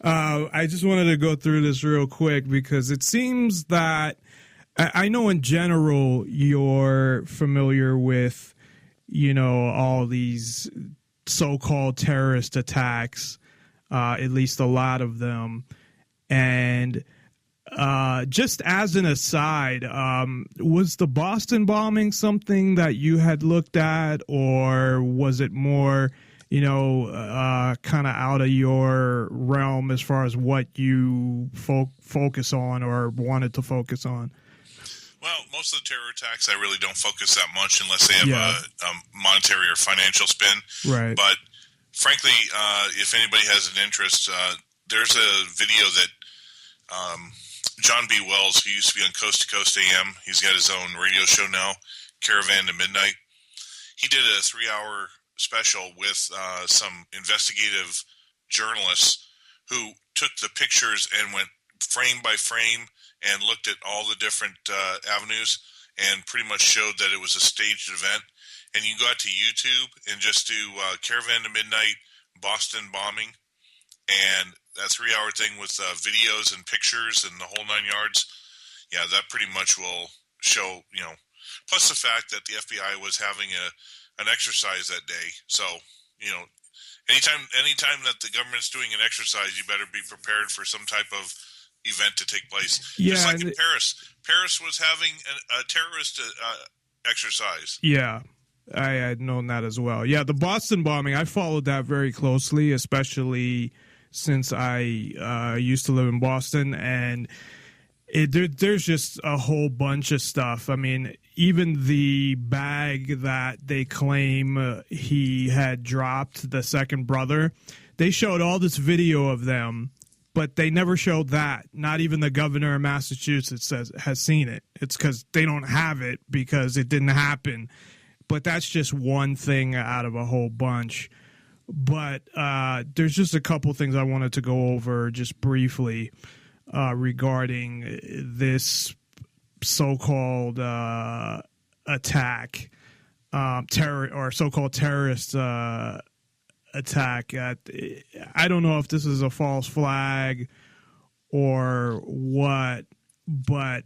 I just wanted to go through this real quick because it seems that I know in general you're familiar with, all these so-called terrorist attacks, at least a lot of them. And just as an aside, was the Boston bombing something that you had looked at, or was it more, kind of out of your realm as far as what you focus on or wanted to focus on? Well, most of the terror attacks, I really don't focus that much unless they have a monetary or financial spin. Right. But frankly, if anybody has an interest, there's a video that John B. Wells, who used to be on Coast to Coast AM, he's got his own radio show now, Caravan to Midnight. He did a 3-hour special with some investigative journalists who took the pictures and went frame by frame and looked at all the different avenues and pretty much showed that it was a staged event. And you go out to YouTube and just do Caravan to Midnight Boston bombing, and that 3-hour thing with videos and pictures and the whole 9 yards. Yeah, that pretty much will show, plus the fact that the FBI was having an exercise that day. So, anytime that the government's doing an exercise, you better be prepared for some type of event to take place. Yeah, just like in Paris. Paris was having a terrorist exercise. Yeah, I had known that as well. Yeah, the Boston bombing, I followed that very closely, especially since I used to live in Boston, and there's just a whole bunch of stuff. I mean, even the bag that they claim he had dropped, the second brother, they showed all this video of them, but they never showed that. Not even the governor of Massachusetts has seen it. It's because they don't have it because it didn't happen. But that's just one thing out of a whole bunch. But there's just a couple things I wanted to go over just briefly regarding this so-called attack, terror or so-called terrorist attack. I don't know if this is a false flag or what, but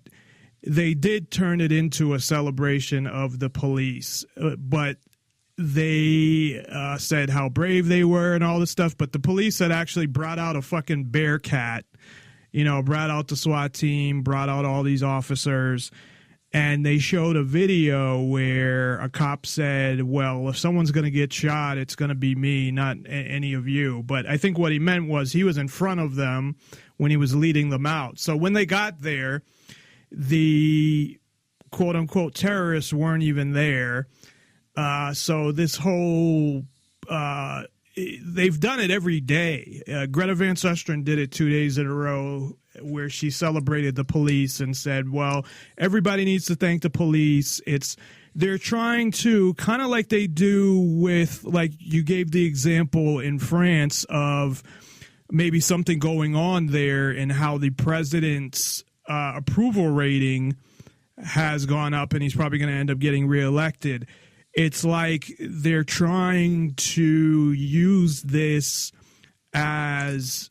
they did turn it into a celebration of the police. But they said how brave they were and all this stuff, but the police had actually brought out a fucking bear cat, brought out the SWAT team, brought out all these officers, and they showed a video where a cop said, well, if someone's going to get shot, it's going to be me, not any of you. But I think what he meant was he was in front of them when he was leading them out. So when they got there, the quote-unquote terrorists weren't even there. So this whole they've done it every day. Greta Van Susteren did it 2 days in a row where she celebrated the police and said, well, everybody needs to thank the police. They're trying to, kind of like they do with, like you gave the example in France of maybe something going on there and how the president's approval rating has gone up and he's probably going to end up getting reelected. It's like they're trying to use this as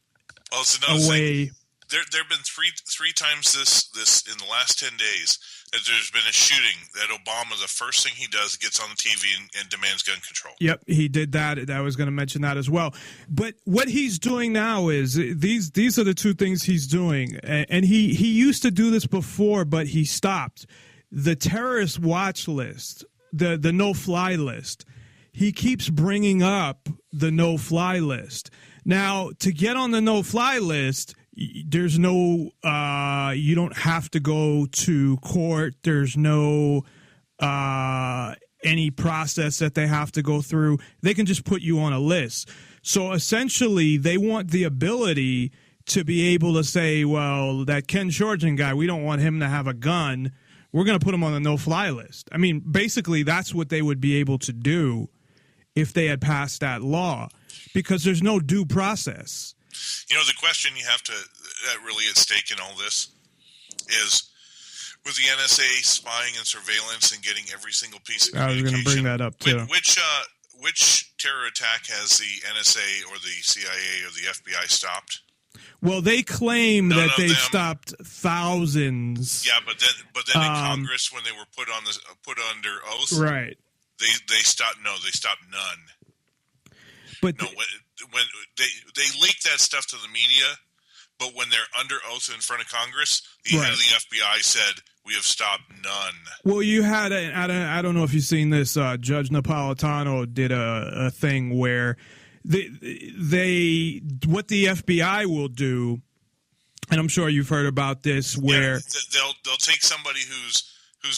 a way. There have been three times this in the last 10 days that there's been a shooting that Obama, the first thing he does, gets on the TV and demands gun control. Yep, he did that. I was going to mention that as well. But what he's doing now is these are the two things he's doing. And he used to do this before, but he stopped. The terrorist watch list, the no-fly list, he keeps bringing up the no-fly list. Now, to get on the no-fly list, there's no you don't have to go to court. There's no any process that they have to go through. They can just put you on a list. So essentially, they want the ability to be able to say, well, that Ken Schortgen guy, we don't want him to have a gun. We're going to put him on the no-fly list. I mean, basically, that's what they would be able to do if they had passed that law, because there's no due process. The question you have to really at stake in all this is, with the NSA spying and surveillance and getting every single piece of communication. I was going to bring that up too. Which terror attack has the NSA or the CIA or the FBI stopped? Well, they claim that they've stopped thousands. Yeah, but then in Congress, when they were put under oath, right? They stopped. No, they stopped none. But no, when they leaked that stuff to the media, but when they're under oath in front of Congress, the head of the FBI said, "We have stopped none." Well, you had I don't know if you've seen this. Judge Napolitano did a thing where they what the FBI will do, and I'm sure you've heard about this, where they'll take somebody who's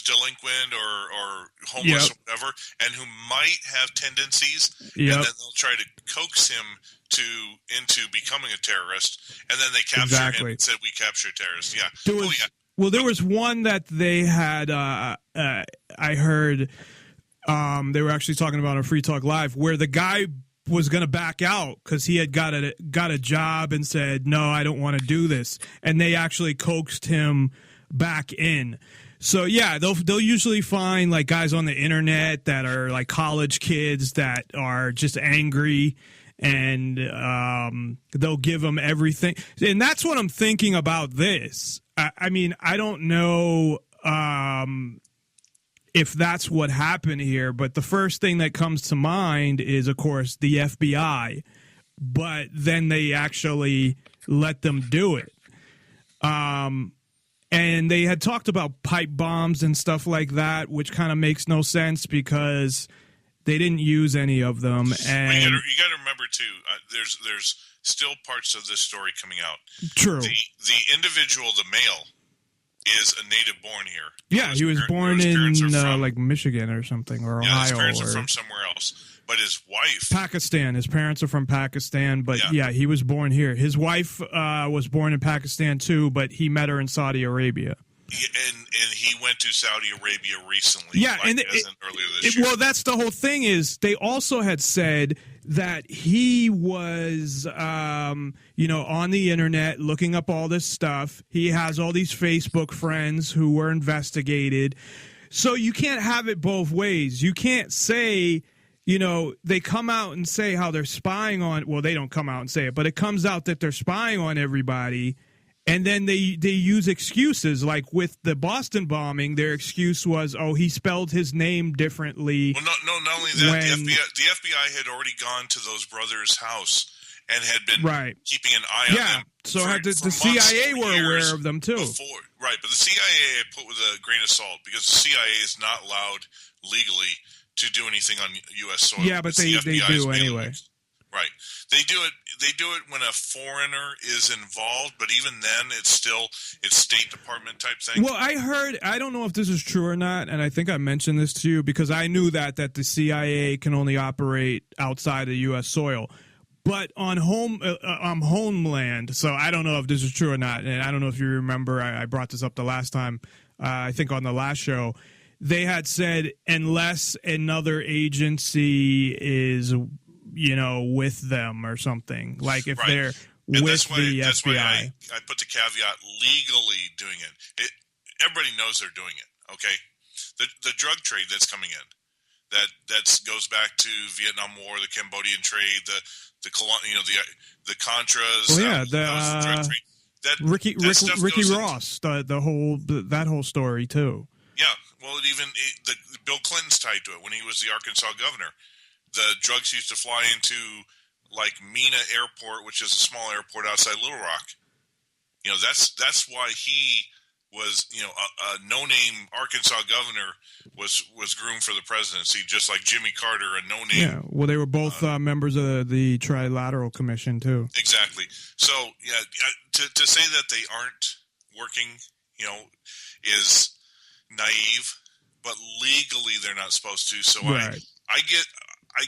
delinquent or homeless or whatever, and who might have tendencies, and then they'll try to coax him into becoming a terrorist, and then they capture him and said, "We capture terrorists." Yeah. Well, there was one that they had. I heard they were actually talking about on Free Talk Live, where the guy was going to back out because he had got a job and said, "No, I don't want to do this," and they actually coaxed him back in. So yeah, they'll usually find like guys on the internet that are like college kids that are just angry, and they'll give them everything. And that's what I'm thinking about this. I mean, I don't know if that's what happened here, but the first thing that comes to mind is, of course, the FBI. But then they actually let them do it. And they had talked about pipe bombs and stuff like that, which kind of makes no sense because they didn't use any of them. And you got to remember too, there's still parts of this story coming out. True. The individual, the male, is a native born here. Yeah, he was born in like Michigan or something, or Ohio. Yeah, his parents are from somewhere else. But his wife... Pakistan. His parents are from Pakistan, but yeah, he was born here. His wife was born in Pakistan too, but he met her in Saudi Arabia. And he went to Saudi Arabia recently. Yeah, and earlier this year. Well, that's the whole thing is they also had said that he was, on the internet looking up all this stuff. He has all these Facebook friends who were investigated. So you can't have it both ways. You can't say... they come out and say how they're spying on. Well, they don't come out and say it, but it comes out that they're spying on everybody, and then they use excuses. Like with the Boston bombing, their excuse was, "Oh, he spelled his name differently." Well, not only that, the FBI had already gone to those brothers' house and had been keeping an eye on them. So the CIA were aware of them too. But the CIA I put with a grain of salt because the CIA is not allowed legally to do anything on U.S. soil. Yeah, but they do anyway. Right. They do it when a foreigner is involved, but even then it's State Department type thing. Well, I don't know if this is true or not, and I think I mentioned this to you because I knew that the CIA can only operate outside of U.S. soil. But on homeland, so I don't know if this is true or not, and I don't know if you remember, I brought this up the last time, I think on the last show. They had said unless another agency is, with them or something, like if they're with the FBI. That's why I put the caveat legally doing it. Everybody knows they're doing it. Okay, the drug trade that's coming in, that goes back to Vietnam War, the Cambodian trade, the Contras. Well, yeah, the drug trade. Ricky Ross, that whole story too. Yeah. Well, Bill Clinton's tied to it when he was the Arkansas governor. The drugs used to fly into like Mena Airport, which is a small airport outside Little Rock. That's why he was, a no-name Arkansas governor was groomed for the presidency, just like Jimmy Carter, a no-name. Yeah, well, they were both members of the Trilateral Commission too. Exactly. So, yeah, to say that they aren't working, is naive, but legally they're not supposed to. So I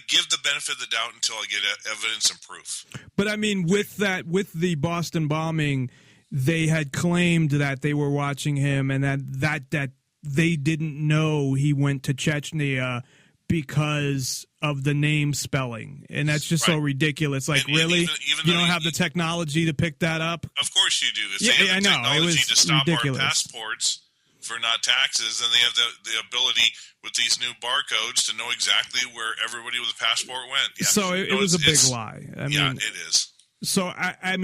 give the benefit of the doubt until I get evidence and proof. But I mean, with the Boston bombing, they had claimed that they were watching him and that they didn't know he went to Chechnya because of the name spelling, and that's just so ridiculous. Like, and really, even you don't have the technology to pick that up? Of course you do. If they have the technology to stop ridiculous. Our passports for not taxes, then they have the ability with these new barcodes to know exactly where everybody with a passport went. Yeah. So it was a big lie. I mean, it is. So I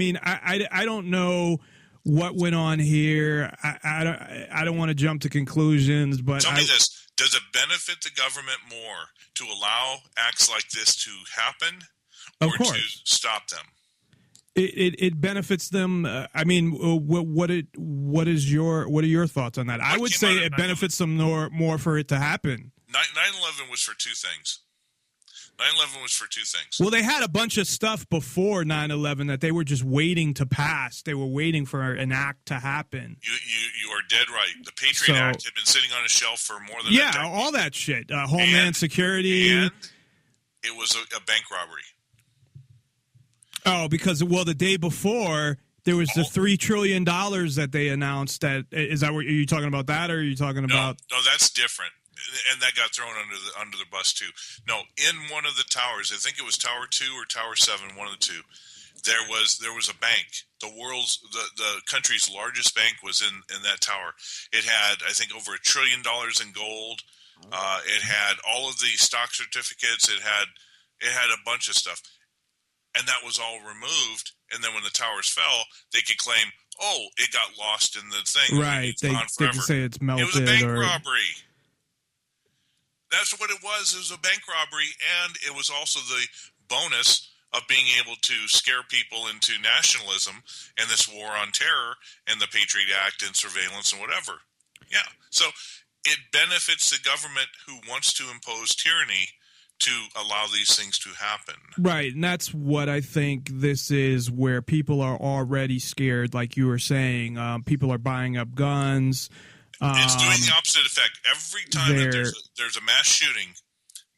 don't know what went on here. I don't want to jump to conclusions, but tell me this: does it benefit the government more to allow acts like this to happen, or to stop them? It benefits them. I mean, what are your thoughts on that? I would say it benefits them more for it to happen. 9/11 was for two things. 9/11 was for two things. Well, they had a bunch of stuff before 9/11 that they were just waiting to pass. They were waiting for an act to happen. You are dead right. The Patriot Act had been sitting on a shelf for more than a decade. All that shit. Homeland Security. And it was a bank robbery. Oh, because the day before there was the $3 trillion that they announced. That is that what are you talking about? That or are you talking about? No, that's different. And that got thrown under the bus too. No, in one of the towers, I think it was Tower 2 or Tower 7, one of the two. There was a bank. The country's largest bank was in that tower. It had, I think, over $1 trillion in gold. It had all of the stock certificates. It had a bunch of stuff. And that was all removed. And then when the towers fell, they could claim, oh, it got lost in the thing. Right. They could say it's melted. It was a bank robbery. That's what it was. It was a bank robbery. And it was also the bonus of being able to scare people into nationalism and this war on terror and the Patriot Act and surveillance and whatever. Yeah. So it benefits the government who wants to impose tyranny to allow these things to happen. Right, and that's what I think this is, where people are already scared, like you were saying. People are buying up guns. It's doing the opposite effect. Every time that there's a mass shooting,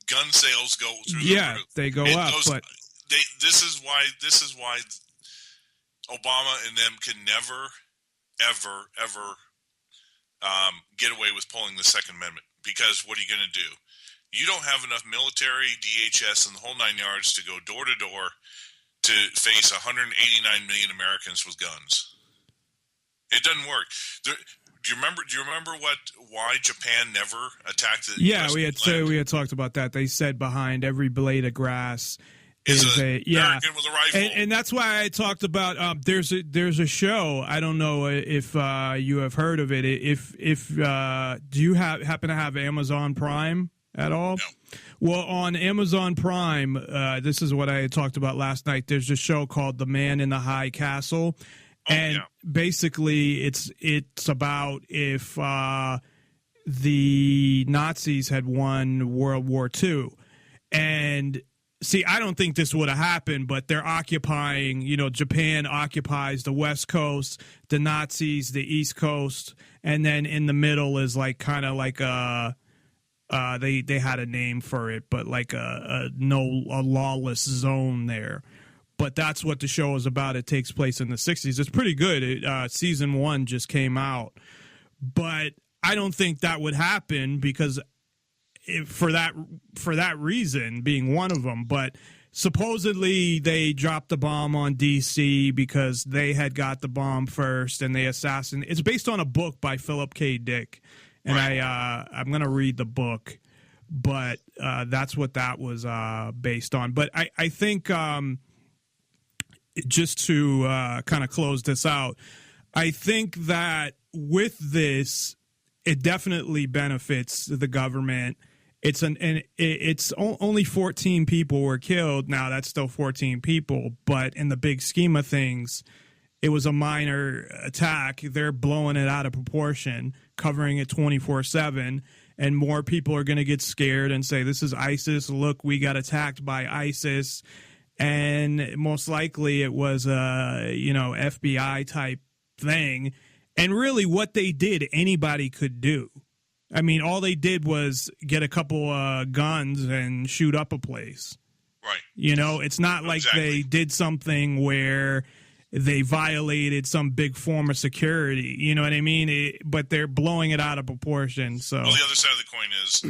gun sales go through the roof. Yeah, they go up. This is why Obama and them can never, ever get away with pulling the Second Amendment. Because what are you going to do? You don't have enough military, DHS, and the whole nine yards to go door to door to face 189 million Americans with guns. It doesn't work. Do you remember why Japan never attacked the US we had talked about that. They said behind every blade of grass is a American with a rifle, and that's why I talked about. There's a show. I don't know if you have heard of it. If do you happen to have Amazon Prime at all? No. Well, on Amazon Prime, this is what I had talked about last night. There's a show called The Man in the High Castle, and basically it's about if the Nazis had won World War II. And see, I don't think this would have happened, but they're occupying, Japan occupies the West Coast, the Nazis, the East Coast, and then in the middle is kind of like a they had a name for it, but like a lawless zone there. But that's what the show is about. It takes place in the 60s. It's pretty good. Season 1 just came out. But I don't think that would happen because for that reason, being one of them. But supposedly they dropped the bomb on D.C. because they had got the bomb first and they assassinated. It's based on a book by Philip K. Dick. And I'm going to read the book, but that's what that was based on. But I think just to kind of close this out, I think that with this, it definitely benefits the government. It's only 14 people were killed. Now that's still 14 people, but in the big scheme of things, it was a minor attack. They're blowing it out of proportion, covering it 24/7, and more people are going to get scared and say, this is ISIS. Look, we got attacked by ISIS. And most likely it was a, FBI type thing. And really what they did, anybody could do. I mean, all they did was get a couple guns and shoot up a place. Right. It's not like they did something where they violated some big form of security. You know what I mean? But they're blowing it out of proportion. So, well, the other side of the coin is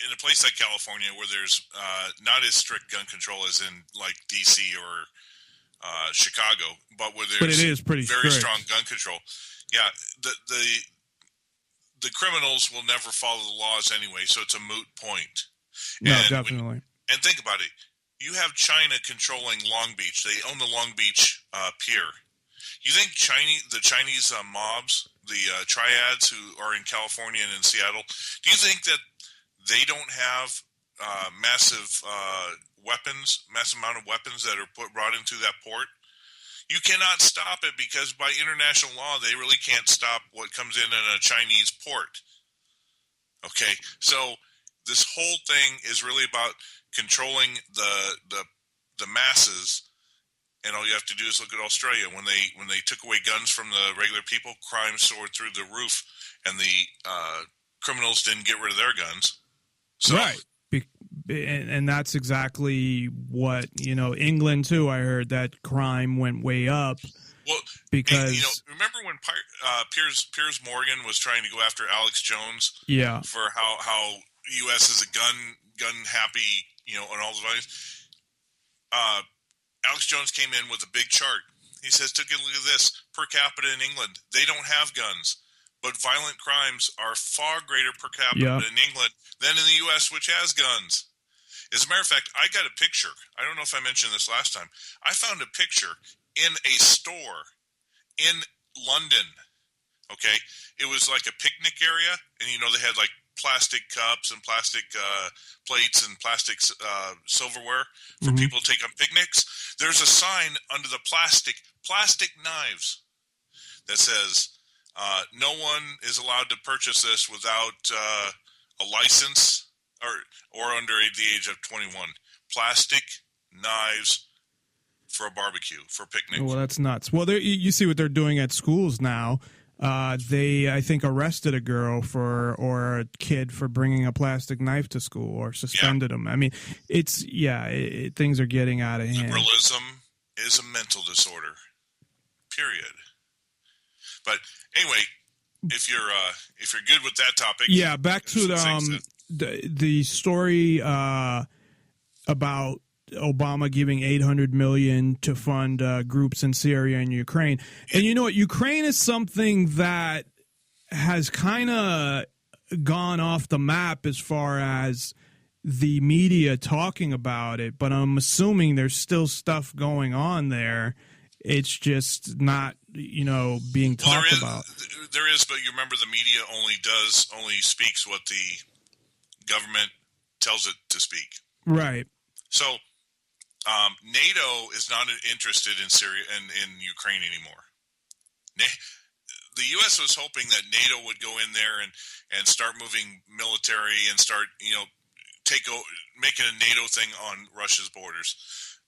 in a place like California where there's not as strict gun control as in like D.C. or Chicago, but where there's it is pretty very strict. strong gun control. Yeah, the criminals will never follow the laws anyway, so it's a moot point. No, definitely. And think about it. You have China controlling Long Beach. They own the Long Beach pier. You think the Chinese mobs, the triads who are in California and in Seattle, do you think that they don't have massive amount of weapons that are brought into that port. You cannot stop it because by international law, they really can't stop what comes in a Chinese port. Okay, so this whole thing is really about controlling the masses, and all you have to do is look at Australia when they took away guns from the regular people, crime soared through the roof, and the criminals didn't get rid of their guns. So, right. And that's exactly what, England too. I heard that crime went way up. Well, because remember when Piers Morgan was trying to go after Alex Jones? Yeah. For how U.S. is a gun happy, and all the values. Alex Jones came in with a big chart. He says, "Take a look at this per capita in England. They don't have guns, but violent crimes are far greater per capita in England than in the U.S., which has guns." As a matter of fact, I got a picture. I don't know if I mentioned this last time. I found a picture in a store in London. Okay, it was like a picnic area, and they had like plastic cups and plastic plates and plastic silverware for people to take on picnics. There's a sign under the plastic knives that says, "No one is allowed to purchase this without a license or under the age of 21. Plastic knives for a barbecue, for a picnic." Well, that's nuts. Well, you see what they're doing at schools now. They, I think, arrested a girl or a kid for bringing a plastic knife to school or suspended them. I mean, things are getting out of hand. Liberalism is a mental disorder, period. But anyway, if you're good with that topic. Yeah, back to the story about Obama giving $800 million to fund groups in Syria and Ukraine. And you know what? Ukraine is something that has kind of gone off the map as far as the media talking about it, but I'm assuming there's still stuff going on there. It's just not, being talked about. There is, but you remember the media only speaks what the government tells it to speak. Right. So NATO is not interested in Syria and in Ukraine anymore. The U.S. was hoping that NATO would go in there and start moving military and start, making a NATO thing on Russia's borders.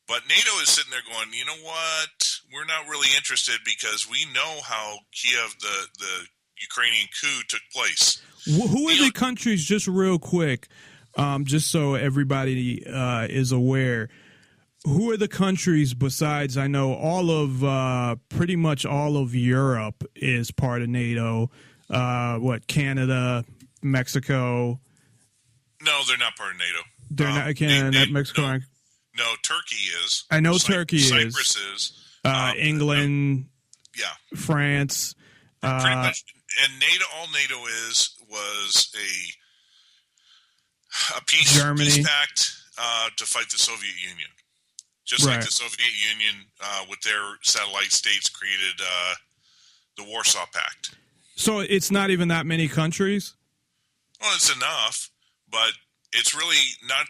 But NATO is sitting there going, you know what? We're not really interested because we know how Kiev, the Ukrainian coup, took place. Who are the countries, just real quick, just so everybody is aware, who are the countries besides, I know pretty much all of Europe is part of NATO, Canada, Mexico? No, they're not part of NATO. They're not Canada, Mexico. No, Turkey is. I know Turkey is. Cyprus is. England. France. Pretty much. And NATO, all NATO was a peace pact to fight the Soviet Union. Just like the Soviet Union with their satellite states created the Warsaw Pact. So it's not even that many countries? Well, it's enough, but it's really not.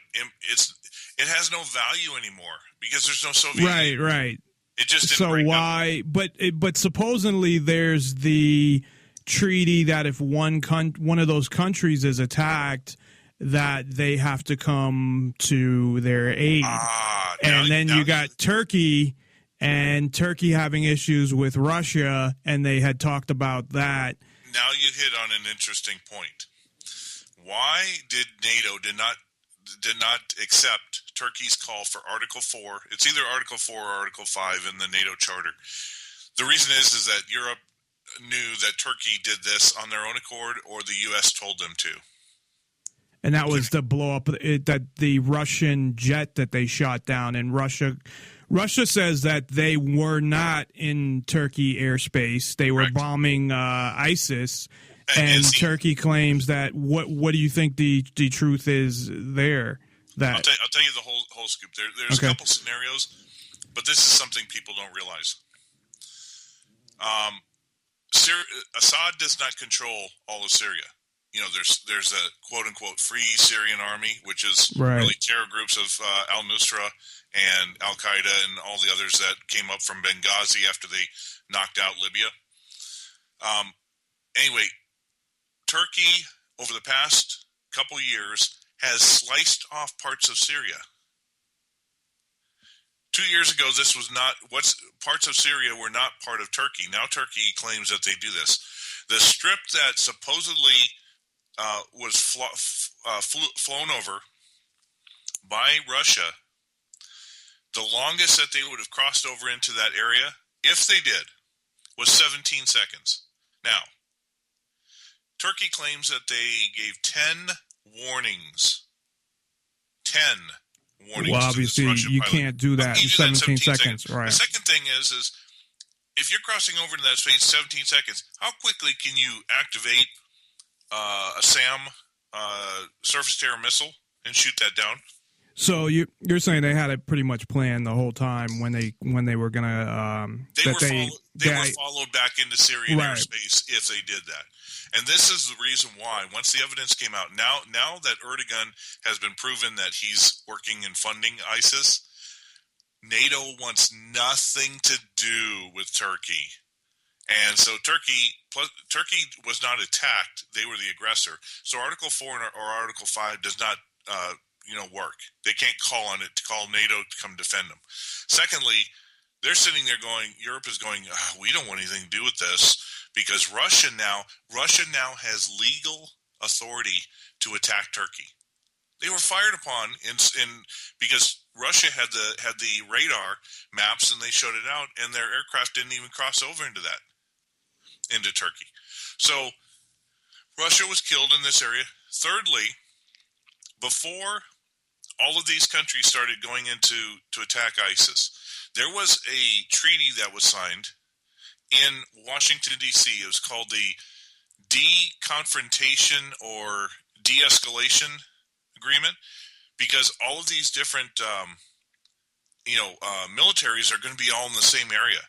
It has no value anymore because there's no Soviet Union. Right. It just didn't break why? Up. But supposedly there's the treaty that if one of those countries is attacked, that they have to come to their aid. And then you got Turkey, and Turkey having issues with Russia, and they had talked about that. Now you hit on an interesting point. Why did NATO did not accept Turkey's call for Article 4? It's either Article 4 or Article 5 in the NATO Charter. The reason is that Europe knew that Turkey did this on their own accord, or the U.S. told them to. And that was the blow up that the Russian jet that they shot down. And Russia says that they were not in Turkey airspace. They were bombing ISIS. And Turkey claims that. What do you think the truth is there? That I'll tell you the whole scoop. There's a couple scenarios, but this is something people don't realize. Assad does not control all of Syria. there's a quote unquote free Syrian army, which is right. really terror groups of al-Nusra and al-Qaeda and all the others that came up from Benghazi after they knocked out Libya. Anyway, Turkey over the past couple years has sliced off parts of Syria. 2 years ago, this was not parts of Syria were not part of Turkey. Now Turkey claims that they do this. The strip that supposedly was flown over by Russia, the longest that they would have crossed over into that area, if they did, was 17 seconds. Now, Turkey claims that they gave 10 warnings. 10 warnings. Well, obviously, you can't do that in 17 seconds. Right. The second thing is if you're crossing over into that space 17 seconds, how quickly can you activate a SAM surface terror missile and shoot that down? So you're saying they had it pretty much planned the whole time when they were gonna they were followed back into Syrian airspace if they did that. And this is the reason why, once the evidence came out, now that Erdogan has been proven that he's working and funding ISIS, NATO wants nothing to do with Turkey. And so Turkey was not attacked; they were the aggressor. So Article 4 or Article 5 does not work. They can't call on it to call NATO to come defend them. Secondly, they're sitting there going, Europe is going, we don't want anything to do with this because Russia now has legal authority to attack Turkey. They were fired upon because Russia had the radar maps and they showed it out, and their aircraft didn't even cross over into Turkey. So Russia was killed in this area. Thirdly, before all of these countries started going to attack ISIS, there was a treaty that was signed in Washington, D.C. It was called the De-Confrontation or De-Escalation Agreement, because all of these different militaries are going to be all in the same area.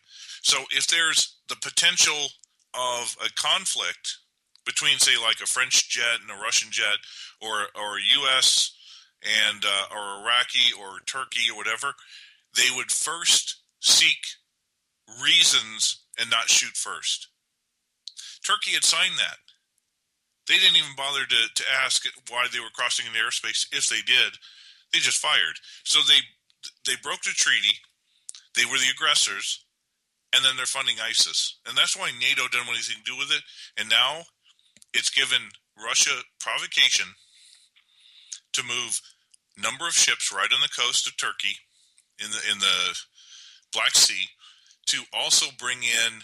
So if there's the potential of a conflict between, say, like a French jet and a Russian jet, or U.S. and or Iraqi or Turkey or whatever, they would first seek reasons and not shoot first. Turkey had signed that. They didn't even bother to ask why they were crossing in airspace. If they did, they just fired. So they broke the treaty. They were the aggressors, and then they're funding ISIS. And that's why NATO didn't want anything to do with it. And now it's given Russia provocation to move number of ships right on the coast of Turkey in the Black Sea to also bring in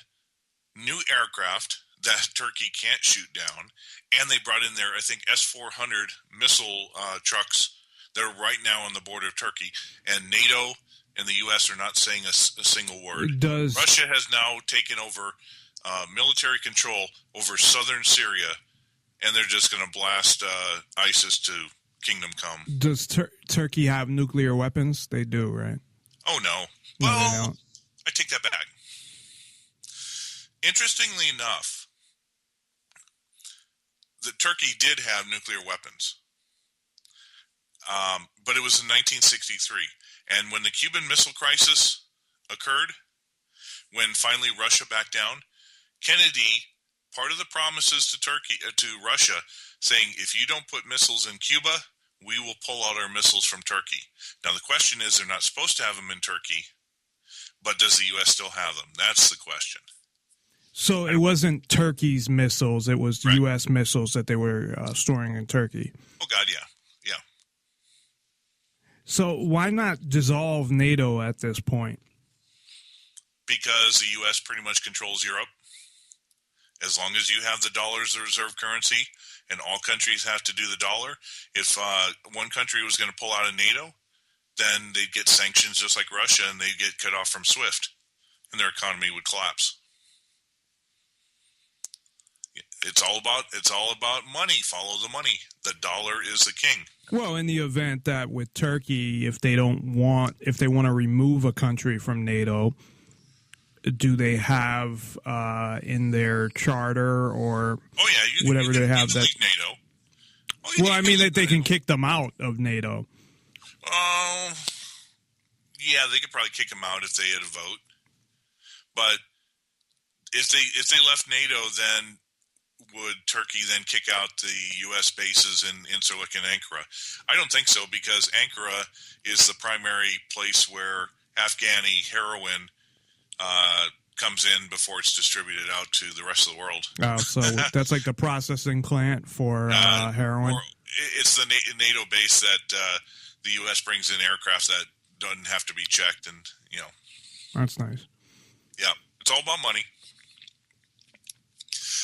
new aircraft that Turkey can't shoot down. And they brought in their, I think, S-400 missile trucks that are right now on the border of Turkey. And NATO and the U.S. are not saying a single word. Russia has now taken over military control over southern Syria, and they're just going to blast ISIS to Kingdom Come. Does Turkey have nuclear weapons? They do, right? Oh, no. Well, I take that back. Interestingly enough, Turkey did have nuclear weapons, but it was in 1963. And when the Cuban Missile Crisis occurred, when finally Russia backed down, Kennedy, part of the promises to Russia, saying, if you don't put missiles in Cuba, we will pull out our missiles from Turkey. Now, the question is, they're not supposed to have them in Turkey, but does the U.S. still have them? That's the question. So it wasn't Turkey's missiles, it was right. U.S. missiles that they were storing in Turkey. Oh, God, yeah. Yeah. So why not dissolve NATO at this point? Because the U.S. pretty much controls Europe. As long as you have the dollar as the reserve currency, and all countries have to do the dollar, if one country was going to pull out of NATO, then they'd get sanctions just like Russia, and they'd get cut off from SWIFT, and their economy would collapse. It's all about money. Follow the money. The dollar is the king. Well, in the event that with Turkey, if they want to remove a country from NATO, do they have in their charter or you whatever can they have leave NATO? Well, I mean that they can kick them out of NATO. Yeah, they could probably kick them out if they had a vote. But if they left NATO, then would Turkey then kick out the U.S. bases in Incirlik and Ankara? I don't think so, because Ankara is the primary place where Afghani heroin comes in before it's distributed out to the rest of the world. Oh, so that's like the processing plant for heroin? It's the NATO base that the U.S. brings in aircraft that doesn't have to be checked, and, That's nice. Yeah, it's all about money.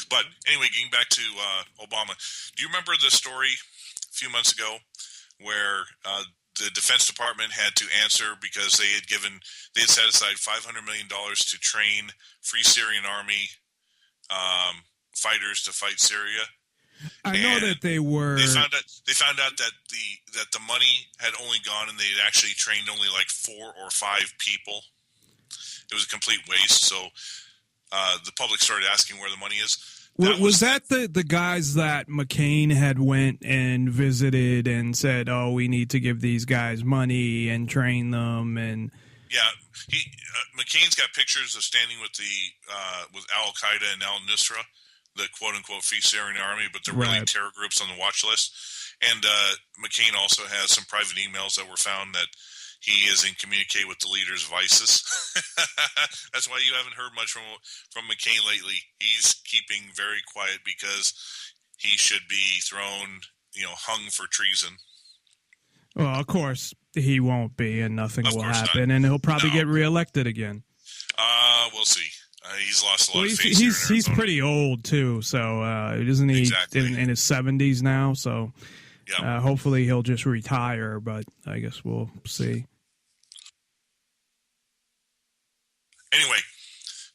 But anyway, getting back to Obama, do you remember the story a few months ago where the Defense Department had to answer because they had set aside $500 million to train Free Syrian Army fighters to fight Syria? I know that they were. They found out that the money had only gone, and they had actually trained only like 4 or 5 people. It was a complete waste. So the public started asking where the money is. Was that the guys that McCain had went and visited and said, "Oh, we need to give these guys money and train them"? And yeah, McCain's got pictures of standing with with Al Qaeda and Al Nusra, the quote unquote Free Syrian Army, but they're really terror groups on the watch list. And McCain also has some private emails that were found that he is in communicate with the leaders of ISIS. That's why you haven't heard much from McCain lately. He's keeping very quiet because he should be thrown, hung for treason. Well, of course he won't be, and nothing will happen, and he'll probably get reelected again. We'll see. He's lost a lot of face. He's pretty old too, so isn't he in his 70s now? So hopefully he'll just retire, but I guess we'll see. Anyway,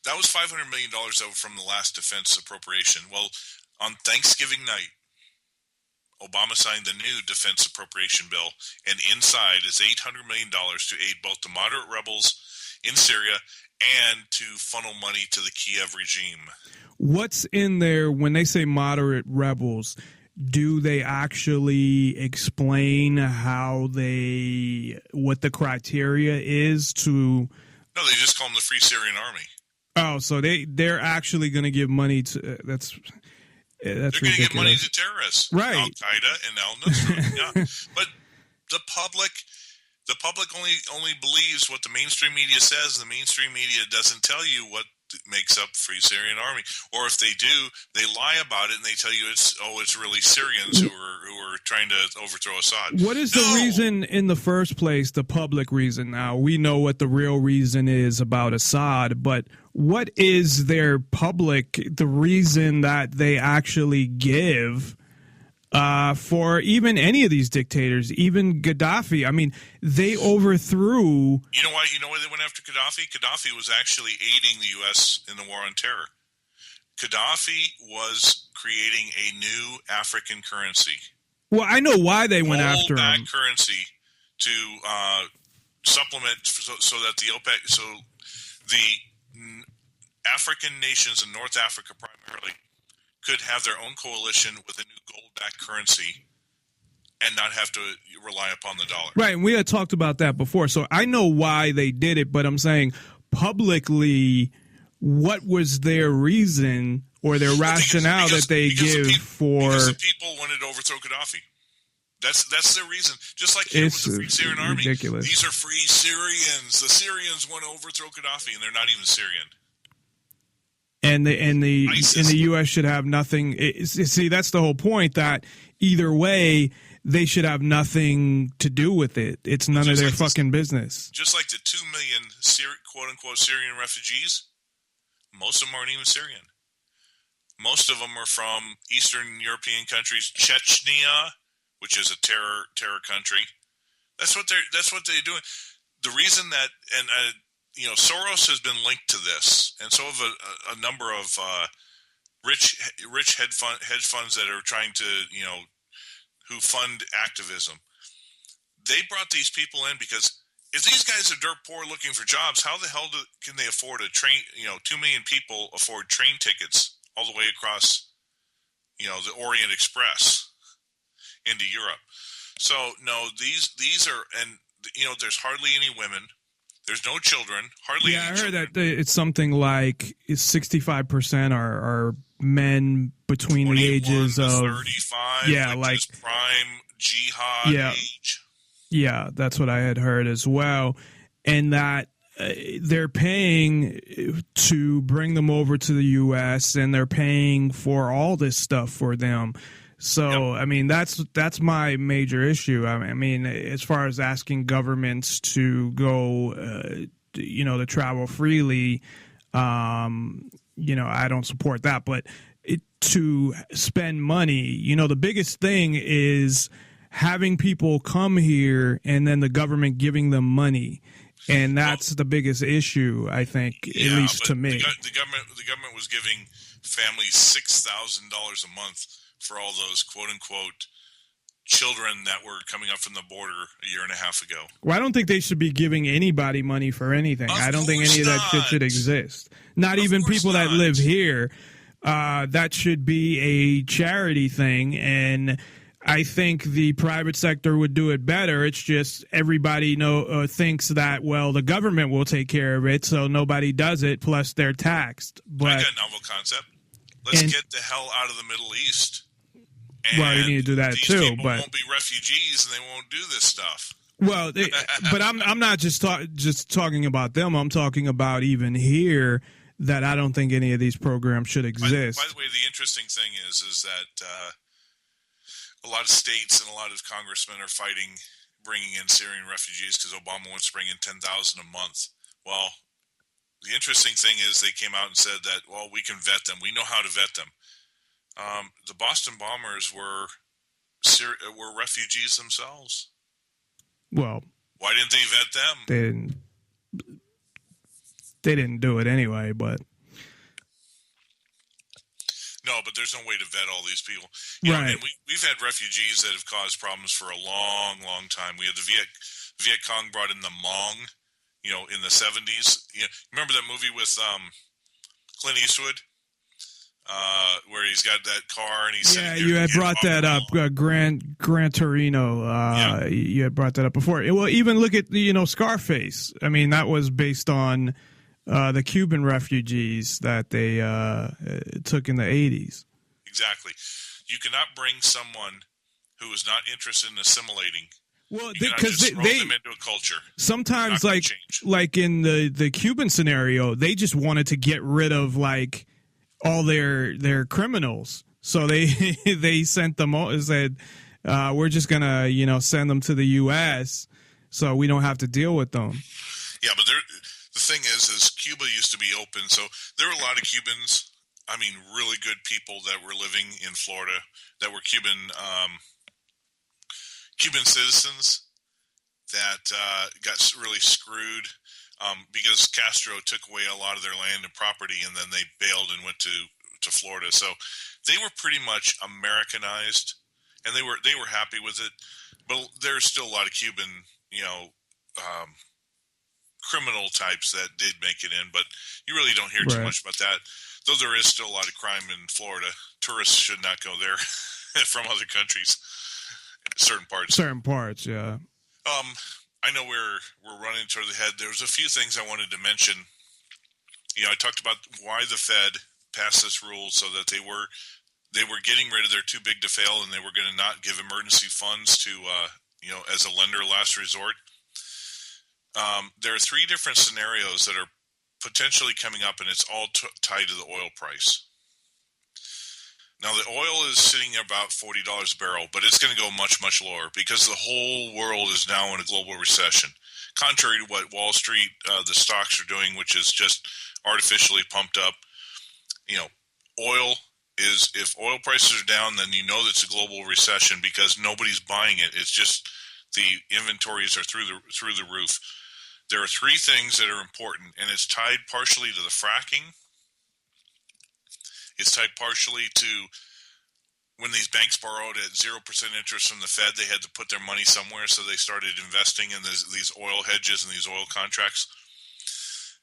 that was $500 million over from the last defense appropriation. Well, on Thanksgiving night, Obama signed the new defense appropriation bill, and inside is $800 million to aid both the moderate rebels in Syria and to funnel money to the Kiev regime. What's in there when they say moderate rebels? Do they actually explain what the criteria is to? No, they just call them the Free Syrian Army. Oh, so they're actually going to give money to that's they're going to give money to terrorists, right? Al Qaeda and Al Nusra. Yeah, but the public only believes what the mainstream media says. The mainstream media doesn't tell you what makes up Free Syrian Army, or if they do, they lie about it and they tell you it's really Syrians who are trying to overthrow Assad. What is the reason in the first place? The public reason. Now we know what the real reason is about Assad, but what is the reason that they actually give for even any of these dictators, even Gaddafi? I mean, they overthrew. You know why they went after Gaddafi? Gaddafi was actually aiding the U.S. in the war on terror. Gaddafi was creating a new African currency. Well, I know why they went after him. Currency to supplement so that the African nations in North Africa primarily could have their own coalition with a new gold-backed currency and not have to rely upon the dollar. Right, and we had talked about that before, so I know why they did it, but I'm saying publicly, what was their reason or their rationale that they give for... Because the people wanted to overthrow Gaddafi. That's their reason. Just like here with the Free Syrian Army. Ridiculous. These are free Syrians. The Syrians want to overthrow Gaddafi, and they're not even Syrian. And the U.S. should have nothing. See, that's the whole point. That either way, they should have nothing to do with it. It's none of their fucking business. Just like the 2 million quote unquote Syrian refugees, most of them aren't even Syrian. Most of them are from Eastern European countries, Chechnya, which is a terror country. That's what they're doing. The reason that Soros has been linked to this, and so have a number of rich hedge funds that are trying to, who fund activism. They brought these people in because if these guys are dirt poor looking for jobs, how the hell can they afford a train? 2 million people afford train tickets all the way across, the Orient Express. into Europe. So no, these are, and there's hardly any women. There's no children. Hardly. Yeah, any I heard children. that it's something like 65% are men between the ages of 35. Yeah, like prime jihad age. Yeah, that's what I had heard as well, and that they're paying to bring them over to the U.S. and they're paying for all this stuff for them. So, I mean, that's my major issue. I mean, as far as asking governments to go, to travel freely, I don't support that. But to spend money, the biggest thing is having people come here and then the government giving them money. And that's the biggest issue, I think, at least to me. The government was giving families $6,000 a month for all those quote-unquote children that were coming up from the border a year and a half ago. Well, I don't think they should be giving anybody money for anything. I don't think any of that shit should exist. Not even people that live here. That should be a charity thing, and I think the private sector would do it better. It's just everybody thinks that, well, the government will take care of it, so nobody does it, plus they're taxed. But I got a novel concept. Let's get the hell out of the Middle East. Well, you need to do that these too. People won't be refugees, and they won't do this stuff. Well, but I'm not just talking about them. I'm talking about even here that I don't think any of these programs should exist. By the way, the interesting thing is that a lot of states and a lot of congressmen are fighting bringing in Syrian refugees because Obama wants to bring in 10,000 a month. Well, the interesting thing is they came out and said that, well, we can vet them. We know how to vet them. The Boston bombers were refugees themselves. Well, why didn't they vet them? They didn't do it anyway, but no, but there's no way to vet all these people. Right. And we've had refugees that have caused problems for a long, long time. We had the Viet Cong brought in the Hmong, in the 70s. Remember that movie with Clint Eastwood? Where he's got that car and he's you had brought that up, Gran Torino. You had brought that up before. Well, even look at Scarface. I mean, that was based on the Cuban refugees that they took in the 80s. Exactly. You cannot bring someone who is not interested in assimilating. Well, because they throw them into a culture. Sometimes, like in the Cuban scenario, they just wanted to get rid of all their criminals, so they sent them all and said, we're just gonna send them to the U.S. so we don't have to deal with them. Yeah, but the thing is Cuba used to be open, so there were a lot of Cubans. I mean, really good people that were living in Florida that were Cuban citizens that got really screwed. Because Castro took away a lot of their land and property, and then they bailed and went to Florida. So they were pretty much Americanized, and they were happy with it. But there's still a lot of Cuban, criminal types that did make it in. But you really don't hear too much about that. Though there is still a lot of crime in Florida. Tourists should not go there from other countries. Certain parts, yeah. I know we're running toward the head. There's a few things I wanted to mention. I talked about why the Fed passed this rule so that they were getting rid of their too big to fail, and they were going to not give emergency funds to as a lender last resort. There are three different scenarios that are potentially coming up, and it's all tied to the oil price. Now, the oil is sitting at about $40 a barrel, but it's going to go much, much lower because the whole world is now in a global recession. Contrary to what Wall Street, the stocks are doing, which is just artificially pumped up. Oil is, if oil prices are down, then it's a global recession because nobody's buying it. It's just the inventories are through the roof. There are three things that are important, and it's tied partially to the fracking. It's tied partially to when these banks borrowed at 0% interest from the Fed, they had to put their money somewhere, so they started investing in these oil hedges and these oil contracts.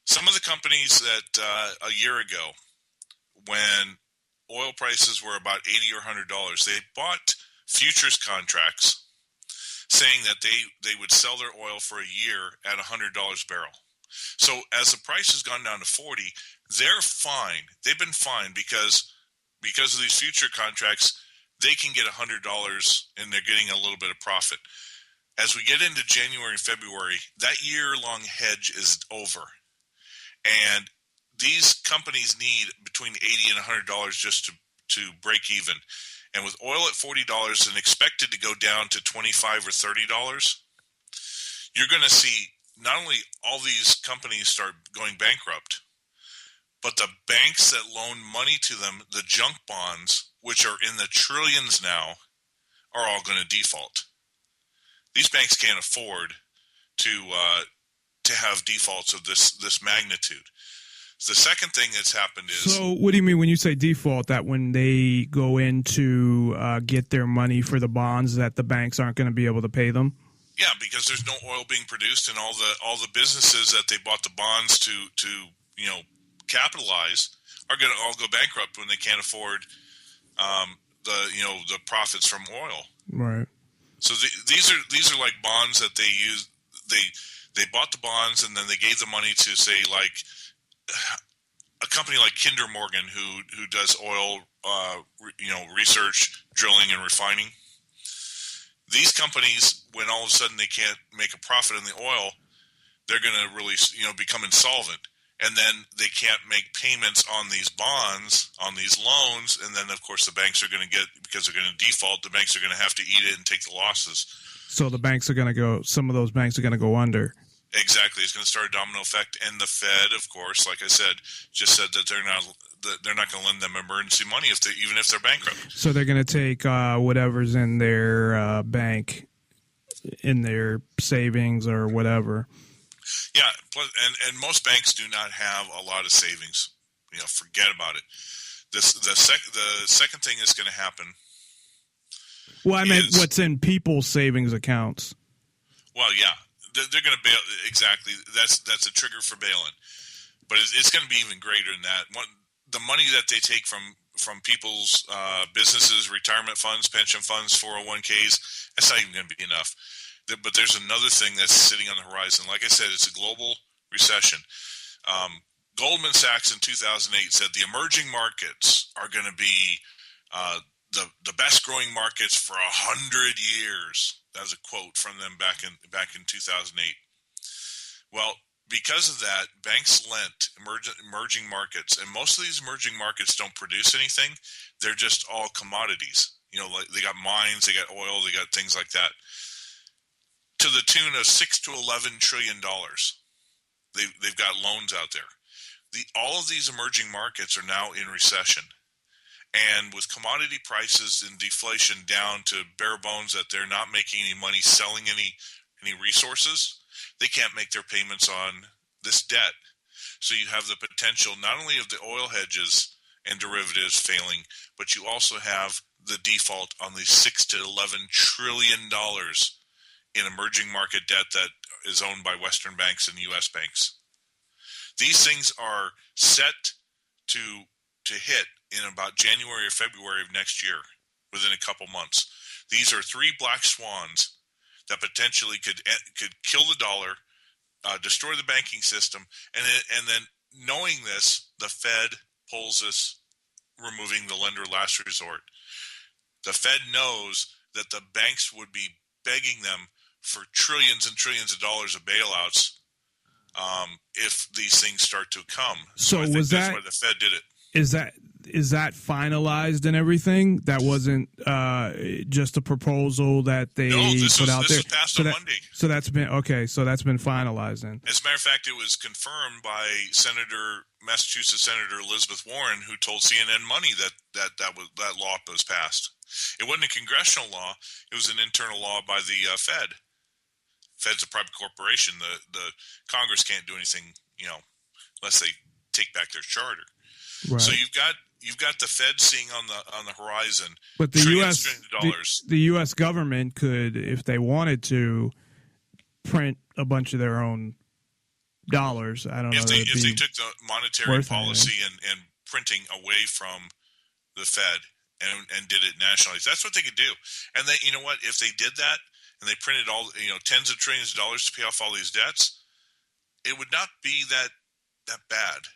Some of the companies that a year ago, when oil prices were about $80 or $100, they bought futures contracts saying that they would sell their oil for a year at $100 a barrel. So as the price has gone down to 40, they're fine. They've been fine because of these future contracts, they can get $100 and they're getting a little bit of profit. As we get into January and February, that year-long hedge is over. And these companies need between $80 and $100 just to break even. And with oil at $40 and expected to go down to $25 or $30, you're going to see not only all these companies start going bankrupt, but the banks that loan money to them, the junk bonds, which are in the trillions now, are all going to default. These banks can't afford to have defaults of this magnitude. The second thing that's happened is... So what do you mean when you say default, that when they go in to get their money for the bonds, that the banks aren't going to be able to pay them? Yeah, because there's no oil being produced, and all the businesses that they bought the bonds to capitalize are going to all go bankrupt when they can't afford the profits from oil. Right. So these are like bonds that they use. They bought the bonds and then they gave the money to, say, like a company like Kinder Morgan who does oil research, drilling, and refining. These companies, when all of a sudden they can't make a profit in the oil, they're going to really become insolvent. And then they can't make payments on these bonds, on these loans, and then, of course, the banks are going to get, because they're going to default, the banks are going to have to eat it and take the losses. So the banks are going to go, some of those banks are going to go under. Exactly. It's going to start a domino effect. And the Fed, of course, like I said, just said that they're not going to lend them emergency money even if they're bankrupt. So they're going to take whatever's in their bank, in their savings or whatever. Yeah, and most banks do not have a lot of savings. Forget about it. The second thing that's going to happen. Well, I meant what's in people's savings accounts. Well, yeah, they're going to bail. Exactly, that's a trigger for bailing. But it's going to be even greater than that. The money that they take from people's businesses, retirement funds, pension funds, 401ks, that's not even going to be enough. But there's another thing that's sitting on the horizon. Like I said, it's a global recession. Goldman Sachs in 2008 said the emerging markets are going to be the best growing markets for 100 years. That was a quote from them back in 2008. Well, because of that, banks lent emerging markets, and most of these emerging markets don't produce anything. They're just all commodities. Like they got mines, they got oil, they got things like that. To the tune of $6 to $11 trillion, they've got loans out there. All of these emerging markets are now in recession, and with commodity prices and deflation down to bare bones, that they're not making any money selling any resources, they can't make their payments on this debt. So you have the potential not only of the oil hedges and derivatives failing, but you also have the default on the $6 to $11 trillion in emerging market debt that is owned by Western banks and U.S. banks. These things are set to hit in about January or February of next year, within a couple months. These are three black swans that potentially could kill the dollar, destroy the banking system, and then knowing this, the Fed pulls this, removing the lender of last resort. The Fed knows that the banks would be begging them for trillions and trillions of dollars of bailouts if these things start to come. So that's why the Fed did it. Is that finalized and everything? That wasn't just a proposal that they put out there? This was passed on Monday. So that's been finalized then. As a matter of fact, it was confirmed by Massachusetts Senator Elizabeth Warren, who told CNN Money that law was passed. It wasn't a congressional law. It was an internal law by the Fed. Fed's a private corporation. The Congress can't do anything, unless they take back their charter. Right. So you've got the Fed seeing on the horizon. But the U.S. government could, if they wanted to, print a bunch of their own dollars. I don't know. If they took the monetary policy and printing away from the Fed and did it nationalized. That's what they could do. And they, you know what? If they did that and they printed all, tens of trillions of dollars to pay off all these debts, it would not be that bad.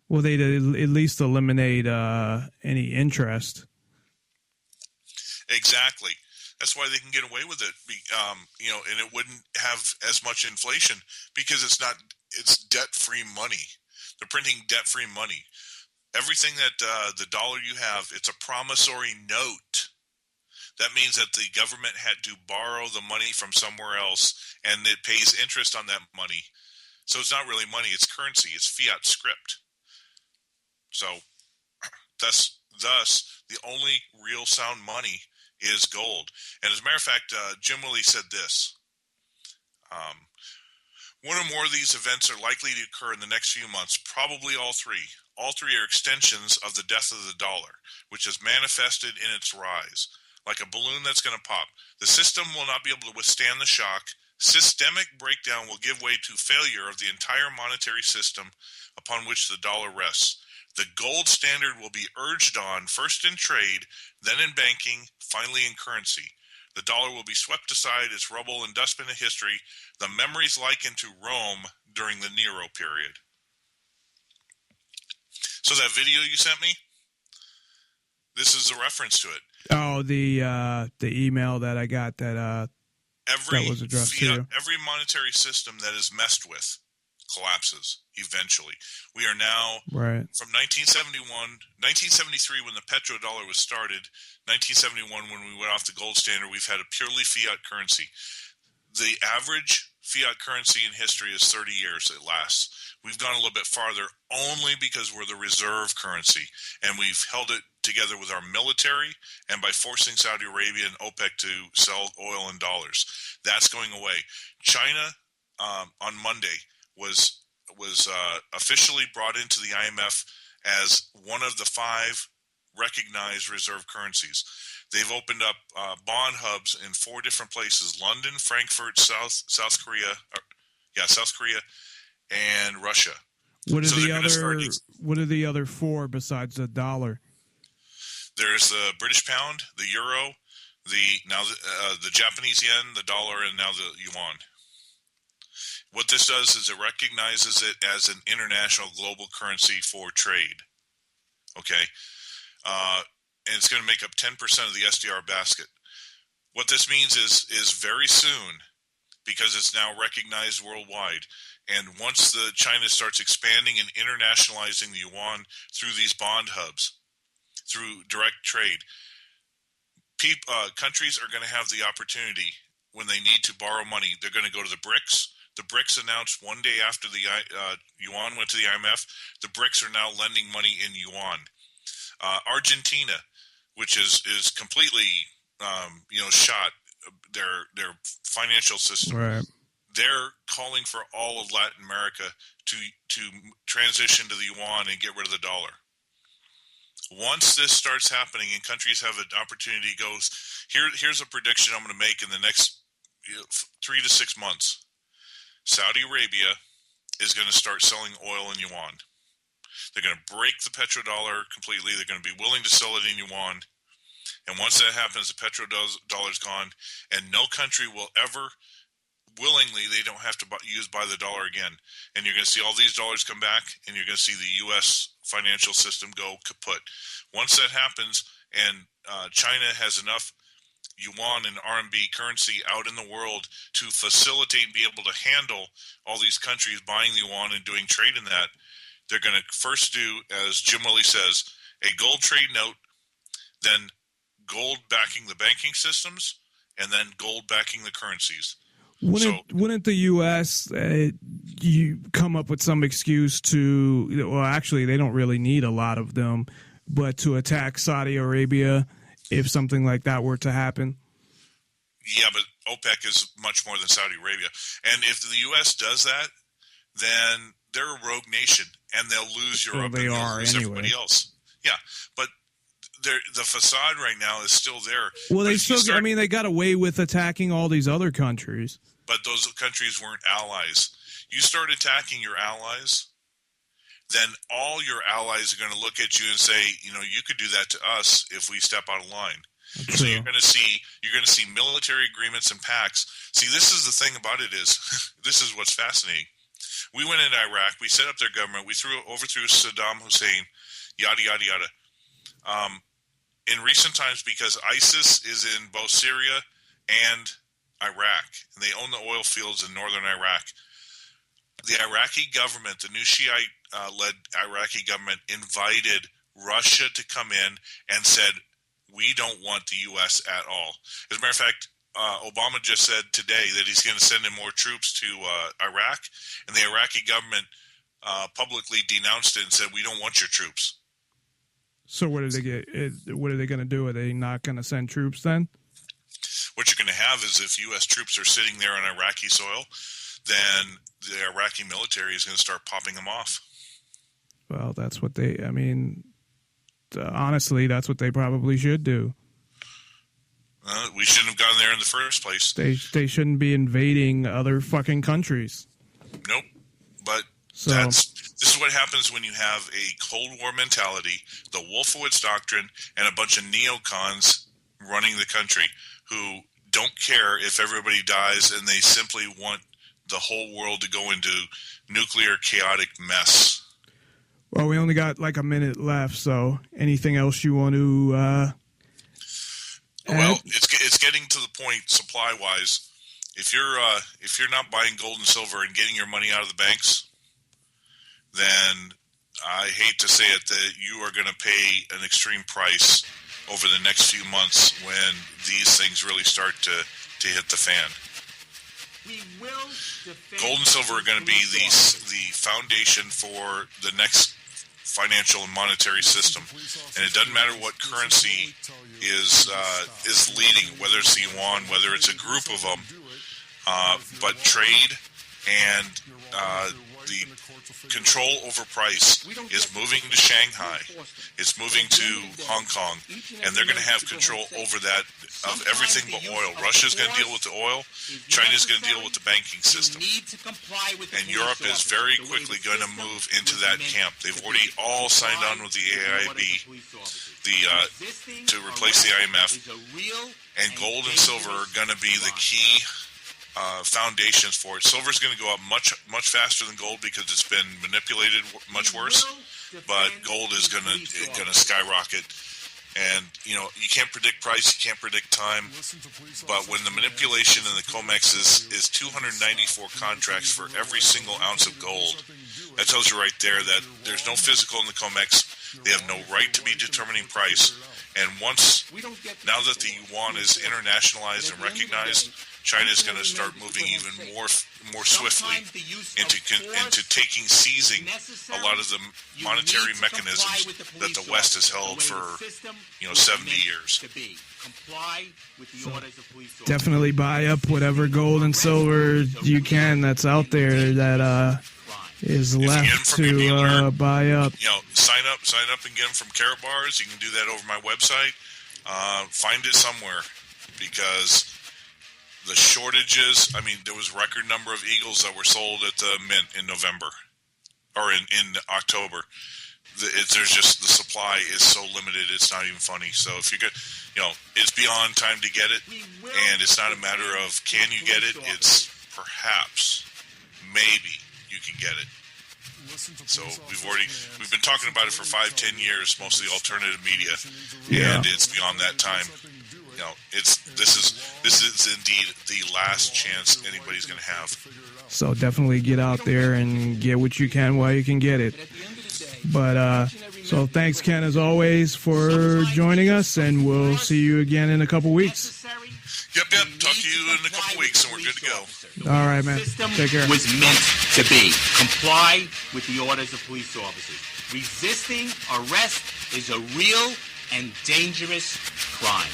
Well, they'd at least eliminate any interest. Exactly. That's why they can get away with it. And it wouldn't have as much inflation because it's debt-free money. They're printing debt-free money. Everything that the dollar you have, it's a promissory note. That means that the government had to borrow the money from somewhere else, and it pays interest on that money. So it's not really money, it's currency, it's fiat script. So thus the only real sound money is gold. And as a matter of fact, Jim Willie said this. One or more of these events are likely to occur in the next few months, probably all three. All three are extensions of the death of the dollar, which is manifested in its rise. Like a balloon that's going to pop. The system will not be able to withstand the shock. Systemic breakdown will give way to failure of the entire monetary system upon which the dollar rests. The gold standard will be urged on, first in trade, then in banking, finally in currency. The dollar will be swept aside, its rubble and dustbin of history, the memories likened to Rome during the Nero period. So that video you sent me, this is a reference to it. Oh, the email that I got that was addressed to you. Every monetary system that is messed with collapses eventually. We are now from 1973 when the petrodollar was started, 1971 when we went off the gold standard, we've had a purely fiat currency. The average fiat currency in history is 30 years it lasts. We've gone a little bit farther only because we're the reserve currency, and we've held it together with our military and by forcing Saudi Arabia and OPEC to sell oil in dollars. That's going away. China on Monday was officially brought into the IMF as one of the 5 recognized reserve currencies. They've opened up bond hubs in 4 different places: London, Frankfurt, South Korea, and Russia. What are the other 4 besides the dollar? There's the British pound, the euro, the Japanese yen, the dollar, and now the yuan. What this does is it recognizes it as an international global currency for trade. Okay? And it's going to make up 10% of the SDR basket. What this means is very soon, because it's now recognized worldwide, and once China starts expanding and internationalizing the yuan through these bond hubs, through direct trade, countries are going to have the opportunity when they need to borrow money. They're going to go to the BRICS. The BRICS announced one day after the yuan went to the IMF, the BRICS are now lending money in yuan. Argentina, which is completely shot their financial system. Right. They're calling for all of Latin America to transition to the yuan and get rid of the dollar. Once this starts happening and countries have an opportunity, here's a prediction I'm going to make in the next 3 to 6 months. Saudi Arabia is going to start selling oil in yuan. They're going to break the petrodollar completely. They're going to be willing to sell it in yuan. And once that happens, the petrodollar's gone, and no country will ever willingly, they don't have to buy the dollar again. And you're going to see all these dollars come back, and you're going to see the U.S. financial system go kaput. Once that happens, and China has enough yuan and RMB currency out in the world to facilitate and be able to handle all these countries buying the yuan and doing trade in that, they're going to first do, as Jim Willie says, a gold trade note, then gold backing the banking systems, and then gold backing the currencies. Wouldn't the U.S. You come up with some excuse to, well, actually, they don't really need a lot of them, but to attack Saudi Arabia if something like that were to happen? Yeah, but OPEC is much more than Saudi Arabia. And if the U.S. does that, then they're a rogue nation, and they'll lose Europe and they'll lose everybody else. Yeah, but the facade right now is still there. Well, they got away with attacking all these other countries. But those countries weren't allies. You start attacking your allies, then all your allies are going to look at you and say, you could do that to us if we step out of line. True. So you're going to see military agreements and pacts. See, this is the thing about it is, this is what's fascinating. We went into Iraq, we set up their government, we overthrew Saddam Hussein, yada, yada, yada. In recent times, because ISIS is in both Syria and Iraq, and they own the oil fields in northern Iraq, the Iraqi government, the new Shiite-led Iraqi government, invited Russia to come in and said, we don't want the U.S. at all. As a matter of fact, Obama just said today that he's going to send in more troops to Iraq, and the Iraqi government publicly denounced it and said, we don't want your troops. So what are they going to do? Are they not going to send troops then? What you're going to have is if U.S. troops are sitting there on Iraqi soil, then the Iraqi military is going to start popping them off. Well, that's what honestly, that's what they probably should do. We shouldn't have gone there in the first place. They shouldn't be invading other fucking countries. Nope. But so, this is what happens when you have a Cold War mentality, the Wolfowitz Doctrine, and a bunch of neocons running the country who don't care if everybody dies, and they simply want the whole world to go into nuclear chaotic mess. Well, we only got like a minute left, so anything else you want to Well, it's getting to the point supply-wise. If you're not buying gold and silver and getting your money out of the banks, then I hate to say it, that you are going to pay an extreme price over the next few months when these things really start to hit the fan. Gold and silver are going to be the foundation for the next financial and monetary system, and it doesn't matter what currency is leading, whether it's the yuan, whether it's a group of them, but trade and the control over price is moving to Shanghai. It's moving to Hong Kong, and they're going to have control over that of everything but oil. Russia's going to deal with the oil. China's going to deal with the banking system. And Europe is very quickly going to move into that camp. They've already all signed on with the AIIB to replace the IMF. And gold and silver are going to be the key foundations for it. Silver's going to go up much faster than gold because it's been manipulated much worse, but gold is going to skyrocket. And you can't predict price, you can't predict time, but when the manipulation in the COMEX is 294 contracts for every single ounce of gold, that tells you right there that there's no physical in the COMEX. They have no right to be determining price. And now that the yuan is internationalized and recognized, China is going to start moving even more swiftly into seizing a lot of the monetary mechanisms that the West has held for 70 years. Definitely buy up whatever gold and silver you can that's out there that is left to dealer, buy up. Sign up and get them from Carrot Bars. You can do that over my website. Find it somewhere, because the shortages, there was a record number of Eagles that were sold at the Mint in November, or in October. There's just, the supply is so limited, it's not even funny. So if you get, it's beyond time to get it, and it's not a matter of can you get it, it's perhaps, maybe you can get it. So we've been talking about it for 5-10 years, mostly alternative media, and it's beyond that time. This is indeed the last chance anybody's going to have. So definitely get out there and get what you can while you can get it. But so thanks, Ken, as always, for joining us, and we'll see you again in a couple weeks. Yep. Talk to you in a couple weeks, and we're good to go. All right, man. Take care. Was meant to be. Comply with the orders of police officers. Resisting arrest is a real and dangerous crime.